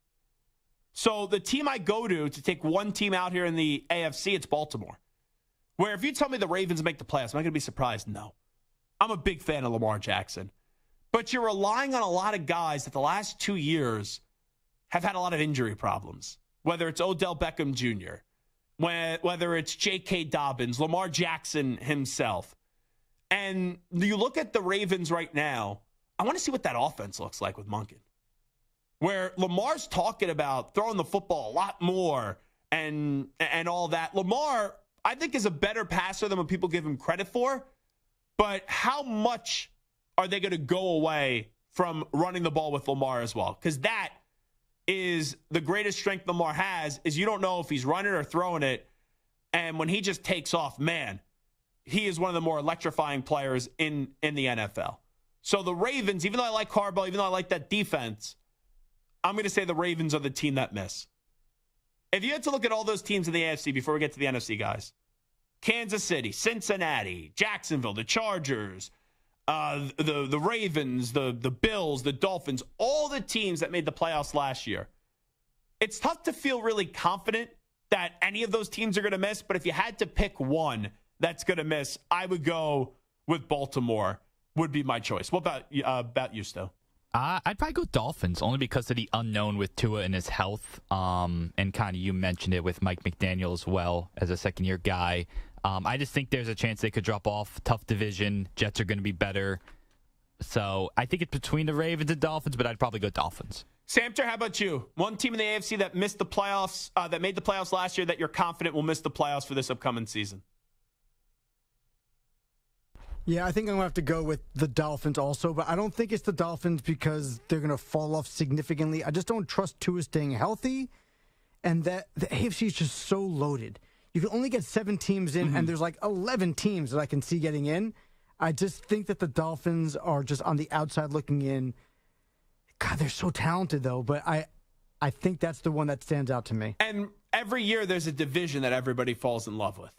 So the team I go to take one team out here in the AFC, it's Baltimore. Where if you tell me the Ravens make the playoffs, am I going to be surprised? No. I'm a big fan of Lamar Jackson. But you're relying on a lot of guys that the last 2 years have had a lot of injury problems. Whether it's Odell Beckham Jr., whether it's J.K. Dobbins, Lamar Jackson himself. And you look at the Ravens right now, I want to see what that offense looks like with Monken. Where Lamar's talking about throwing the football a lot more and all that. Lamar, I think, is a better passer than what people give him credit for. But how much are they going to go away from running the ball with Lamar as well? Because that is the greatest strength Lamar has, is you don't know if he's running or throwing it. And when he just takes off, man, he is one of the more electrifying players in the NFL. So the Ravens, even though I like Harbaugh, even though I like that defense, I'm going to say the Ravens are the team that miss. If you had to look at all those teams in the AFC before we get to the NFC, guys, Kansas City, Cincinnati, Jacksonville, the Chargers, the Ravens, the Bills, the Dolphins, all the teams that made the playoffs last year. It's tough to feel really confident that any of those teams are going to miss, but if you had to pick one that's going to miss, I would go with Baltimore, would be my choice. What about you, Sto?
I'd probably go Dolphins, only because of the unknown with Tua and his health. And kind of you mentioned it with Mike McDaniel as well as a second-year guy. I just think there's a chance they could drop off. Tough division. Jets are going to be better. So I think it's between the Ravens and Dolphins, but I'd probably go Dolphins.
Samter, how about you? One team in the AFC that missed the playoffs, that made the playoffs last year, that you're confident will miss the playoffs for this upcoming season.
Yeah, I think I'm going to have to go with the Dolphins also, but I don't think it's the Dolphins because they're going to fall off significantly. I just don't trust Tua staying healthy, and that the AFC is just so loaded. You can only get 7 teams in, and there's like 11 teams that I can see getting in. I just think that the Dolphins are just on the outside looking in. God, they're so talented, though, but I think that's the one that stands out to me.
And every year there's a division that everybody falls in love with.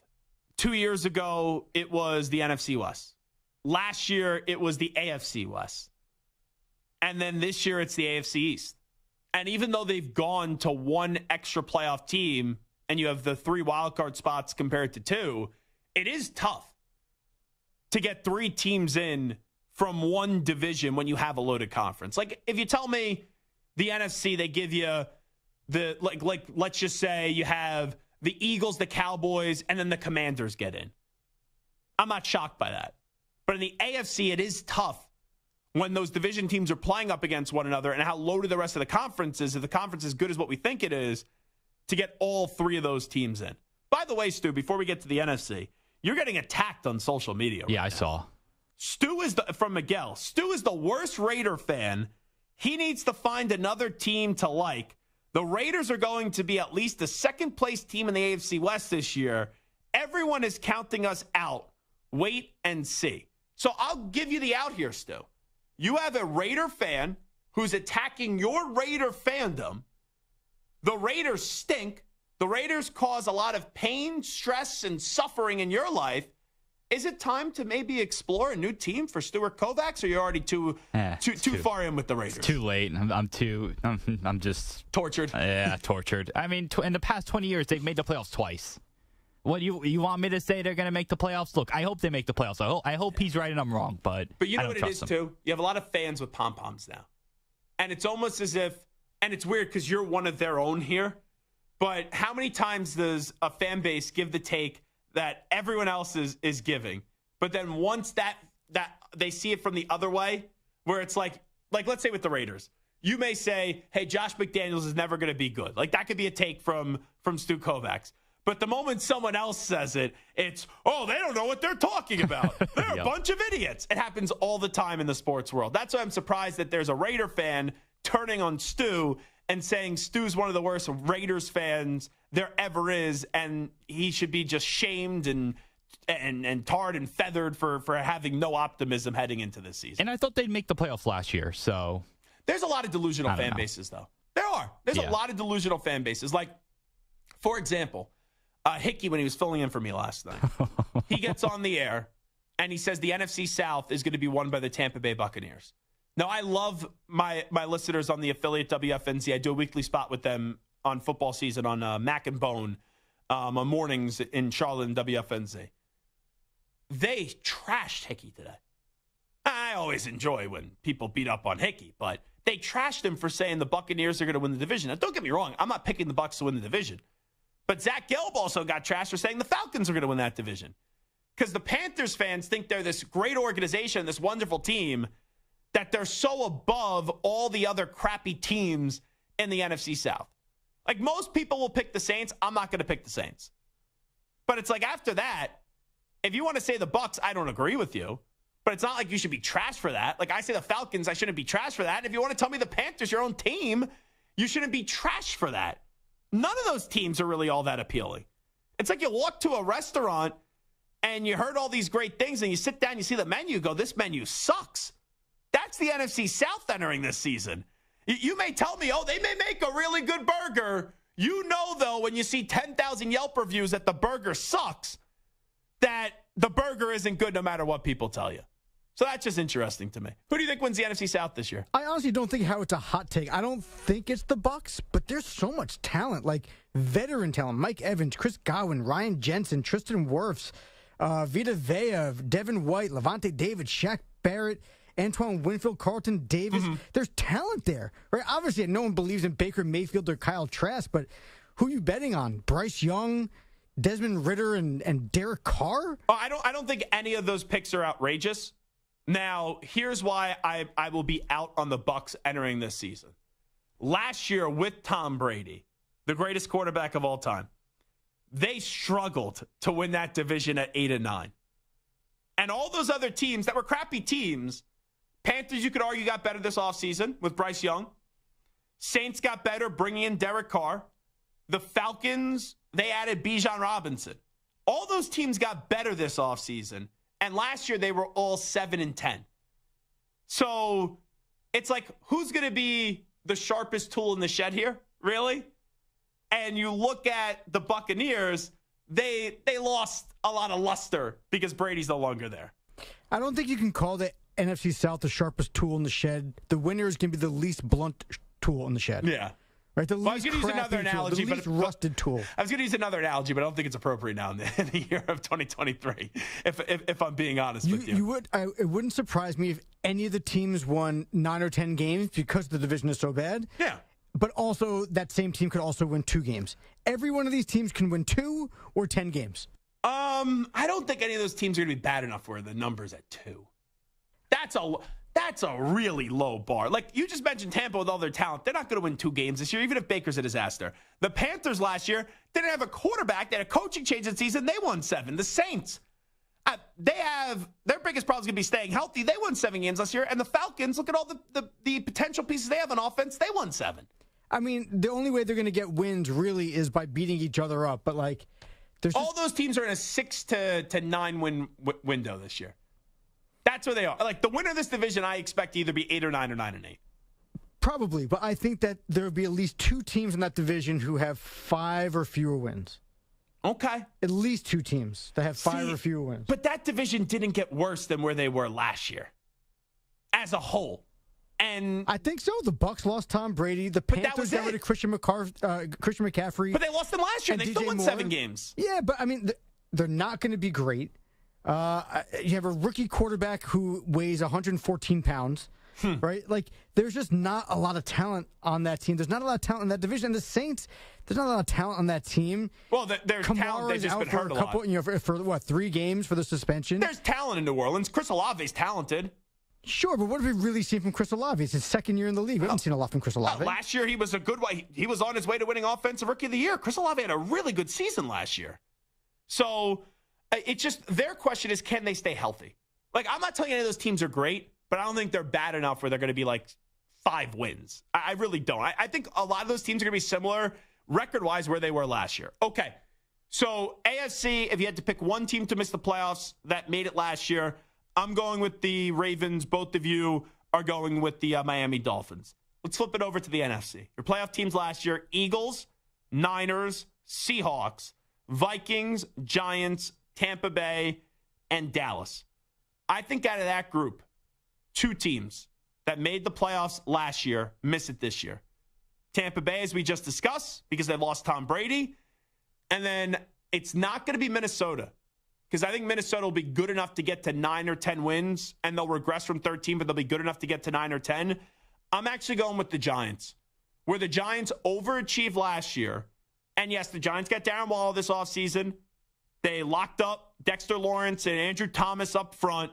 2 years ago, it was the NFC West. Last year, it was the AFC West. And then this year, it's the AFC East. And even though they've gone to one extra playoff team, and you have the 3 wildcard spots compared to 2, it is tough to get 3 teams in from one division when you have a loaded conference. Like, if you tell me the NFC, they give you the, like let's just say you have the Eagles, the Cowboys, and then the Commanders get in. I'm not shocked by that. But in the AFC, it is tough when those division teams are playing up against one another and how loaded the rest of the conference is, if the conference is good as what we think it is, to get all 3 of those teams in. By the way, Stu, before we get to the NFC, you're getting attacked on social media.
Yeah, I saw.
Stu is from Miguel. Stu is the worst Raider fan. He needs to find another team to like. The Raiders are going to be at least the second-place team in the AFC West this year. Everyone is counting us out. Wait and see. So I'll give you the out here, Stu. You have a Raider fan who's attacking your Raider fandom. The Raiders stink. The Raiders cause a lot of pain, stress, and suffering in your life. Is it time to maybe explore a new team for Stuart Kovacs, or you're already too far in with the Raiders?
It's too late. I'm just
tortured.
Yeah, tortured. I mean, in the past 20 years, they've made the playoffs twice. What you want me to say? They're going to make the playoffs? Look, I hope they make the playoffs. I hope he's right and I'm wrong, but
you know what it is too. You have a lot of fans with pom poms now, and it's almost as if, and it's weird because you're one of their own here. But how many times does a fan base give the take that everyone else is giving, but then once that they see it from the other way, where it's like let's say with the Raiders, you may say, "Hey, Josh McDaniels is never going to be good." Like that could be a take from Stu Kovacs. But the moment someone else says it, it's, oh, they don't know what they're talking about. They're a bunch of idiots. It happens all the time in the sports world. That's why I'm surprised that there's a Raider fan turning on Stu and saying Stu's one of the worst Raiders fans there ever is, and he should be just shamed and tarred and feathered for having no optimism heading into this season.
And I thought they'd make the playoffs last year, so.
There's a lot of delusional fan bases, though. There are. There's a lot of delusional fan bases. Like, for example, Hickey, when he was filling in for me last night, he gets on the air, and he says the NFC South is going to be won by the Tampa Bay Buccaneers. Now, I love my listeners on the affiliate WFNZ. I do a weekly spot with them on football season on Mac and Bone on mornings in Charlotte and WFNZ. They trashed Hickey today. I always enjoy when people beat up on Hickey, but they trashed him for saying the Buccaneers are going to win the division. Now, don't get me wrong. I'm not picking the Bucs to win the division. But Zach Gelb also got trashed for saying the Falcons are going to win that division. Because the Panthers fans think they're this great organization, this wonderful team, that they're so above all the other crappy teams in the NFC South. Like, most people will pick the Saints. I'm not going to pick the Saints. But it's like, after that, if you want to say the Bucs, I don't agree with you. But it's not like you should be trashed for that. Like, I say the Falcons, I shouldn't be trashed for that. And if you want to tell me the Panthers, your own team, you shouldn't be trashed for that. None of those teams are really all that appealing. It's like you walk to a restaurant and you heard all these great things and you sit down, you see the menu, you go, this menu sucks. That's the NFC South entering this season. You may tell me, oh, they may make a really good burger. You know, though, when you see 10,000 Yelp reviews that the burger sucks, that the burger isn't good no matter what people tell you. So that's just interesting to me. Who do you think wins the NFC South this year?
I honestly don't think how it's a hot take. I don't think it's the Bucs, but there's so much talent, like veteran talent. Mike Evans, Chris Godwin, Ryan Jensen, Tristan Wirfs, Vita Vea, Devin White, Levante David, Shaq Barrett, Antoine Winfield, Carlton Davis. There's talent there, right? Obviously, no one believes in Baker Mayfield or Kyle Trask, but who are you betting on? Bryce Young, Desmond Ridder, and Derek Carr?
Oh, I don't think any of those picks are outrageous. Now, here's why I will be out on the Bucs entering this season. Last year with Tom Brady, the greatest quarterback of all time, they struggled to win that division at 8-9. And all those other teams that were crappy teams, Panthers, you could argue, got better this offseason with Bryce Young. Saints got better bringing in Derek Carr. The Falcons, they added Bijan Robinson. All those teams got better this offseason. And last year, they were all 7-10. So it's like, who's going to be the sharpest tool in the shed here, really? And you look at the Buccaneers, they lost a lot of luster because Brady's no longer there.
I don't think you can call the NFC South the sharpest tool in the shed. The winner is going to be the least blunt tool in the shed.
Yeah.
Right, the least
I was going to use another analogy,
the least rusted tool.
I was going to use another analogy, but I don't think it's appropriate now in the year of 2023. If I'm being honest with you,
it wouldn't surprise me if any of the teams won 9 or 10 games because the division is so bad.
Yeah,
but also that same team could also win 2 games. Every one of these teams can win 2 or 10 games.
I don't think any of those teams are going to be bad enough where the number's at 2. That's a really low bar. Like, you just mentioned Tampa with all their talent. They're not going to win 2 games this year, even if Baker's a disaster. The Panthers last year didn't have a quarterback. They had a coaching change this season. They won 7. The Saints, their biggest problem is going to be staying healthy. They won 7 games last year. And the Falcons, look at all the potential pieces they have on offense. They won 7.
I mean, the only way they're going to get wins really is by beating each other up. But, like, there's
all those teams are in a 6 to 9 win window this year. That's where they are. Like, the winner of this division, I expect to either be 8 or 9 or 9-8.
Probably, but I think that there will be at least 2 teams in that division who have 5 or fewer wins.
Okay.
At least 2 teams that have 5 or fewer wins.
But that division didn't get worse than where they were last year as a whole. And
I think so. The Bucs lost Tom Brady. The Panthers got rid of Christian McCaffrey.
But they lost him last year. They still won 7 games.
Yeah, but I mean, they're not going to be great. You have a rookie quarterback who weighs 114 pounds, right? Like, there's just not a lot of talent on that team. There's not a lot of talent in that division. And the Saints, there's not a lot of talent on that team.
Well, there's talent. They've just been hurt a lot.
For 3 games for the suspension.
There's talent in New Orleans. Chris Olave's talented.
Sure, but what have we really seen from Chris Olave? It's his second year in the league. We haven't seen a lot from Chris Olave.
Last year, he was a good one. He was on his way to winning Offensive Rookie of the Year. Chris Olave had a really good season last year. So it's just their question is, can they stay healthy? Like, I'm not telling you any of those teams are great, but I don't think they're bad enough where they're going to be like 5 wins. I really don't. I think a lot of those teams are going to be similar record-wise where they were last year. Okay, so AFC, if you had to pick one team to miss the playoffs that made it last year, I'm going with the Ravens. Both of you are going with the Miami Dolphins. Let's flip it over to the NFC. Your playoff teams last year: Eagles, Niners, Seahawks, Vikings, Giants, Tampa Bay, and Dallas. I think out of that group, 2 teams that made the playoffs last year miss it this year. Tampa Bay, as we just discussed, because they lost Tom Brady. And then it's not going to be Minnesota, because I think Minnesota will be good enough to get to 9 or 10 wins, and they'll regress from 13, but they'll be good enough to get to 9 or 10. I'm actually going with the Giants, where the Giants overachieved last year. And yes, the Giants got Darren Waller this offseason. They locked up Dexter Lawrence and Andrew Thomas up front.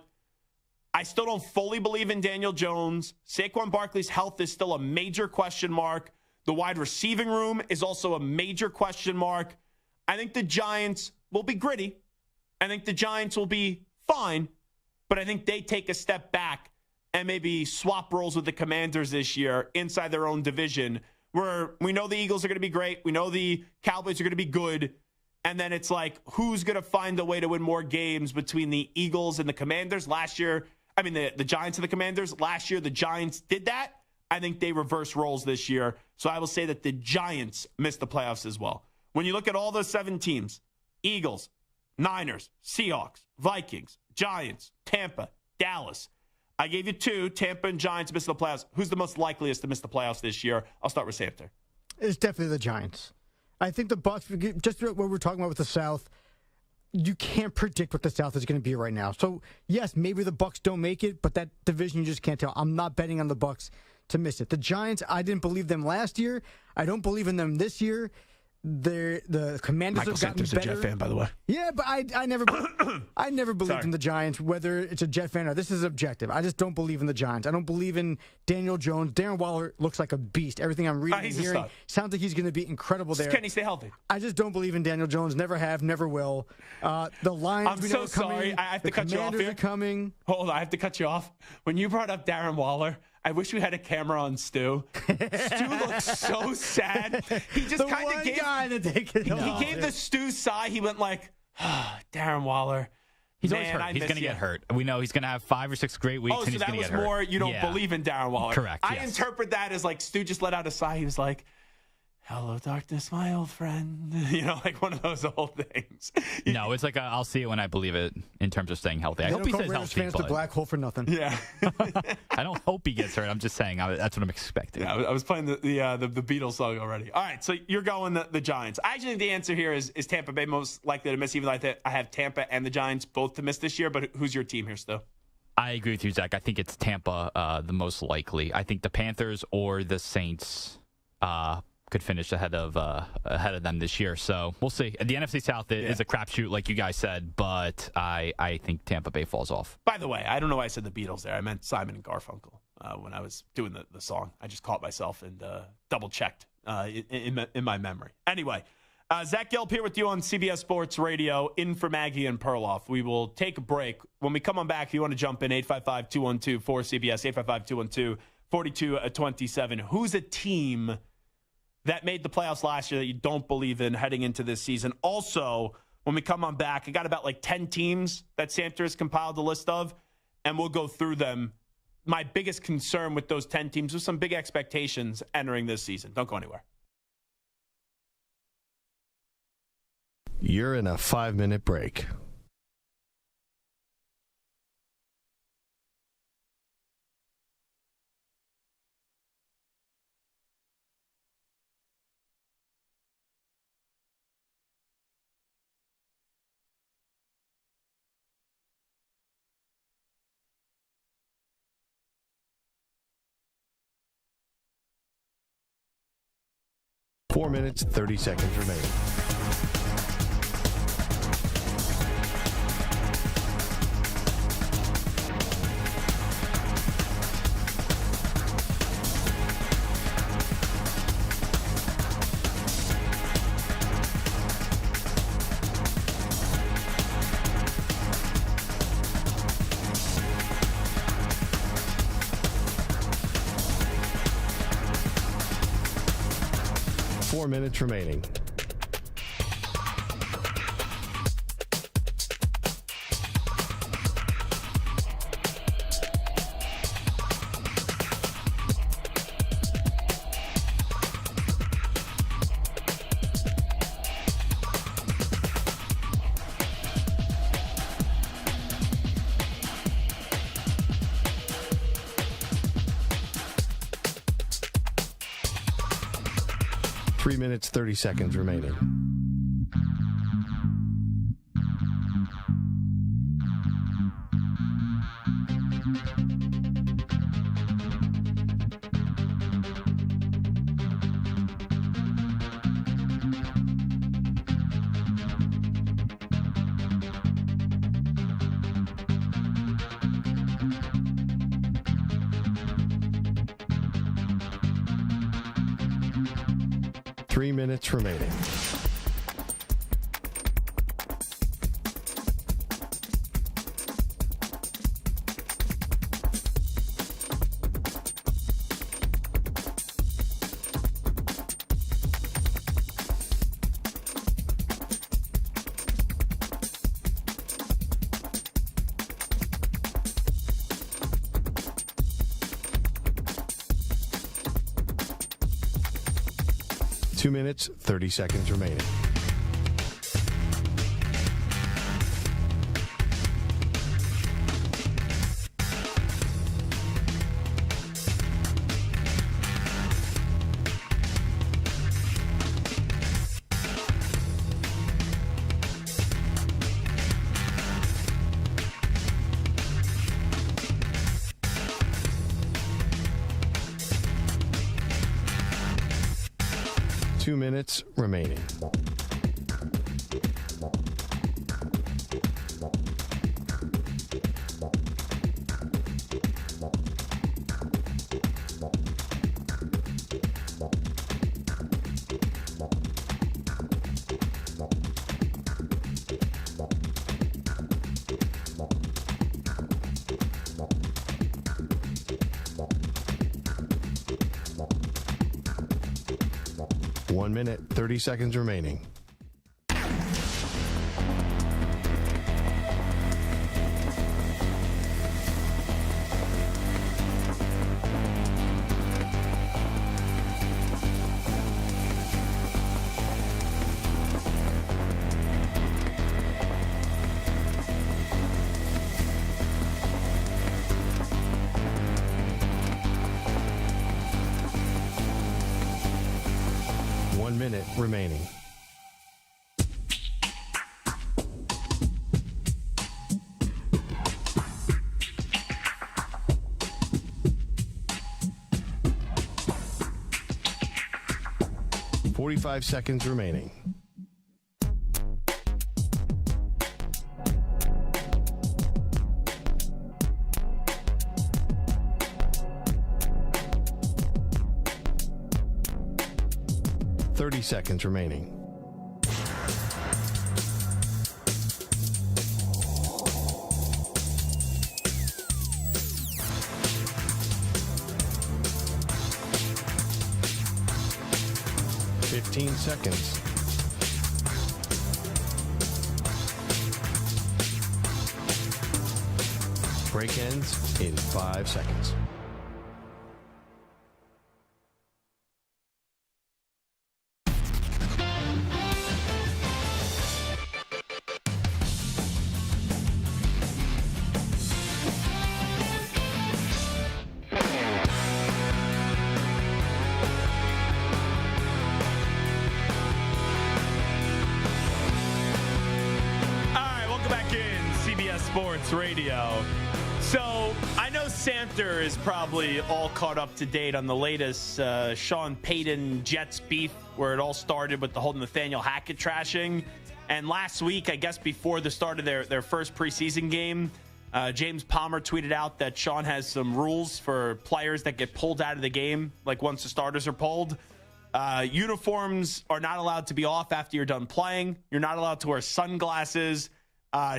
I still don't fully believe in Daniel Jones. Saquon Barkley's health is still a major question mark. The wide receiving room is also a major question mark. I think the Giants will be gritty. I think the Giants will be fine, but I think they take a step back and maybe swap roles with the Commanders this year inside their own division, where we know the Eagles are going to be great. We know the Cowboys are going to be good. And then it's like, who's going to find a way to win more games between the Eagles and the Commanders? Last year, the Giants and the Commanders. Last year, the Giants did that. I think they reverse roles this year. So I will say that the Giants missed the playoffs as well. When you look at all those 7 teams, Eagles, Niners, Seahawks, Vikings, Giants, Tampa, Dallas. I gave you 2, Tampa and Giants missed the playoffs. Who's the most likeliest to miss the playoffs this year? I'll start with Samter.
It's definitely the Giants. I think the Bucs, just what we're talking about with the South, you can't predict what the South is going to be right now. So, yes, maybe the Bucs don't make it, but that division you just can't tell. I'm not betting on the Bucs to miss it. The Giants, I didn't believe them last year. I don't believe in them this year. The Commanders
Michael
have gotten
Samter's
better.
a Jet fan, by the way.
Yeah, but I never believed in the Giants, whether it's a Jet fan or this is objective. I just don't believe in the Giants. I don't believe in Daniel Jones. Darren Waller looks like a beast. Everything I'm reading and hearing sounds like he's going to be incredible there.
Can he stay healthy?
I just don't believe in Daniel Jones. Never have, never will. The Lions,
I'm so sorry. I have to cut you off here.
Are coming.
Hold on, I have to cut you off. When you brought up Darren Waller, I wish we had a camera on Stu. Stu looks so sad. He just kind of gave he gave the Stu sigh. He went like, Darren Waller.
He's always hurt. He's going to get hurt. We know he's going to have 5 or 6 great weeks, and he's going to get hurt.
Oh, so that was more you don't believe in Darren Waller.
Correct.
I interpret that as like Stu just let out a sigh. He was like, hello, darkness, my old friend. You know, like one of those old things.
No, it's like I'll see it when I believe it in terms of staying healthy. I hope he stays healthy.
Fans the black hole for nothing.
Yeah.
I don't hope he gets hurt. I'm just saying that's what I'm expecting.
Yeah, I was playing the Beatles song already. All right, so you're going the Giants. I actually think the answer here is Tampa Bay most likely to miss, even though I have Tampa and the Giants both to miss this year. But who's your team here, Stu?
I agree with you, Zach. I think it's Tampa the most likely. I think the Panthers or the Saints could finish ahead of them this year. So we'll see. The NFC South is a crapshoot, like you guys said, but I think Tampa Bay falls off.
By the way, I don't know why I said the Beatles there. I meant Simon and Garfunkel when I was doing the song. I just caught myself and double-checked in my memory. Anyway, Zach Gelb here with you on CBS Sports Radio, in for Maggie and Perloff. We will take a break. When we come on back, if you want to jump in, 855-212-4CBS, 855-212-4227. Who's a team that made the playoffs last year that you don't believe in heading into this season? Also, when we come on back, I got about like 10 teams that Samter has compiled a list of, and we'll go through them. My biggest concern with those 10 teams was some big expectations entering this season. Don't go anywhere.
You're in a 5-minute break. Four minutes, 30 seconds remaining. 4 minutes remaining. Three minutes, 30 seconds remaining. Three minutes remaining. Two minutes, 30 seconds remaining. Two minutes remaining. One minute, 30 seconds remaining. Minute remaining. Forty-five seconds remaining. Seconds remaining. Fifteen seconds. Break ends in 5 seconds.
Radio. So I know Santer is probably all caught up to date on the latest Sean Payton Jets beef, where it all started with the whole Nathaniel Hackett trashing. And last week, I guess before the start of their first preseason game, James Palmer tweeted out that Sean has some rules for players that get pulled out of the game, like once the starters are pulled. Uniforms are not allowed to be off after you're done playing. You're not allowed to wear sunglasses.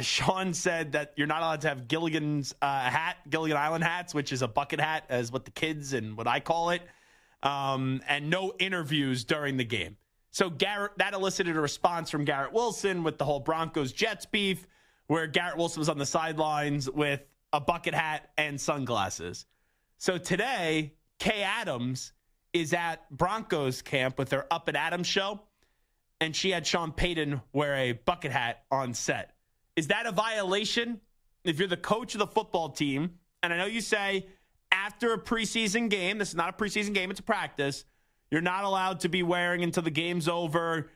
Sean said that you're not allowed to have Gilligan Island hats, which is a bucket hat, as what the kids and what I call it, and no interviews during the game. So that elicited a response from Garrett Wilson with the whole Broncos-Jets beef, where Garrett Wilson was on the sidelines with a bucket hat and sunglasses. So today, Kay Adams is at Broncos camp with her Up and Adams show, and she had Sean Payton wear a bucket hat on set. Is that a violation if you're the coach of the football team? And I know you say after a preseason game, this is not a preseason game, it's a practice, you're not allowed to be wearing until the game's over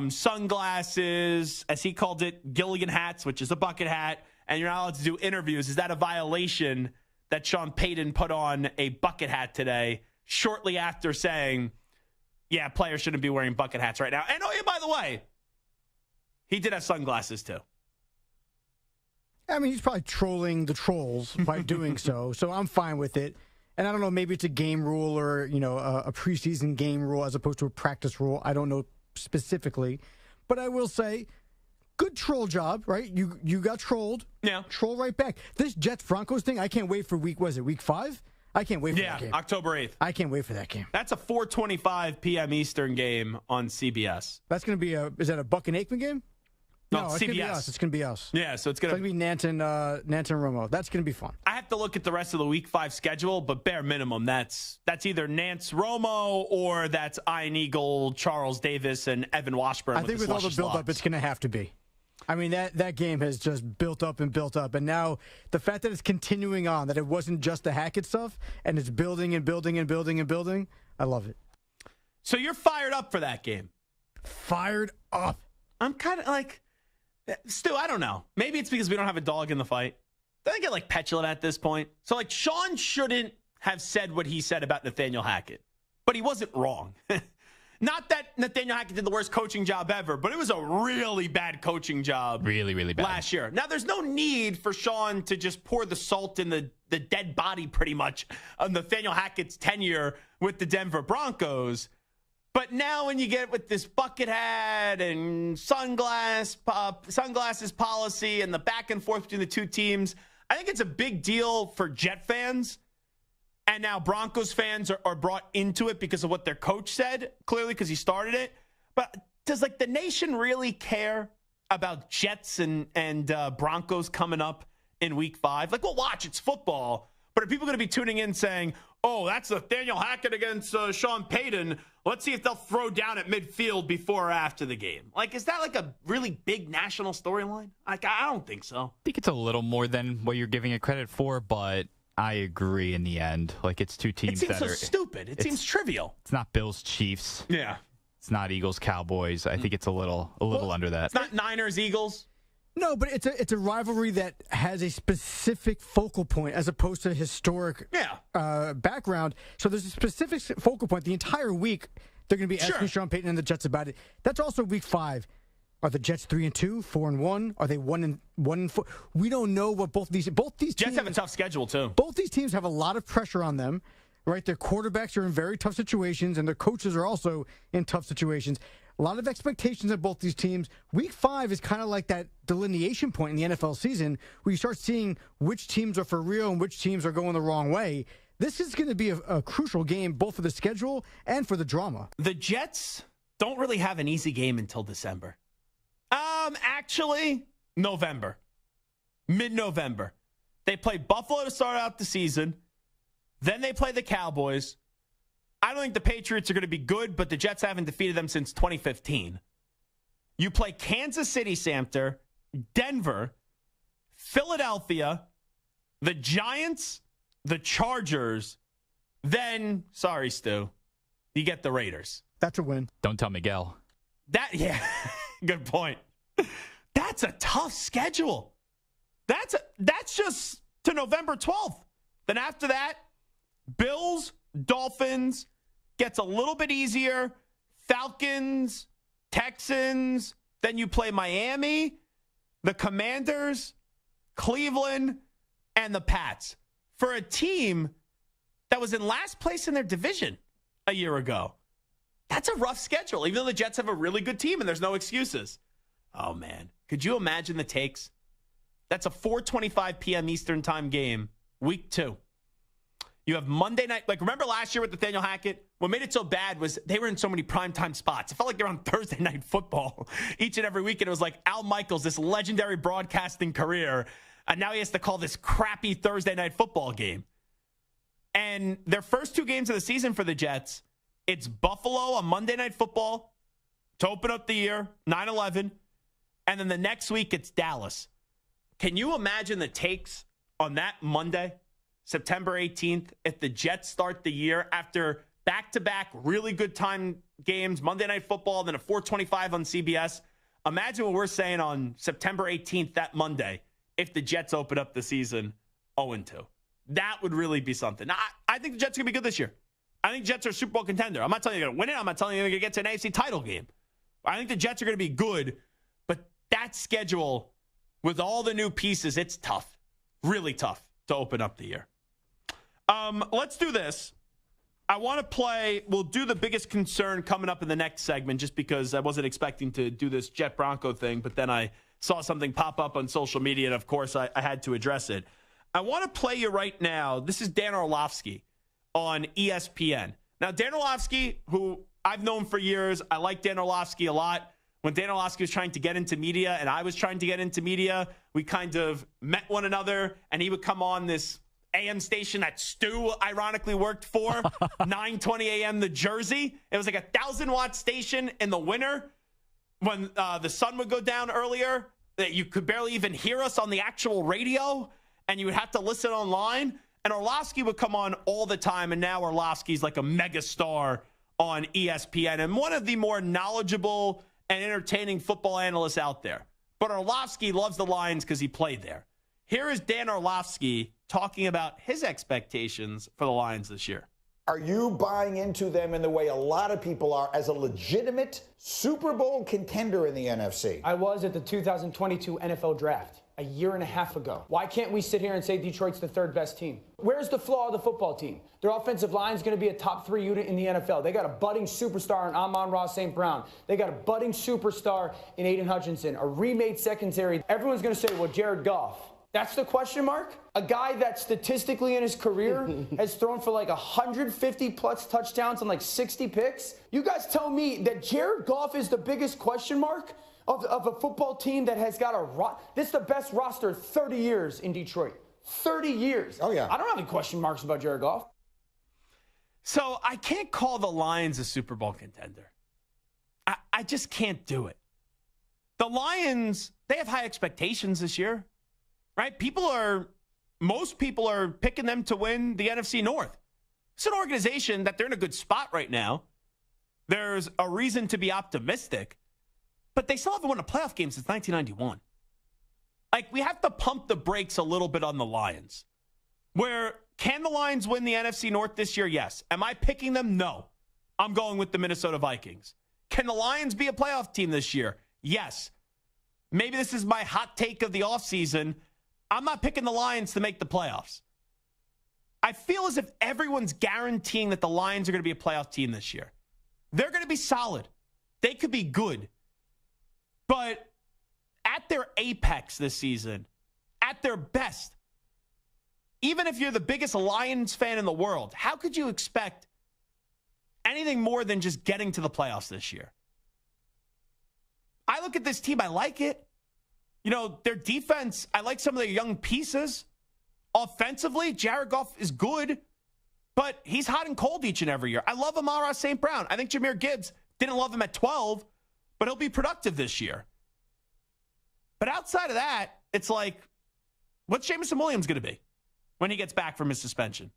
sunglasses, as he called it, Gilligan hats, which is a bucket hat, and you're not allowed to do interviews. Is that a violation that Sean Payton put on a bucket hat today shortly after saying, yeah, players shouldn't be wearing bucket hats right now? And oh, yeah, by the way, he did have sunglasses too.
I mean, he's probably trolling the trolls by doing so I'm fine with it. And I don't know, maybe it's a game rule or, a preseason game rule as opposed to a practice rule. I don't know specifically. But I will say, good troll job, right? You got trolled.
Yeah.
Troll right back. This Jets-Broncos thing, I can't wait for week 5? I can't wait for that game.
October 8th.
I can't wait for that game.
That's a 4:25 p.m. Eastern game on CBS.
That's going to be is that a Buck and Aikman game?
No,
it's
CBS.
It's going to be us.
Yeah, so it's going to
be Nanton Romo. That's going to be fun.
I have to look at the rest of the Week 5 schedule, but bare minimum, that's either Nance Romo or that's Ian Eagle, Charles Davis, and Evan Washburn.
I think with all the build-up, it's going to have to be. I mean, that game has just built up, and now the fact that it's continuing on, that it wasn't just the Hackett stuff, and it's building and building and building and building, I love it.
So you're fired up for that game?
Fired up.
I'm kind of like... Stu, I don't know. Maybe it's because we don't have a dog in the fight. Don't I get petulant at this point? So Sean shouldn't have said what he said about Nathaniel Hackett, but he wasn't wrong. Not that Nathaniel Hackett did the worst coaching job ever, but it was a really bad coaching job.
Really, really bad.
Last year. Now, there's no need for Sean to just pour the salt in the dead body, pretty much, of Nathaniel Hackett's tenure with the Denver Broncos. But now when you get with this bucket hat and sunglasses policy and the back and forth between the two teams, I think it's a big deal for Jet fans. And now Broncos fans are brought into it because of what their coach said, clearly because he started it. But does the nation really care about Jets and Broncos coming up in Week 5? We'll watch, it's football. But are people going to be tuning in saying, oh, that's Nathaniel Hackett against Sean Payton. Let's see if they'll throw down at midfield before or after the game. Is that a really big national storyline? I don't think so.
I think it's a little more than what you're giving it credit for, but I agree in the end. It's two teams
that are... It seems so stupid. It seems trivial.
It's not Bills Chiefs.
Yeah.
It's not Eagles Cowboys. I think it's a little under that.
It's not Niners Eagles.
No, but it's a rivalry that has a specific focal point as opposed to historic background. So there's a specific focal point. The entire week, they're going to be asking Sean Payton and the Jets about it. That's also Week 5. Are the Jets 3-2, 4-1? Are they 1-4? We don't know what both these teams.
Jets have a tough schedule too.
Both these teams have a lot of pressure on them. Right, their quarterbacks are in very tough situations, and their coaches are also in tough situations. A lot of expectations of both these teams. Week 5 is kind of like that delineation point in the NFL season where you start seeing which teams are for real and which teams are going the wrong way. This is going to be a crucial game, both for the schedule and for the drama.
The Jets don't really have an easy game until December. Actually, November. Mid-November. They play Buffalo to start out the season. Then they play the Cowboys. I don't think the Patriots are going to be good, but the Jets haven't defeated them since 2015. You play Kansas City, Samter, Denver, Philadelphia, the Giants, the Chargers, then, sorry, Stu, you get the Raiders.
That's a win.
Don't tell Miguel.
Good point. That's a tough schedule. That's just to November 12th. Then after that, Bills, Dolphins, gets a little bit easier. Falcons, Texans, then you play Miami, the Commanders, Cleveland, and the Pats. For a team that was in last place in their division a year ago. That's a rough schedule, even though the Jets have a really good team and there's no excuses. Oh, man. Could you imagine the takes? That's a 4:25 p.m. Eastern time game, Week 2. You have Monday night. Remember last year with Nathaniel Hackett? what made it so bad was they were in so many primetime spots. It felt like they were on Thursday Night Football each and every week. And it was like Al Michaels, this legendary broadcasting career, and now he has to call this crappy Thursday Night Football game. And their first 2 games of the season for the Jets, it's Buffalo on Monday Night Football to open up the year, 9-11. And then the next week, it's Dallas. Can you imagine the takes on that Monday, September 18th, if the Jets start the year after back-to-back really good time games, Monday Night Football, then a 4:25 on CBS? Imagine what we're saying on September 18th, that Monday, if the Jets open up the season 0-2. That would really be something. I think the Jets are going to be good this year. I think the Jets are a Super Bowl contender. I'm not telling you they're going to win it. I'm not telling you they're going to get to an AFC title game. I think the Jets are going to be good, but that schedule with all the new pieces, it's tough. Really tough to open up the year. Let's do this. I want to play, we'll do the biggest concern coming up in the next segment just because I wasn't expecting to do this Jet Bronco thing, but then I saw something pop up on social media, and of course I had to address it. I want to play you right now. This is Dan Orlovsky on ESPN. Now, Dan Orlovsky, who I've known for years, I like Dan Orlovsky a lot. When Dan Orlovsky was trying to get into media and I was trying to get into media, we kind of met one another, and he would come on this AM station that Stu ironically worked for, 9:20 a.m. the Jersey. It was like a 1,000-watt station in the winter when the sun would go down earlier, that you could barely even hear us on the actual radio, and you would have to listen online. And Orlovsky would come on all the time, and now Orlovsky's like a mega star on ESPN and one of the more knowledgeable and entertaining football analysts out there. But Orlovsky loves the Lions because he played there. Here is Dan Orlovsky talking about his expectations for the Lions this year.
Are you buying into them in the way a lot of people are as a legitimate Super Bowl contender in the NFC?
I was at the 2022 NFL Draft a year and a half ago. Why can't we sit here and say Detroit's the 3rd best team? Where's the flaw of the football team? Their offensive line is going to be a top 3 unit in the NFL. They got a budding superstar in Amon-Ra St. Brown. They got a budding superstar in Aiden Hutchinson, a remade secondary. Everyone's going to say, well, Jared Goff. That's the question mark? A guy that statistically in his career has thrown for like 150-plus touchdowns and like 60 picks? You guys tell me that Jared Goff is the biggest question mark of a football team that has got this is the best roster 30 years in Detroit. 30 years.
Oh, yeah.
I don't have any question marks about Jared Goff.
So I can't call the Lions a Super Bowl contender. I just can't do it. The Lions, they have high expectations this year, right? Most people are picking them to win the NFC North. It's an organization that they're in a good spot right now. There's a reason to be optimistic, but they still haven't won a playoff game since 1991. Like, we have to pump the brakes a little bit on the Lions. Can the Lions win the NFC North this year? Yes. Am I picking them? No. I'm going with the Minnesota Vikings. Can the Lions be a playoff team this year? Yes. Maybe this is my hot take of the offseason. I'm not picking the Lions to make the playoffs. I feel as if everyone's guaranteeing that the Lions are going to be a playoff team this year. They're going to be solid. They could be good. But at their apex this season, at their best, even if you're the biggest Lions fan in the world, how could you expect anything more than just getting to the playoffs this year? I look at this team, I like it. You know, their defense, I like some of their young pieces. Offensively, Jared Goff is good, but he's hot and cold each and every year. I love Amon-Ra St. Brown. I think Jahmyr Gibbs, didn't love him at 12, but he'll be productive this year. But outside of that, it's like, what's Jameson Williams going to be when he gets back from his suspension?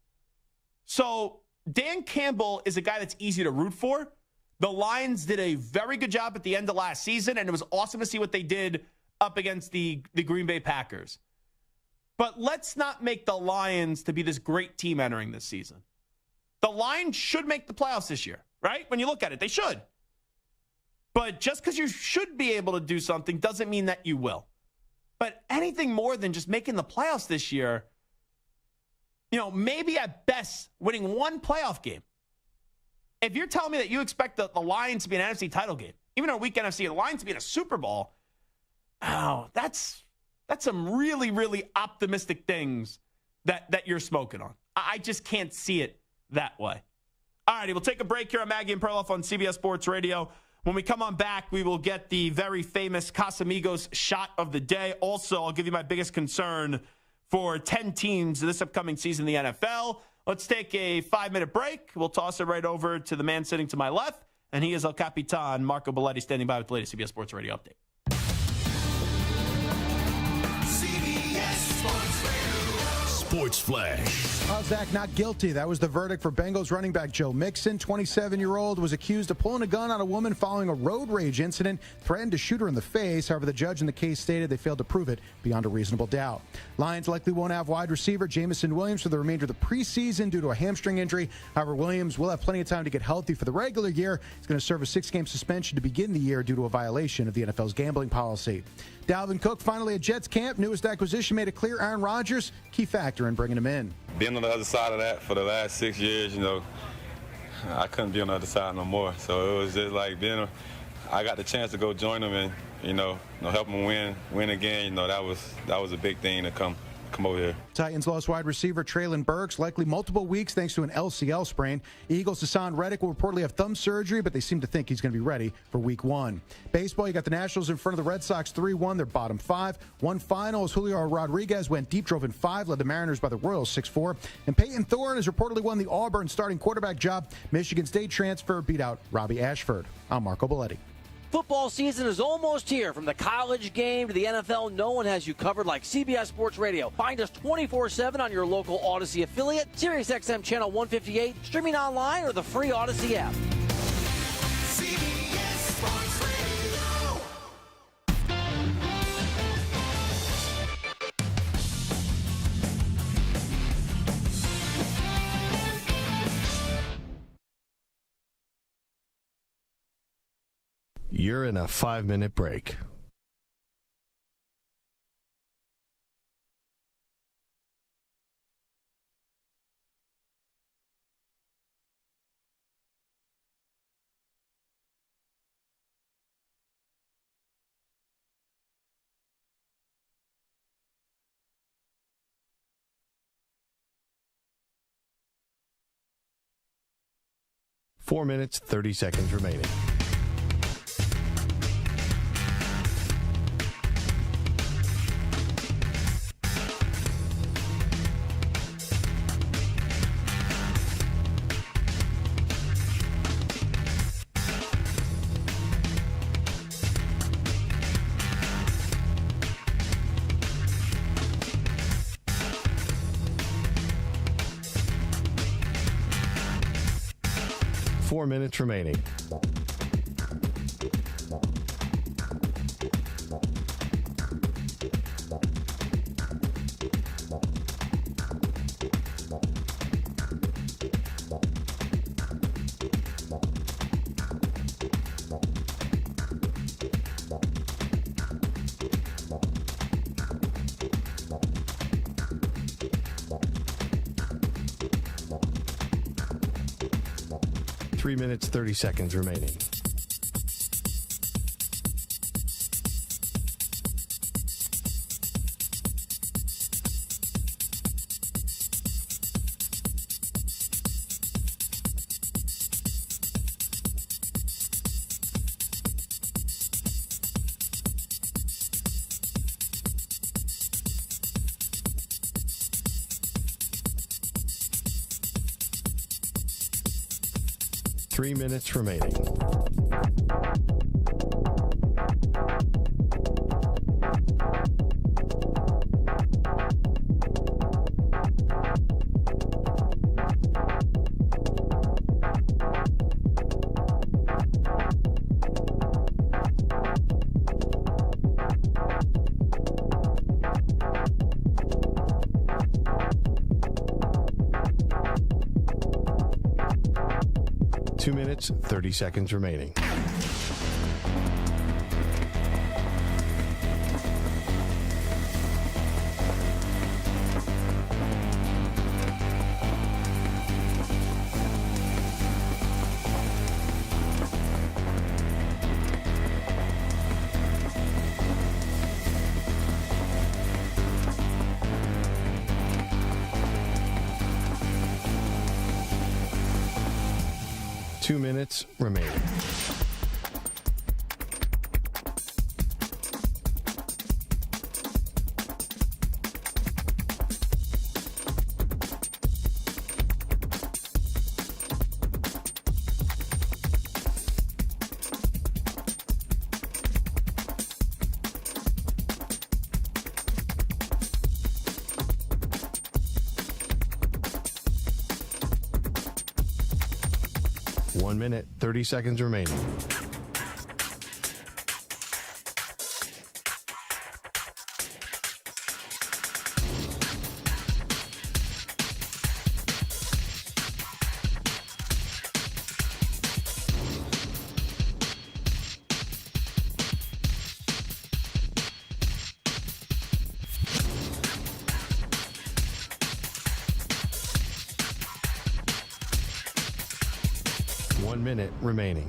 So Dan Campbell is a guy that's easy to root for. The Lions did a very good job at the end of last season, and it was awesome to see what they did up against the Green Bay Packers. But let's not make the Lions to be this great team entering this season. The Lions should make the playoffs this year, right? When you look at it, they should. But just because you should be able to do something doesn't mean that you will. But anything more than just making the playoffs this year, you know, maybe at best winning one playoff game. If you're telling me that you expect the Lions to be an NFC title game, even in a weak NFC, the Lions to be in a Super Bowl, that's some really, really optimistic things that you're smoking on. I just can't see it that way. All righty, we'll take a break here on Maggie and Perloff on CBS Sports Radio. When we come on back, we will get the very famous Casamigos shot of the day. Also, I'll give you my biggest concern for 10 teams this upcoming season in the NFL. Let's take a 5-minute break. We'll toss it right over to the man sitting to my left, and he is El Capitan, Marco Belletti, standing by with the latest CBS Sports Radio update.
CBS Sports Radio. Sports Flash.
Zach, not guilty. That was the verdict for Bengals running back Joe Mixon. 27-year-old was accused of pulling a gun on a woman following a road rage incident, threatened to shoot her in the face. However, the judge in the case stated they failed to prove it beyond a reasonable doubt. Lions likely won't have wide receiver Jamison Williams for the remainder of the preseason due to a hamstring injury. However, Williams will have plenty of time to get healthy for the regular year. He's going to serve a 6-game suspension to begin the year due to a violation of the NFL's gambling policy. Dalvin Cook finally at Jets camp. Newest acquisition made it clear Aaron Rodgers, key factor in bringing him in.
Being on the other side of that for the last 6 years, I couldn't be on the other side no more. So it was just like I got the chance to go join them and, help them win again. That was a big thing to come over here.
Titans lost wide receiver Traylon Burks, likely multiple weeks thanks to an LCL sprain. Eagles' Hassan Reddick will reportedly have thumb surgery, but they seem to think he's going to be ready for Week 1. Baseball, you got the Nationals in front of the Red Sox 3-1. They're bottom 5. One final as Julio Rodriguez went deep, drove in 5, led the Mariners by the Royals 6-4. And Peyton Thorne has reportedly won the Auburn starting quarterback job. Michigan State transfer beat out Robbie Ashford. I'm Marco Belletti.
Football season is almost here. From the college game to the NFL, no one has you covered like CBS Sports Radio. Find us 24/7 on your local Odyssey affiliate, SiriusXM Channel 158, streaming online, or the free Odyssey app.
CBS Sports Radio.
You're in a 5-minute break. Four minutes, 30 seconds remaining. Four minutes remaining. Three minutes, 30 seconds remaining. Three minutes remaining. Two minutes, 30 seconds remaining. 2 minutes remaining. One minute, 30 seconds remaining. One minute remaining.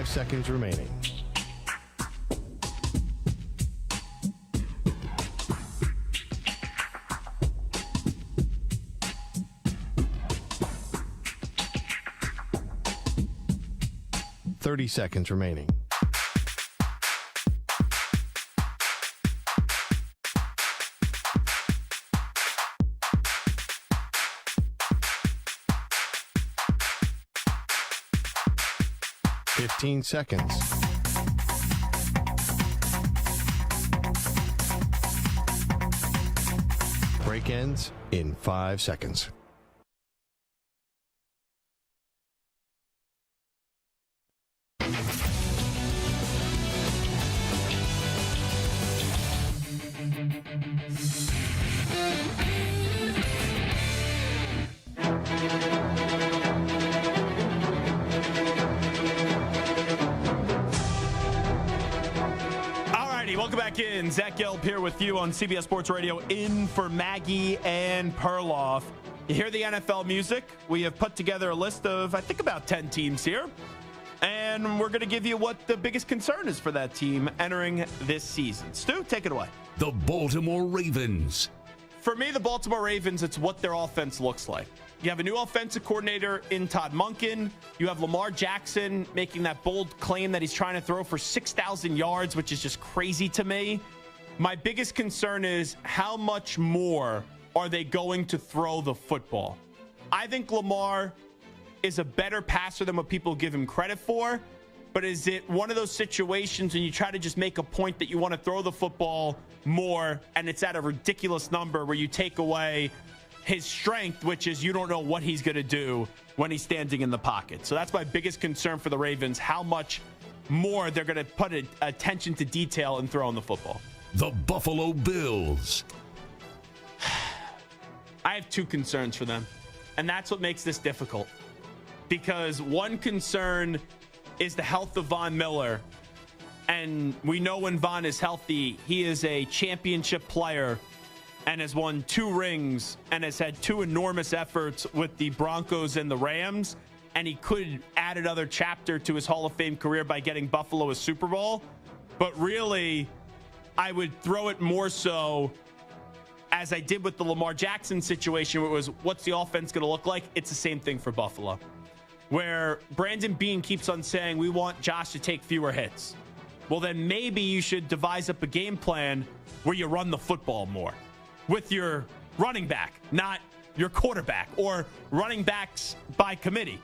Seconds remaining. Seconds remaining. Seconds. Break ends in 5 seconds.
Welcome back in. Zach Gelb here with you on CBS Sports Radio, in for Maggie and Perloff. You hear the NFL music? We have put together a list of, I think, about 10 teams here. And we're going to give you what the biggest concern is for that team entering this season. Stu, take it away.
The Baltimore Ravens.
For me, the Baltimore Ravens, it's what their offense looks like. You have a new offensive coordinator in Todd Monken. You have Lamar Jackson making that bold claim that he's trying to throw for 6,000 yards, which is just crazy to me. My biggest concern is how much more are they going to throw the football? I think Lamar is a better passer than what people give him credit for. But is it one of those situations when you try to just make a point that you want to throw the football more and it's at a ridiculous number where you take away his strength, which is you don't know what he's going to do when he's standing in the pocket. So that's my biggest concern for the Ravens, how much more they're going to put attention to detail in throwing the football.
The Buffalo Bills.
I have two concerns for them, and that's what makes this difficult. Because one concern is the health of Von Miller, and we know when Von is healthy, he is a championship player and has won 2 rings and has had 2 enormous efforts with the Broncos and the Rams. And he could add another chapter to his Hall of Fame career by getting Buffalo a Super Bowl. But really, I would throw it more so as I did with the Lamar Jackson situation, where it was, what's the offense going to look like? It's the same thing for Buffalo, where Brandon Beane keeps on saying, we want Josh to take fewer hits. Well, then maybe you should devise up a game plan where you run the football more with your running back, not your quarterback, or running backs by committee,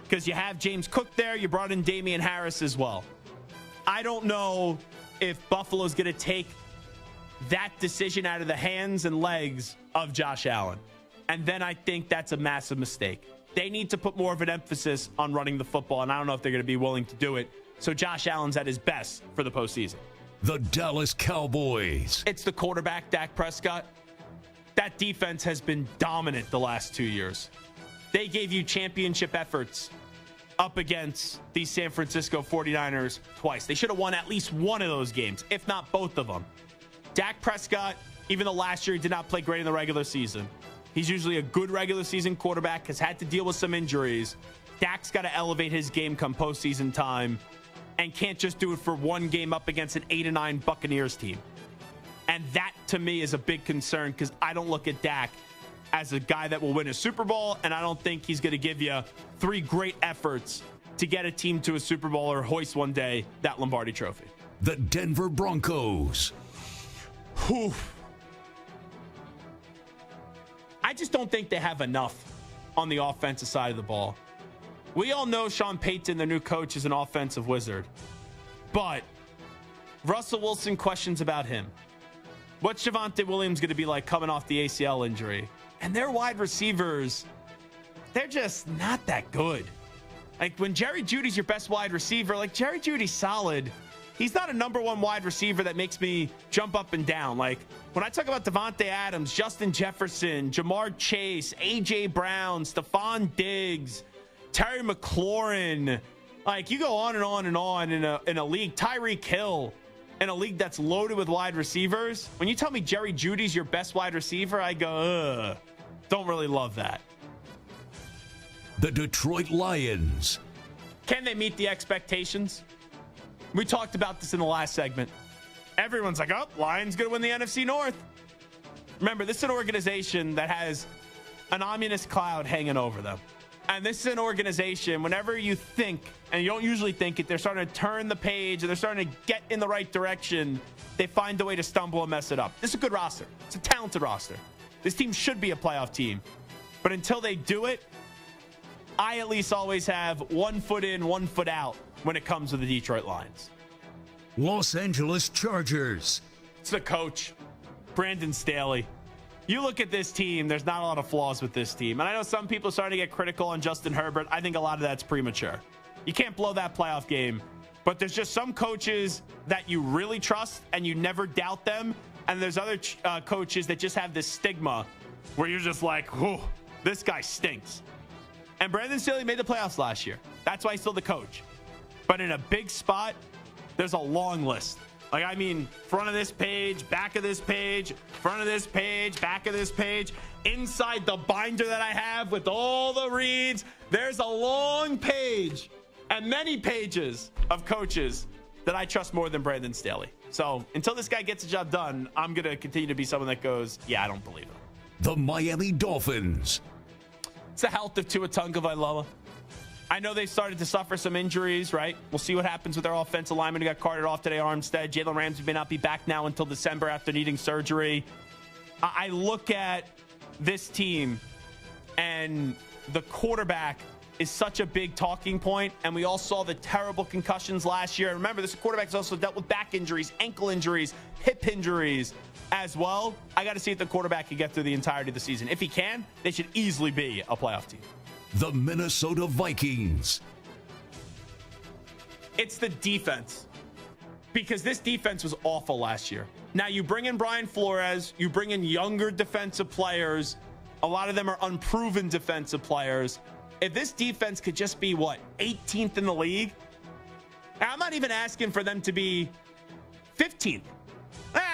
because you have James Cook there. You brought in Damian Harris as well. I don't know if Buffalo's going to take that decision out of the hands and legs of Josh Allen. And then I think that's a massive mistake. They need to put more of an emphasis on running the football, and I don't know if they're going to be willing to do it. So Josh Allen's at his best for the postseason.
The Dallas Cowboys.
It's the quarterback, Dak Prescott. That defense has been dominant the last 2 years. They gave you championship efforts up against the San Francisco 49ers twice. They should have won at least one of those games, if not both of them. Dak Prescott, even though last year he did not play great in the regular season, he's usually a good regular season quarterback, has had to deal with some injuries. Dak's got to elevate his game come postseason time and can't just do it for one game up against an 8-9 Buccaneers team. And that, to me, is a big concern because I don't look at Dak as a guy that will win a Super Bowl, and I don't think he's going to give you 3 great efforts to get a team to a Super Bowl or hoist one day that Lombardi trophy.
The Denver Broncos.
Whew. I just don't think they have enough on the offensive side of the ball. We all know Sean Payton, their new coach, is an offensive wizard. But Russell Wilson, questions about him. What's Javonte Williams going to be like coming off the ACL injury? And their wide receivers, they're just not that good. Like when Jerry Jeudy's your best wide receiver, like Jerry Jeudy's solid. He's not a number 1 wide receiver that makes me jump up and down. Like when I talk about Devontae Adams, Justin Jefferson, Jamar Chase, A.J. Brown, Stephon Diggs, Terry McLaurin, like you go on and on and on in a league, Tyreek Hill, in a league that's loaded with wide receivers. When you tell me Jerry Jeudy's your best wide receiver, I go, ugh, don't really love that.
The Detroit Lions.
Can they meet the expectations? We talked about this in the last segment. Everyone's like, oh, Lions going to win the NFC North. Remember, this is an organization that has an ominous cloud hanging over them. And this is an organization, whenever you think, and you don't usually think it, they're starting to turn the page and they're starting to get in the right direction, they find a way to stumble and mess it up. This is a good roster. It's a talented roster. This team should be a playoff team. But until they do it, I at least always have 1 foot in, 1 foot out when it comes to the Detroit Lions.
Los Angeles Chargers.
It's the coach, Brandon Staley. You look at this team, there's not a lot of flaws with this team. And I know some people are starting to get critical on Justin Herbert. I think a lot of that's premature. You can't blow that playoff game. But there's just some coaches that you really trust and you never doubt them. And there's other coaches that just have this stigma where you're just like, whew, this guy stinks. And Brandon Staley made the playoffs last year. That's why he's still the coach. But in a big spot, there's a long list. Like, I mean, front of this page, back of this page, front of this page, back of this page, inside the binder that I have with all the reads, there's a long page and many pages of coaches that I trust more than Brandon Staley. So until this guy gets the job done, I'm going to continue to be someone that goes, yeah, I don't believe him.
The Miami Dolphins.
It's the health of Tua Tagovailoa. I know they started to suffer some injuries, right? We'll see what happens with their offensive lineman who got carted off today, Armstead. Jalen Ramsey may not be back now until December after needing surgery. I look at this team, and the quarterback is such a big talking point, and we all saw the terrible concussions last year. Remember, this quarterback's also dealt with back injuries, ankle injuries, hip injuries as well. I got to see if the quarterback can get through the entirety of the season. If he can, they should easily be a playoff team.
The Minnesota Vikings.
It's the defense, because this defense was awful last year. Now you bring in Brian Flores, you bring in younger defensive players. A lot of them are unproven defensive players. If this defense could just be, 18th in the league? Now, I'm not even asking for them to be 15th.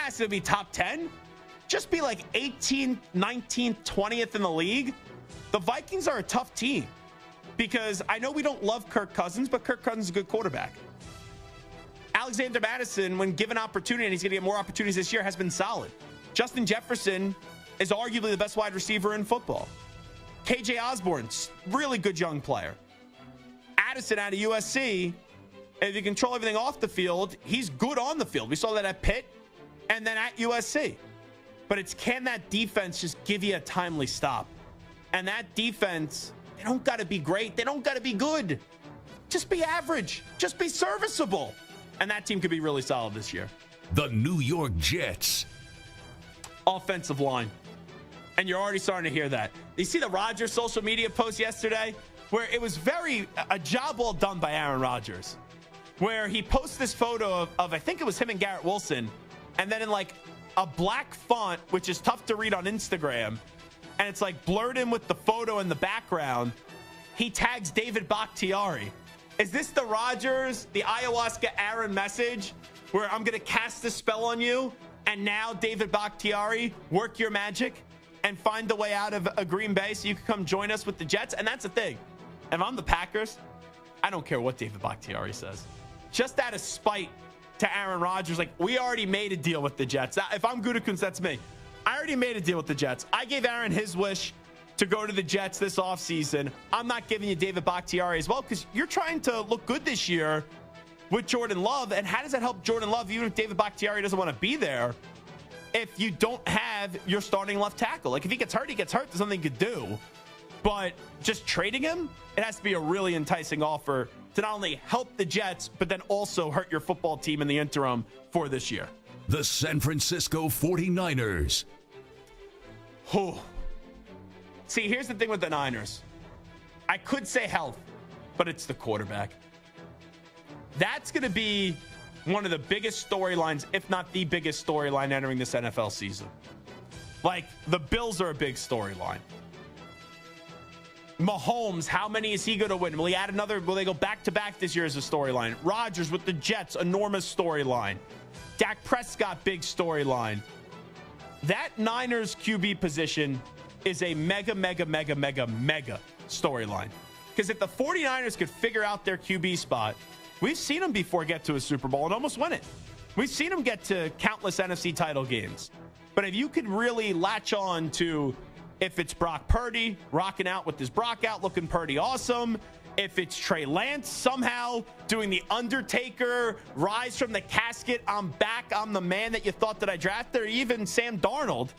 It's going to be top 10. Just be like 18th, 19th, 20th in the league. The Vikings are a tough team because I know we don't love Kirk Cousins, but Kirk Cousins is a good quarterback. Alexander Mattison, when given opportunity, and he's going to get more opportunities this year, has been solid. Justin Jefferson is arguably the best wide receiver in football. KJ Osborne, really good young player. Addison out of USC, if you control everything off the field, he's good on the field. We saw that at Pitt and then at USC. But it's, can that defense just give you a timely stop? And that defense, they don't got to be great. They don't got to be good. Just be average. Just be serviceable. And that team could be really solid this year.
The New York Jets.
Offensive line. And you're already starting to hear that. You see the Rodgers social media post yesterday where it was a job well done by Aaron Rodgers, where he posted this photo of I think it was him and Garrett Wilson, and then in like a black font, which is tough to read on Instagram, and it's like blurred in with the photo in the background, he tags David Bakhtiari. Is this the Rodgers, the ayahuasca Aaron message where I'm going to cast a spell on you and now David Bakhtiari, work your magic and find the way out of a Green Bay so you can come join us with the Jets? And that's the thing. if I'm the Packers, I don't care what David Bakhtiari says. Just out of spite to Aaron Rodgers, like, we already made a deal with the Jets. If I'm Gutekunst, that's me. I already made a deal with the Jets. I gave Aaron his wish to go to the Jets this offseason. I'm not giving you David Bakhtiari as well because you're trying to look good this year with Jordan Love. And how does that help Jordan Love, even if David Bakhtiari doesn't want to be there, if you don't have your starting left tackle? Like, if he gets hurt, he gets hurt. There's nothing you could do. But just trading him, it has to be a really enticing offer to not only help the Jets, but then also hurt your football team in the interim for this year.
The San Francisco 49ers.
Oh. See, here's the thing with the Niners. I could say health, but it's the quarterback. That's going to be one of the biggest storylines, if not the biggest storyline entering this NFL season. Like, the Bills are a big storyline. Mahomes, how many is he going to win? Will he add another? Will they go back-to-back this year as a storyline? Rodgers with the Jets, enormous storyline. Dak Prescott, big storyline. That Niners QB position is a mega storyline. Because if the 49ers could figure out their QB spot, we've seen them before get to a Super Bowl and almost win it. We've seen them get to countless NFC title games. But if you could really latch on to, if it's Brock Purdy rocking out with his Brock out, looking Purdy awesome. If it's Trey Lance somehow doing the Undertaker, rise from the casket, I'm back, I'm the man that you thought that I drafted, or even Sam Darnold.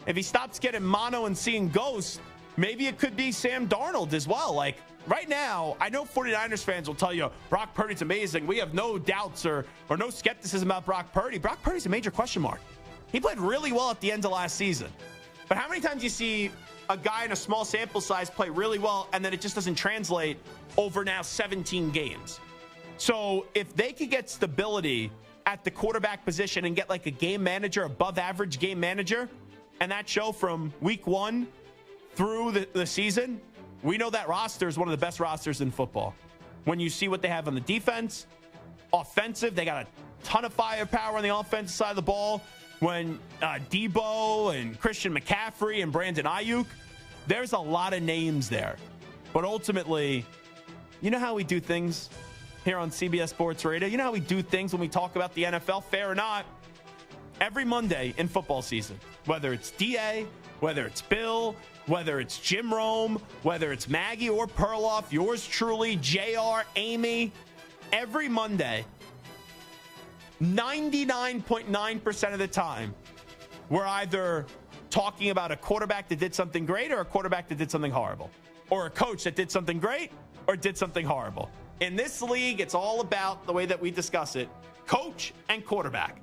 If he stops getting mono and seeing ghosts, maybe it could be Sam Darnold as well. Like, right now, I know 49ers fans will tell you, Brock Purdy's amazing. We have no doubts or no skepticism about Brock Purdy. Brock Purdy's a major question mark. He played really well at the end of last season. But how many times do you see a guy in a small sample size play really well and then it just doesn't translate over now 17 games? So if they could get stability at the quarterback position and get like a game manager, above average game manager, and that show from week 1 through the season, we know that roster is one of the best rosters in football. When you see what they have on the defense, offensive, they got a ton of firepower on the offensive side of the ball. When Debo and Christian McCaffrey and Brandon Ayuk, there's a lot of names there. But ultimately, you know how we do things here on CBS Sports Radio? You know how we do things when we talk about the NFL? Fair or not, every Monday in football season, whether it's DA, whether it's Bill, whether it's Jim Rome, whether it's Maggie or Perloff, yours truly, JR, Amy, every Monday, 99.9% of the time, we're either talking about a quarterback that did something great or a quarterback that did something horrible, or a coach that did something great or did something horrible. In this league, it's all about the way that we discuss it, coach and quarterback.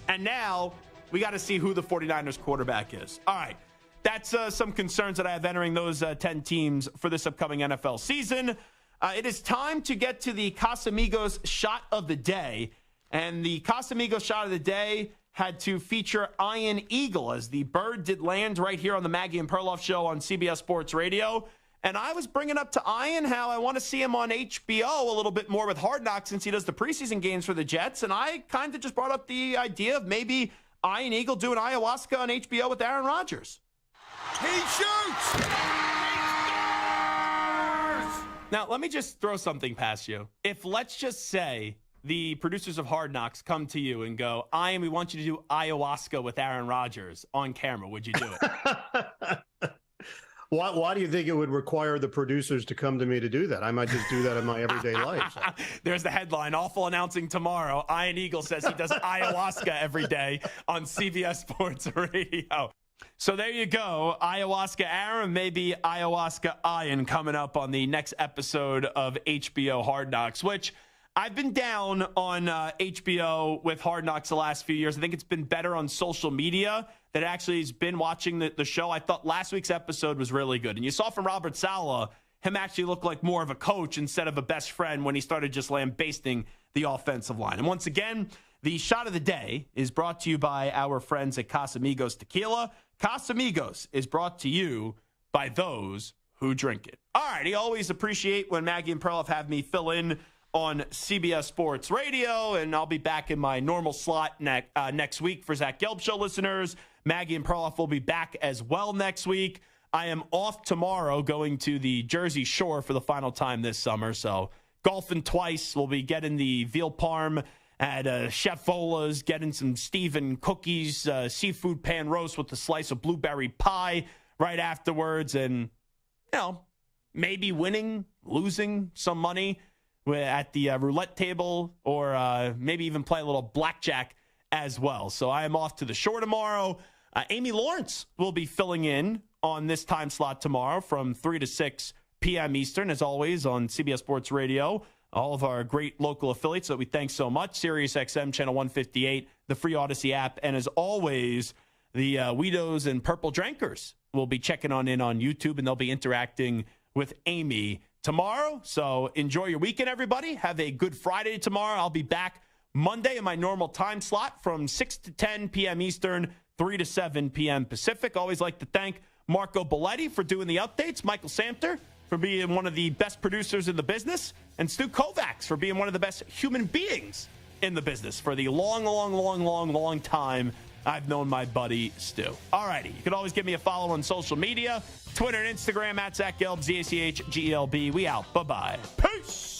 And now we got to see who the 49ers quarterback is. All right, that's some concerns that I have entering those 10 teams for this upcoming NFL season. It is time to get to the Casamigos shot of the day. And the Casamigos shot of the day had to feature Ian Eagle, as the bird did land right here on the Maggie and Perloff show on CBS Sports Radio. And I was bringing up to Ian how I want to see him on HBO a little bit more with Hard Knocks since he does the preseason games for the Jets. And I kind of just brought up the idea of maybe Ian Eagle doing ayahuasca on HBO with Aaron Rodgers.
He shoots!
Now, let me just throw something past you. If, let's just say, the producers of Hard Knocks come to you and go, Ian, we want you to do ayahuasca with Aaron Rodgers on camera, would you do it?
Why do you think it would require the producers to come to me to do that? I might just do that in my everyday life.
There's the headline. Awful announcing tomorrow. Ian Eagle says he does ayahuasca every day on CBS Sports Radio. So there you go. Ayahuasca Aaron, maybe ayahuasca Ian coming up on the next episode of HBO Hard Knocks, which I've been down on HBO with Hard Knocks the last few years. I think it's been better on social media that actually has been watching the show. I thought last week's episode was really good. And you saw from Robert Saleh, him actually look like more of a coach instead of a best friend when he started just lambasting the offensive line. And once again, the shot of the day is brought to you by our friends at Casamigos Tequila. Casamigos is brought to you by those who drink it. All right, I always appreciate when Maggie and Perloff have me fill in on CBS Sports Radio, and I'll be back in my normal slot next week for Zach Gelb Show listeners. Maggie and Perloff will be back as well next week. I am off tomorrow going to the Jersey Shore for the final time this summer. So golfing twice. We'll be getting the veal parm at Chef Vola's, getting some Stephen cookies, seafood pan roast with a slice of blueberry pie right afterwards. And, maybe winning, losing some money at the roulette table, or maybe even play a little blackjack as well. So I am off to the shore tomorrow. Amy Lawrence will be filling in on this time slot tomorrow from 3 to 6 p.m. Eastern, as always, on CBS Sports Radio. All of our great local affiliates that we thank so much. Sirius XM, Channel 158, the free Odyssey app. And as always, the Weekdays and Purple Drinkers will be checking in on YouTube, and they'll be interacting with Amy tomorrow. So enjoy your weekend, everybody. Have a good Friday tomorrow. I'll be back Monday in my normal time slot from 6 to 10 p.m. Eastern, 3 to 7 p.m. Pacific. Always like to thank Marco Belletti for doing the updates, Michael Samter for being one of the best producers in the business, and Stu Kovacs for being one of the best human beings in the business for the long time I've known my buddy Stu. All righty. You can always give me a follow on social media, Twitter and Instagram at Zach Gelb, ZACHGELB. We out. Bye-bye. Peace.